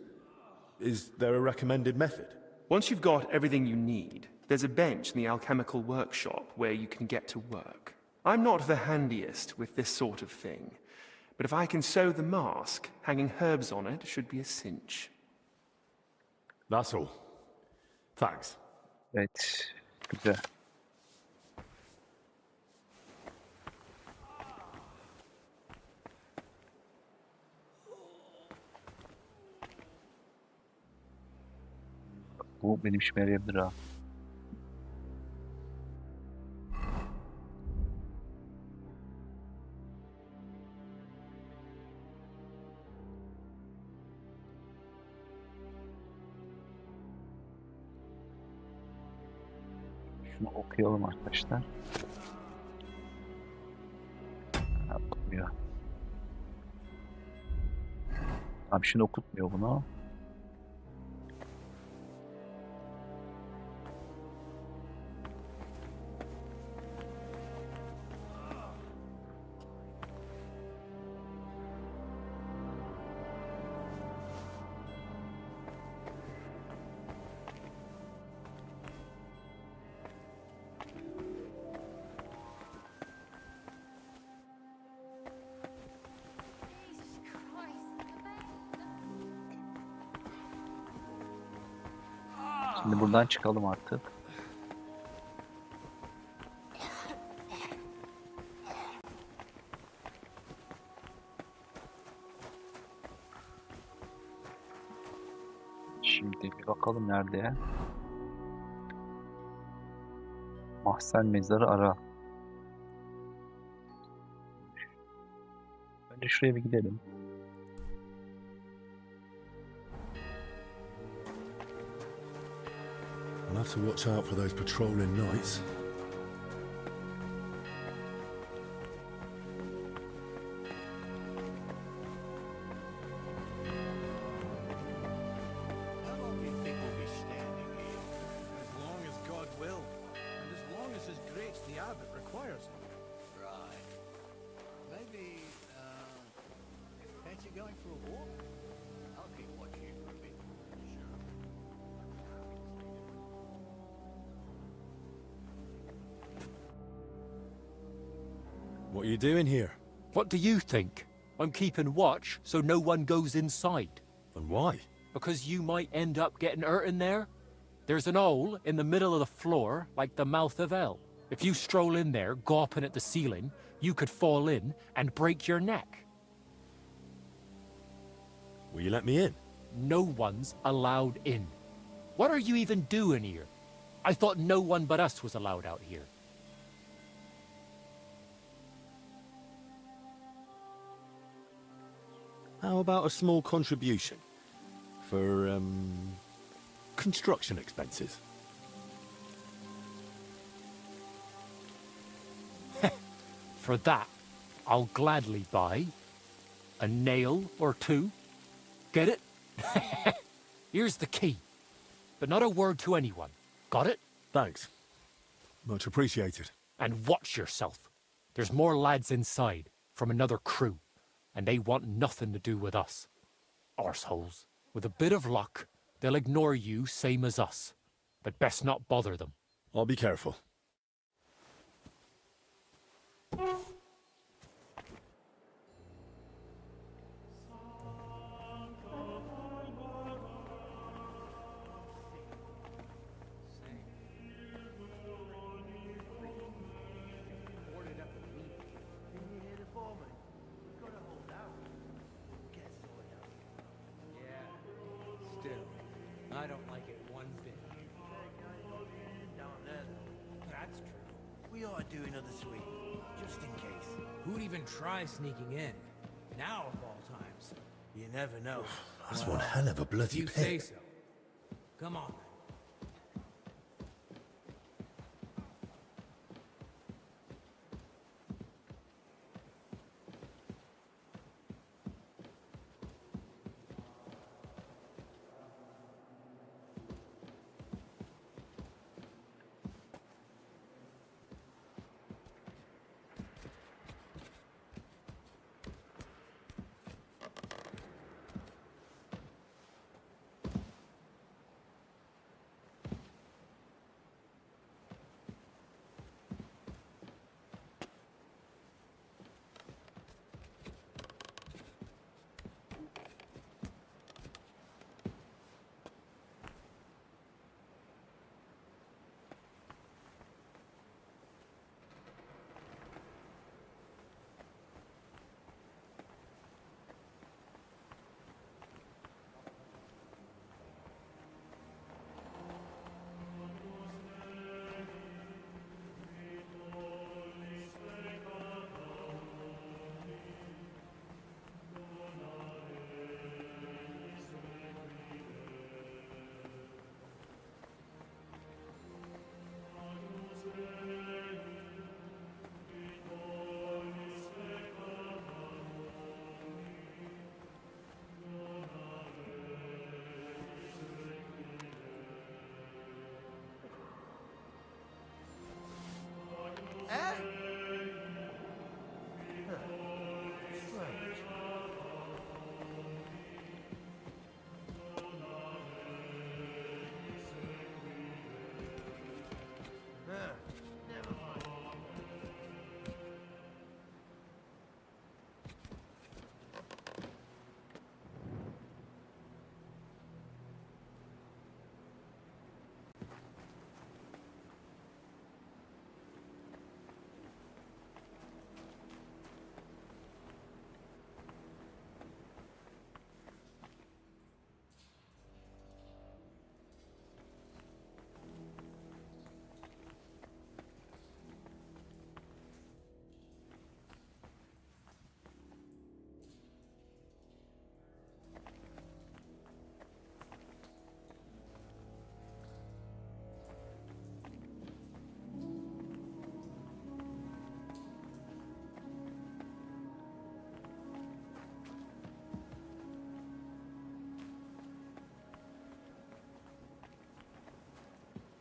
is there a recommended method? Once you've got everything you need, there's a bench in the alchemical workshop where you can get to work. I'm not the handiest with this sort of thing, but if I can sew the mask, hanging herbs on it should be a cinch. That's all. Thanks. Evet. Güzel. Bu benim işime yarayabilir ha. Şunu okuyalım arkadaşlar. Ha, okumuyor. Abi şunu okutmuyor bunu. Şimdi buradan çıkalım artık. Şimdi bir bakalım nerede. Mahzen mezarı ara. Önce şuraya bir gidelim. I'll have to watch out for those patrolling knights. How long do you think we'll be standing here? As long as God will, and as long as His Grace the Abbot requires it. Right. Maybe, fancy going for a walk? I'll keep watching you for a bit. Sure. What are you doing here? What do you think? I'm keeping watch so no one goes inside. And why? Because you might end up getting hurt in there. There's an hole in the middle of the floor, like the mouth of hell. If you stroll in there, gawping at the ceiling, you could fall in and break your neck. Will you let me in? No one's allowed in. What are you even doing here? I thought no one but us was allowed out here. How about a small contribution? For, construction expenses? For that, I'll gladly buy a nail or two. Get it? Here's the key. But not a word to anyone. Got it? Thanks. Much appreciated. And watch yourself. There's more lads inside from another crew, and they want nothing to do with us. Arseholes. With a bit of luck, they'll ignore you same as us. But best not bother them. I'll be careful. I don't like it one bit. That's true. We ought to do another sweep, just in case. Who'd even try sneaking in? Now of all times. You never know. That's one hell of a bloody You pit. say so. Come on.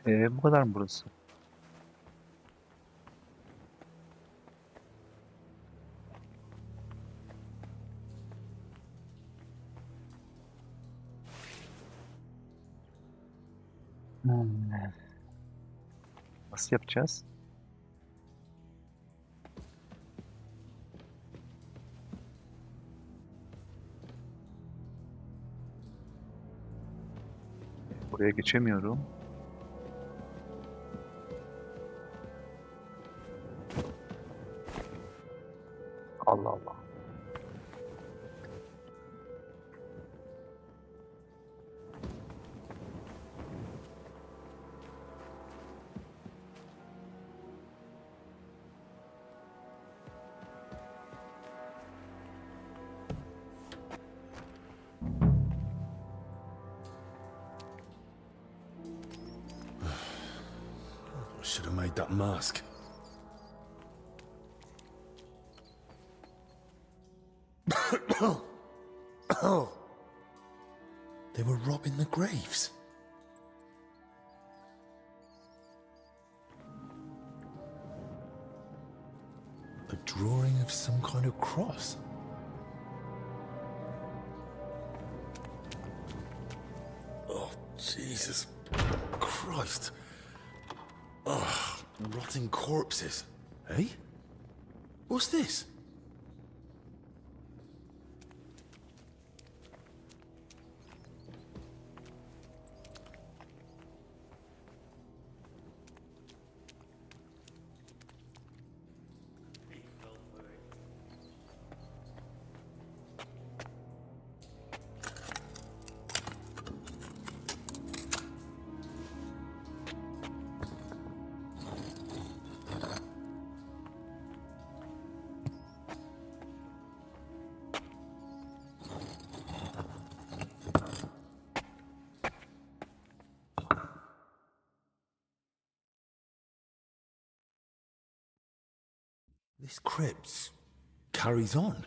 Bu kadar mı burası? Nasıl yapacağız? Buraya geçemiyorum. Allah Allah. I should have made that mask. They were robbing the graves. A drawing of some kind of cross. Oh, Jesus Christ. Oh, rotting corpses. Eh? What's this? This crypt carries on.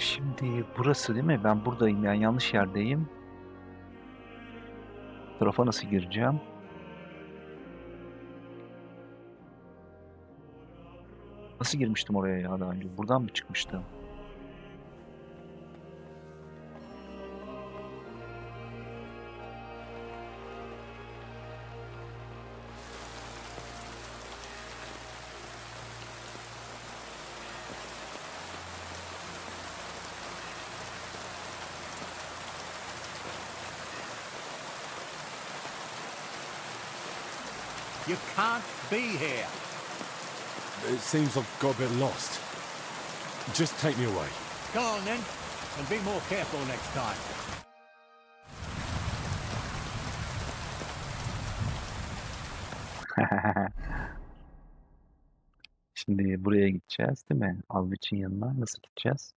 Şimdi burası değil mi? Ben buradayım yani yanlış yerdeyim. Bu tarafa nasıl gireceğim? Nasıl girmiştim oraya ya daha önce? Buradan mı çıkmıştım? You can't be here. It seems I've got a bit lost. Just take me away. Go on then, and be more careful next time. Şimdi buraya gideceğiz değil mi? Albiç'in yanına nasıl gideceğiz?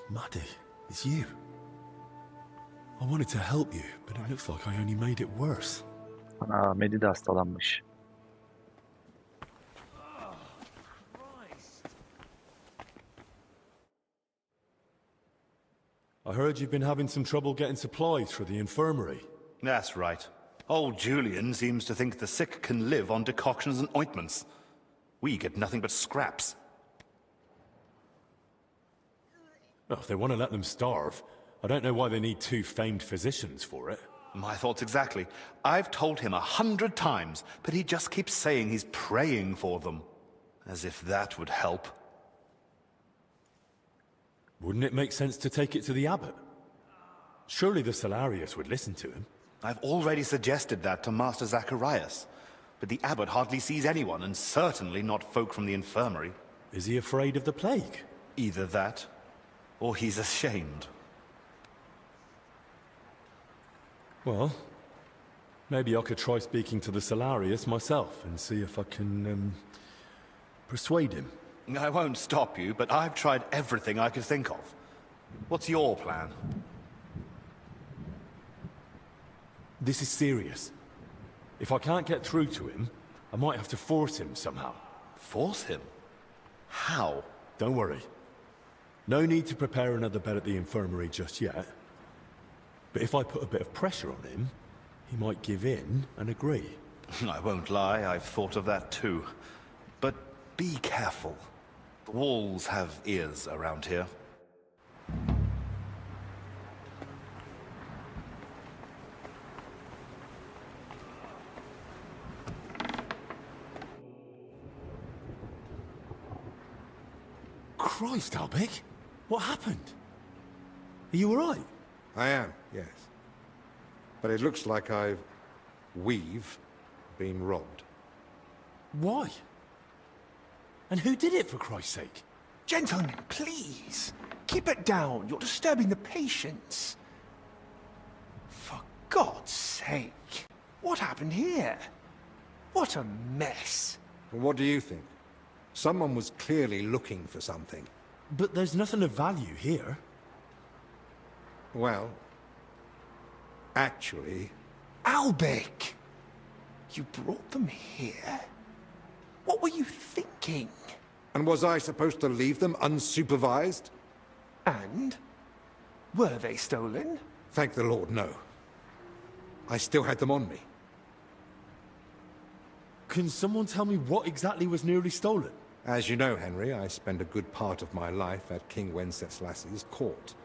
Maddie, it's you. I wanted to help you, but it looks like I only made it worse. Ana Medi de hastalanmış. I heard you've been having some trouble getting supplies for the infirmary. That's right. Old Julian seems to think the sick can live on decoctions and ointments. We get nothing but scraps. Well, if they want to let them starve, I don't know why they need 2 famed physicians for it. My thoughts exactly. I've told him 100 times, but he just keeps saying he's praying for them. As if that would help. Wouldn't it make sense to take it to the abbot? Surely the Salarius would listen to him. I've already suggested that to Master Zacharias, but the abbot hardly sees anyone, and certainly not folk from the infirmary. Is he afraid of the plague? Either that, or he's ashamed. Well, maybe I could try speaking to the Salarius myself and see if I can, persuade him. I won't stop you, but I've tried everything I could think of. What's your plan? This is serious. If I can't get through to him, I might have to force him somehow. Force him? How? Don't worry. No need to prepare another bed at the infirmary just yet. But if I put a bit of pressure on him, he might give in and agree. I won't lie, I've thought of that too. But be careful. The walls have ears around here. Christ, Albic! What happened? Are you alright? I am, yes. But it looks like we've been robbed. Why? And who did it, for Christ's sake? Gentlemen, please. Keep it down. You're disturbing the patients. For God's sake. What happened here? What a mess. What do you think? Someone was clearly looking for something. But there's nothing of value here. Well, actually... Albic! You brought them here? What were you thinking? And was I supposed to leave them unsupervised? And? Were they stolen? Thank the Lord, no. I still had them on me. Can someone tell me what exactly was nearly stolen? As you know, Henry, I spent a good part of my life at King Wenceslas's court,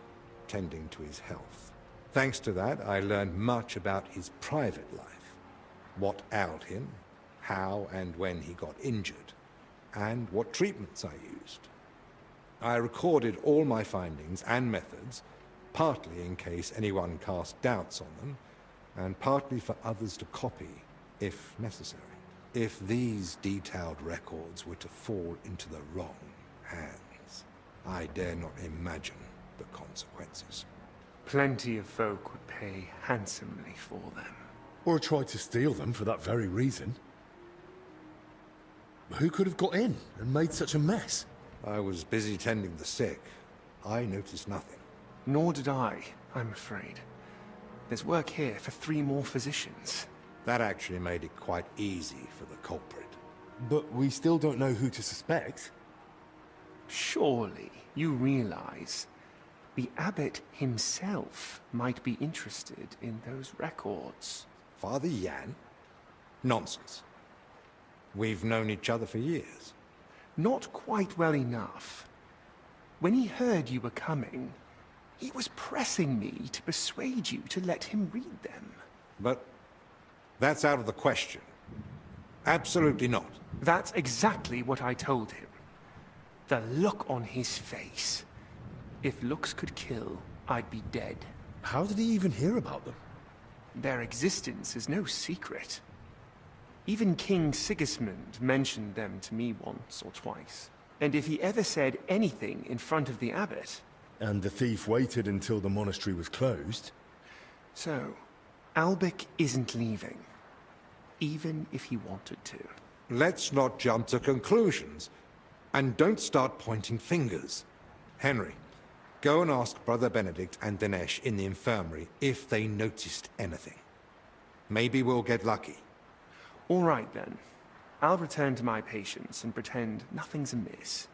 tending to his health. Thanks to that, I learned much about his private life, what ailed him, how and when he got injured, and what treatments I used. I recorded all my findings and methods, partly in case anyone cast doubts on them, and partly for others to copy, if necessary. If these detailed records were to fall into the wrong hands... I dare not imagine the consequences. Plenty of folk would pay handsomely for them. Or tried to steal them for that very reason. Who could have got in and made such a mess? I was busy tending the sick. I noticed nothing. Nor did I, I'm afraid. There's work here for 3 more physicians. That actually made it quite easy for the culprit. But we still don't know who to suspect. Surely you realize the abbot himself might be interested in those records. Father Yan? Nonsense. We've known each other for years. Not quite well enough. When he heard you were coming, he was pressing me to persuade you to let him read them. But that's out of the question. Absolutely not. That's exactly what I told him. The look on his face. If looks could kill, I'd be dead. How did he even hear about them? Their existence is no secret. Even King Sigismund mentioned them to me once or twice. And if he ever said anything in front of the abbot... And the thief waited until the monastery was closed? So, Albic isn't leaving. Even if he wanted to. Let's not jump to conclusions. And don't start pointing fingers. Henry, go and ask Brother Benedict and Dinesh in the infirmary if they noticed anything. Maybe we'll get lucky. All right, then. I'll return to my patients and pretend nothing's amiss.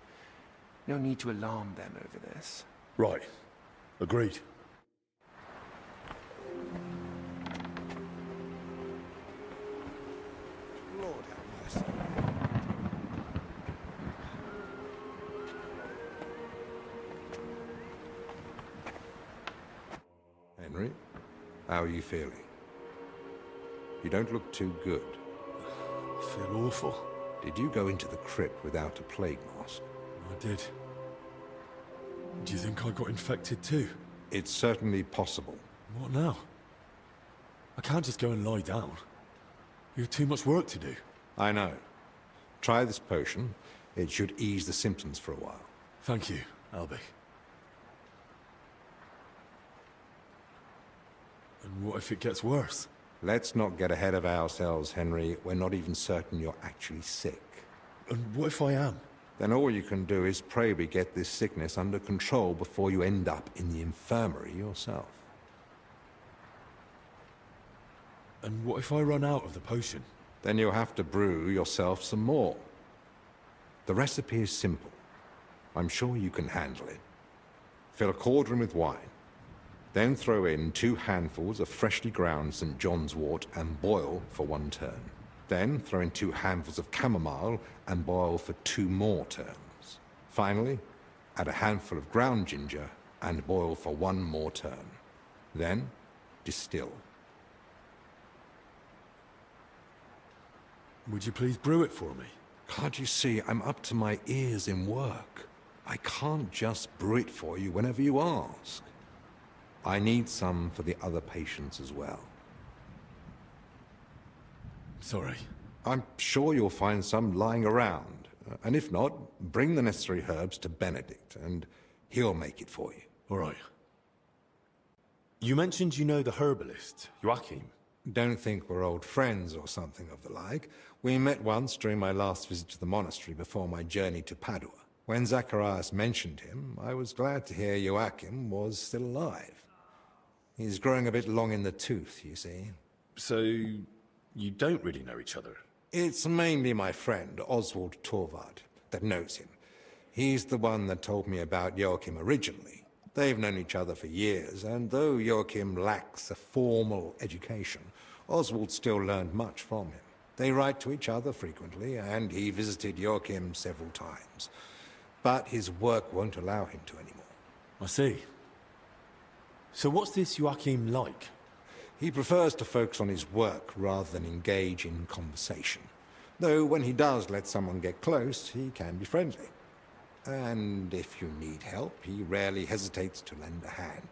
No need to alarm them over this. Right. Agreed. Lord have mercy. Henry, how are you feeling? You don't look too good. I feel awful. Did you go into the crypt without a plague mask? I did. Do you think I got infected too? It's certainly possible. What now? I can't just go and lie down. You have too much work to do. I know. Try this potion. It should ease the symptoms for a while. Thank you, Albic. And what if it gets worse? Let's not get ahead of ourselves, Henry. We're not even certain you're actually sick. And what if I am? Then all you can do is pray we get this sickness under control before you end up in the infirmary yourself. And what if I run out of the potion? Then you'll have to brew yourself some more. The recipe is simple. I'm sure you can handle it. Fill a cauldron with wine. Then throw in 2 handfuls of freshly ground St. John's wort and boil for 1 turn. Then throw in 2 handfuls of chamomile and boil for 2 more turns. Finally, add a handful of ground ginger and boil for 1 more turn. Then, distill. Would you please brew it for me? Can't you see I'm up to my ears in work? I can't just brew it for you whenever you ask. I need some for the other patients as well. Sorry. I'm sure you'll find some lying around. And if not, bring the necessary herbs to Benedict, and he'll make it for you. All right. You mentioned you know the herbalist, Joachim. Don't think we're old friends or something of the like. We met once during my last visit to the monastery before my journey to Padua. When Zacharias mentioned him, I was glad to hear Joachim was still alive. He's growing a bit long in the tooth, you see. So, you don't really know each other? It's mainly my friend, Oswald Torvald, that knows him. He's the one that told me about Joachim originally. They've known each other for years, and though Joachim lacks a formal education, Oswald still learned much from him. They write to each other frequently, and he visited Joachim several times. But his work won't allow him to anymore. I see. So what's this Joachim like? He prefers to focus on his work rather than engage in conversation. Though when he does let someone get close, he can be friendly. And if you need help, he rarely hesitates to lend a hand.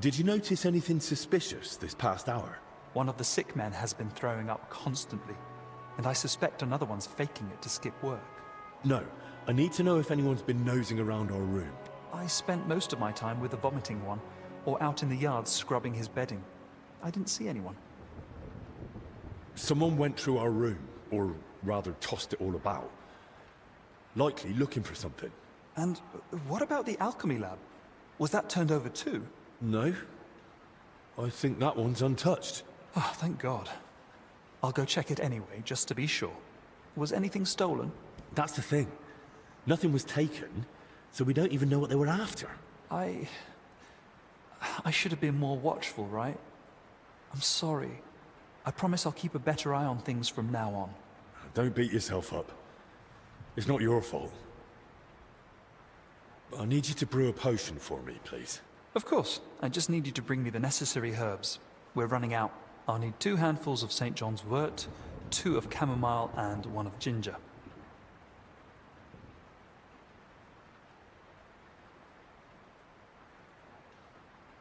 Did you notice anything suspicious this past hour? One of the sick men has been throwing up constantly, and I suspect another one's faking it to skip work. No. I need to know if anyone's been nosing around our room. I spent most of my time with the vomiting one, or out in the yard scrubbing his bedding. I didn't see anyone. Someone went through our room, or rather tossed it all about. Likely looking for something. And what about the alchemy lab? Was that turned over too? No. I think that one's untouched. Oh, thank God. I'll go check it anyway, just to be sure. Was anything stolen? That's the thing. Nothing was taken, so we don't even know what they were after. I should have been more watchful, right? I'm sorry. I promise I'll keep a better eye on things from now on. Don't beat yourself up. It's not your fault. I need you to brew a potion for me, please. Of course. I just need you to bring me the necessary herbs. We're running out. I'll need 2 handfuls of St. John's wort, 2 of chamomile, and 1 of ginger.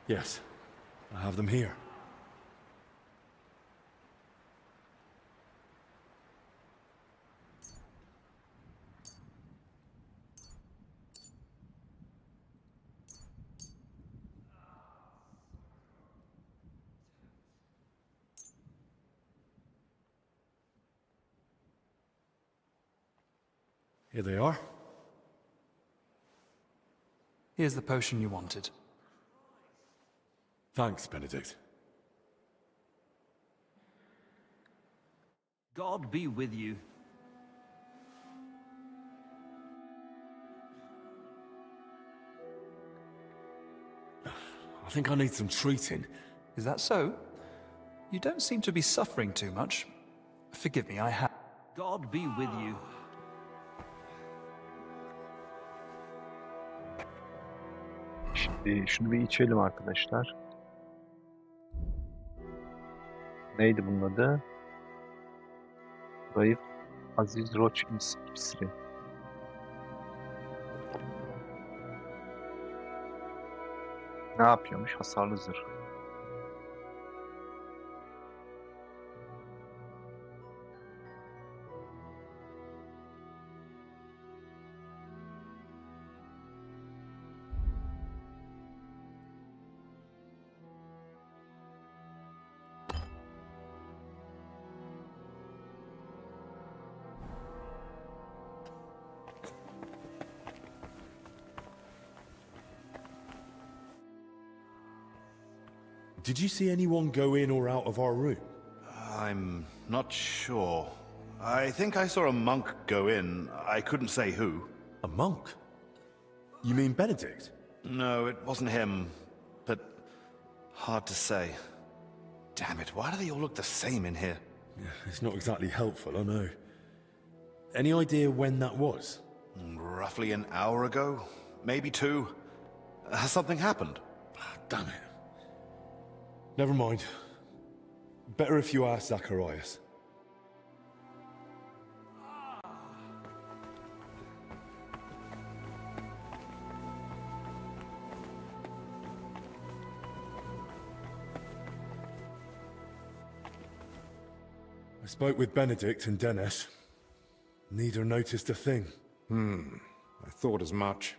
Yes, I have them here. Here they are. Here's the potion you wanted. Thanks, Benedict. God be with you. I think I need some treating. Is that so? You don't seem to be suffering too much. Forgive me, I have. God be with you. Şimdi şunu bir içelim arkadaşlar. Neydi bunun adı? Zayıf Aziz Roç iksiri. Ne yapıyormuş? Hasarlı zırh. Did you see anyone go in or out of our room? I'm not sure. I think I saw a monk go in. I couldn't say who. A monk? You mean Benedict? No, it wasn't him. But hard to say. Damn it, why do they all look the same in here? It's not exactly helpful, I know. Any idea when that was? Roughly an hour ago? Maybe 2. Has something happened? Damn it. Never mind. Better if you ask Zacharias. I spoke with Benedict and Dennis. Neither noticed a thing. I thought as much.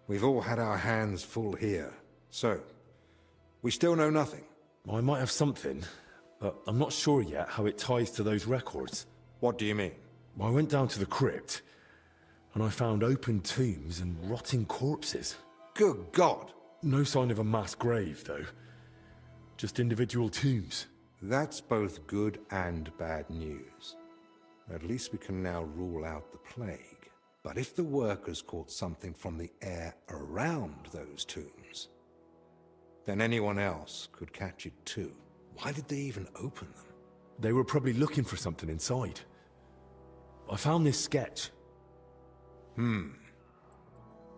We've all had our hands full here. So, we still know nothing. I might have something, but I'm not sure yet how it ties to those records. What do you mean? I went down to the crypt, and I found open tombs and rotting corpses. Good God! No sign of a mass grave, though. Just individual tombs. That's both good and bad news. At least we can now rule out the plague. But if the workers caught something from the air around those tombs, then anyone else could catch it too. Why did they even open them? They were probably looking for something inside. I found this sketch.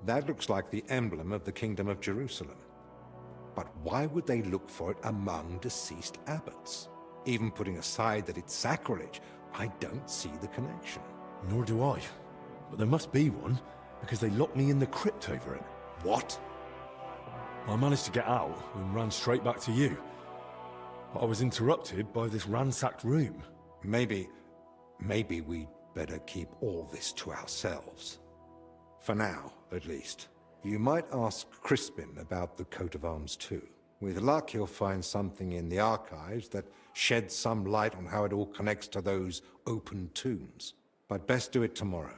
That looks like the emblem of the Kingdom of Jerusalem. But why would they look for it among deceased abbots? Even putting aside that it's sacrilege, I don't see the connection. Nor do I. But there must be one, because they locked me in the crypt over it. What? I managed to get out and ran straight back to you. But I was interrupted by this ransacked room. Maybe we'd better keep all this to ourselves. For now, at least. You might ask Crispin about the coat of arms too. With luck, you'll find something in the archives that sheds some light on how it all connects to those open tombs. But best do it tomorrow.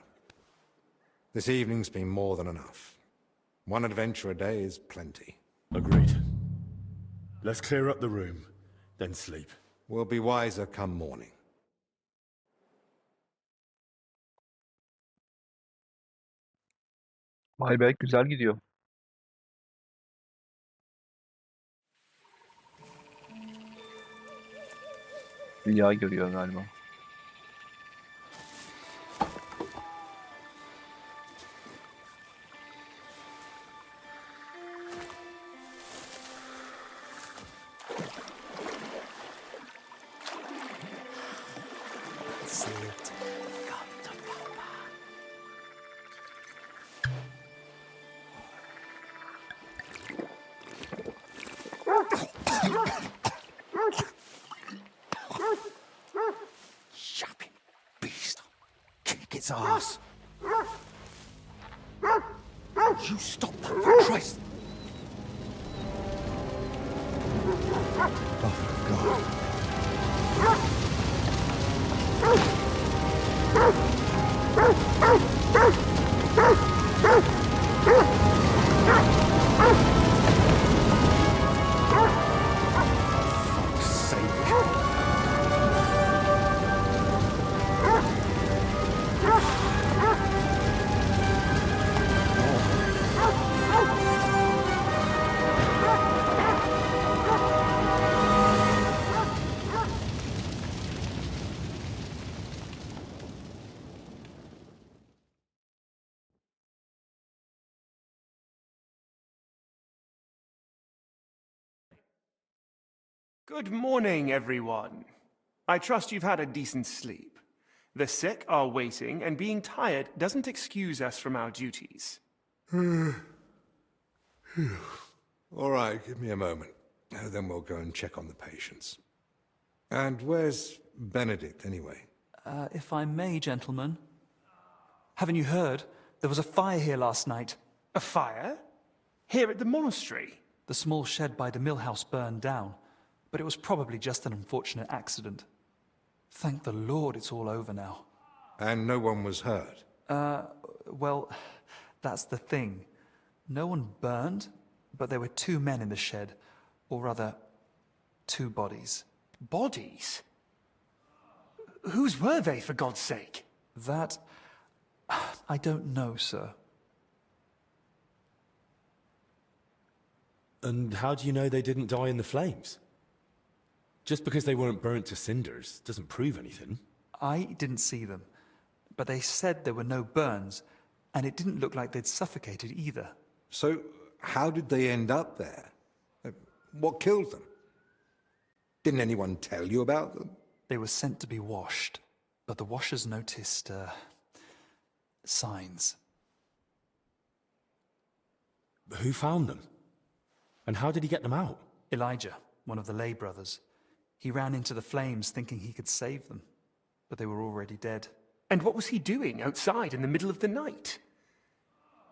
This evening's been more than enough. One adventure a day is plenty. Agreed. Let's clear up the room, then sleep. We'll be wiser come morning. Vay be, güzel gidiyor. Rüya görüyor galiba. Yapping beast. Kick its ass. You stop that, for Christ! Mother of God. Fuck's sake. Good morning, everyone. I trust you've had a decent sleep. The sick are waiting, and being tired doesn't excuse us from our duties. All right, give me a moment. Then we'll go and check on the patients. And where's Benedict, anyway? If I may, gentlemen. Haven't you heard? There was a fire here last night. A fire? Here at the monastery? The small shed by the mill house burned down, but it was probably just an unfortunate accident. Thank the Lord it's all over now. And no one was hurt? Well, that's the thing. No one burned, but there were 2 men in the shed. Or rather, 2 bodies. Bodies? Whose were they, for God's sake? That... I don't know, sir. And how do you know they didn't die in the flames? Just because they weren't burnt to cinders doesn't prove anything. I didn't see them, but they said there were no burns, and it didn't look like they'd suffocated either. So, how did they end up there? What killed them? Didn't anyone tell you about them? They were sent to be washed, but the washers noticed, signs. Who found them? And how did he get them out? Elijah, one of the lay brothers. He ran into the flames thinking he could save them, but they were already dead. And what was he doing outside in the middle of the night?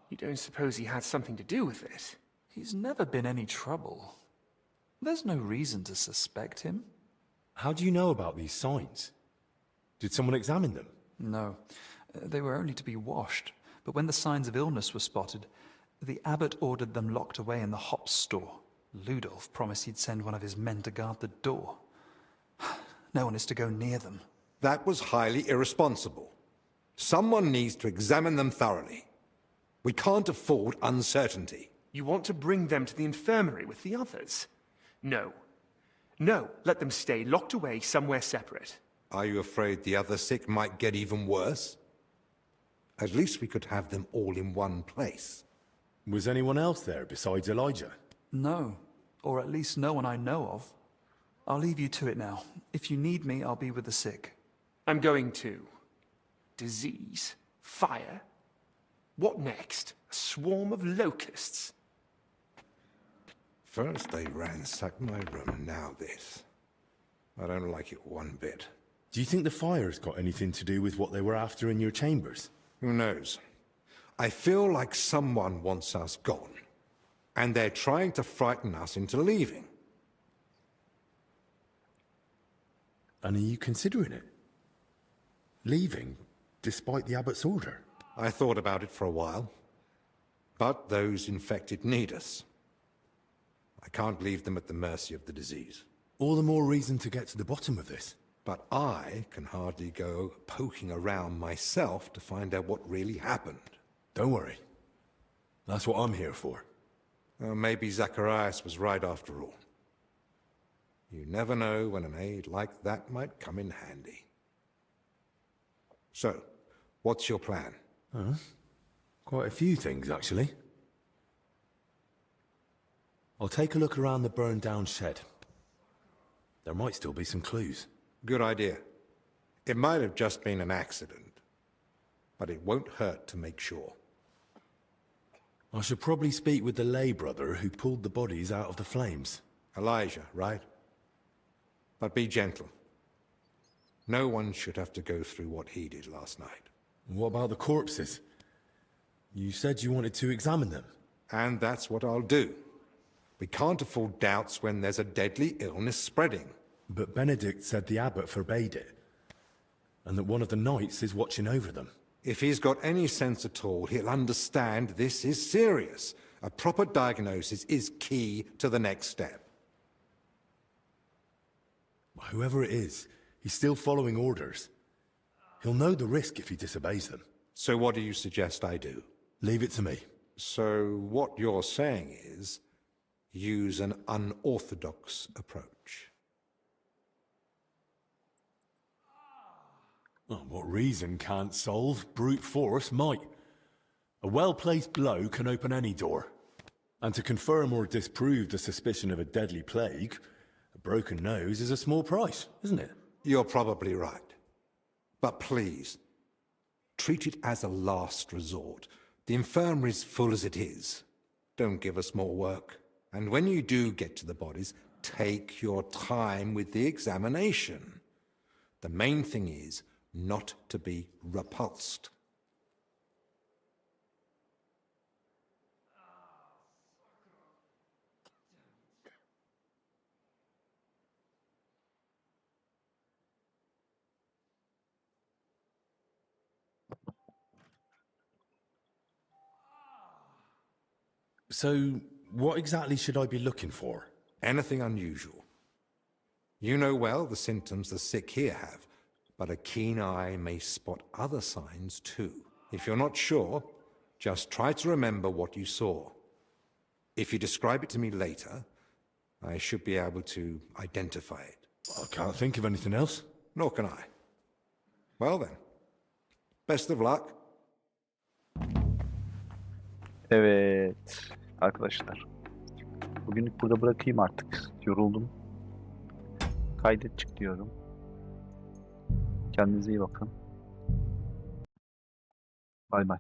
You don't suppose he had something to do with it? He's never been any trouble. There's no reason to suspect him. How do you know about these signs? Did someone examine them? No, they were only to be washed, but when the signs of illness were spotted, the abbot ordered them locked away in the hops store. Ludolf promised he'd send one of his men to guard the door. No one is to go near them. That was highly irresponsible. Someone needs to examine them thoroughly. We can't afford uncertainty. You want to bring them to the infirmary with the others? No. No, let them stay locked away somewhere separate. Are you afraid the other sick might get even worse? At least we could have them all in one place. Was anyone else there besides Elijah? No, or at least no one I know of. I'll leave you to it now. If you need me, I'll be with the sick. I'm going too. Disease? Fire? What next? A swarm of locusts? First they ransacked my room, now this. I don't like it one bit. Do you think the fire's got anything to do with what they were after in your chambers? Who knows? I feel like someone wants us gone, and they're trying to frighten us into leaving. And are you considering it? Leaving, despite the abbot's order? I thought about it for a while, but those infected need us. I can't leave them at the mercy of the disease. All the more reason to get to the bottom of this. But I can hardly go poking around myself to find out what really happened. Don't worry. That's what I'm here for. Maybe Zacharias was right after all. You never know when an aid like that might come in handy. So, what's your plan? Quite a few things, actually. I'll take a look around the burned down shed. There might still be some clues. Good idea. It might have just been an accident, but it won't hurt to make sure. I should probably speak with the lay brother who pulled the bodies out of the flames. Elijah, right? But be gentle. No one should have to go through what he did last night. What about the corpses? You said you wanted to examine them. And that's what I'll do. We can't afford doubts when there's a deadly illness spreading. But Benedict said the abbot forbade it, and that one of the knights is watching over them. If he's got any sense at all, he'll understand this is serious. A proper diagnosis is key to the next step. Whoever it is, he's still following orders. He'll know the risk if he disobeys them. So what do you suggest I do? Leave it to me. So what you're saying is, use an unorthodox approach. Oh, what reason can't solve, brute force might. A well-placed blow can open any door. And to confirm or disprove the suspicion of a deadly plague, a broken nose is a small price, isn't it? You're probably right. But please, treat it as a last resort. The infirmary's full as it is. Don't give us more work. And when you do get to the bodies, take your time with the examination. The main thing is not to be repulsed. So, what exactly should I be looking for? Anything unusual. You know well the symptoms the sick here have, but a keen eye may spot other signs too. If you're not sure, just try to remember what you saw. If you describe it to me later, I should be able to identify it. I can't think of anything else. Nor can I. Well then, best of luck. Evet arkadaşlar. Bugünlük burada bırakayım artık. Yoruldum. Kaydet çık diyorum. Kendinize iyi bakın. Bay bay.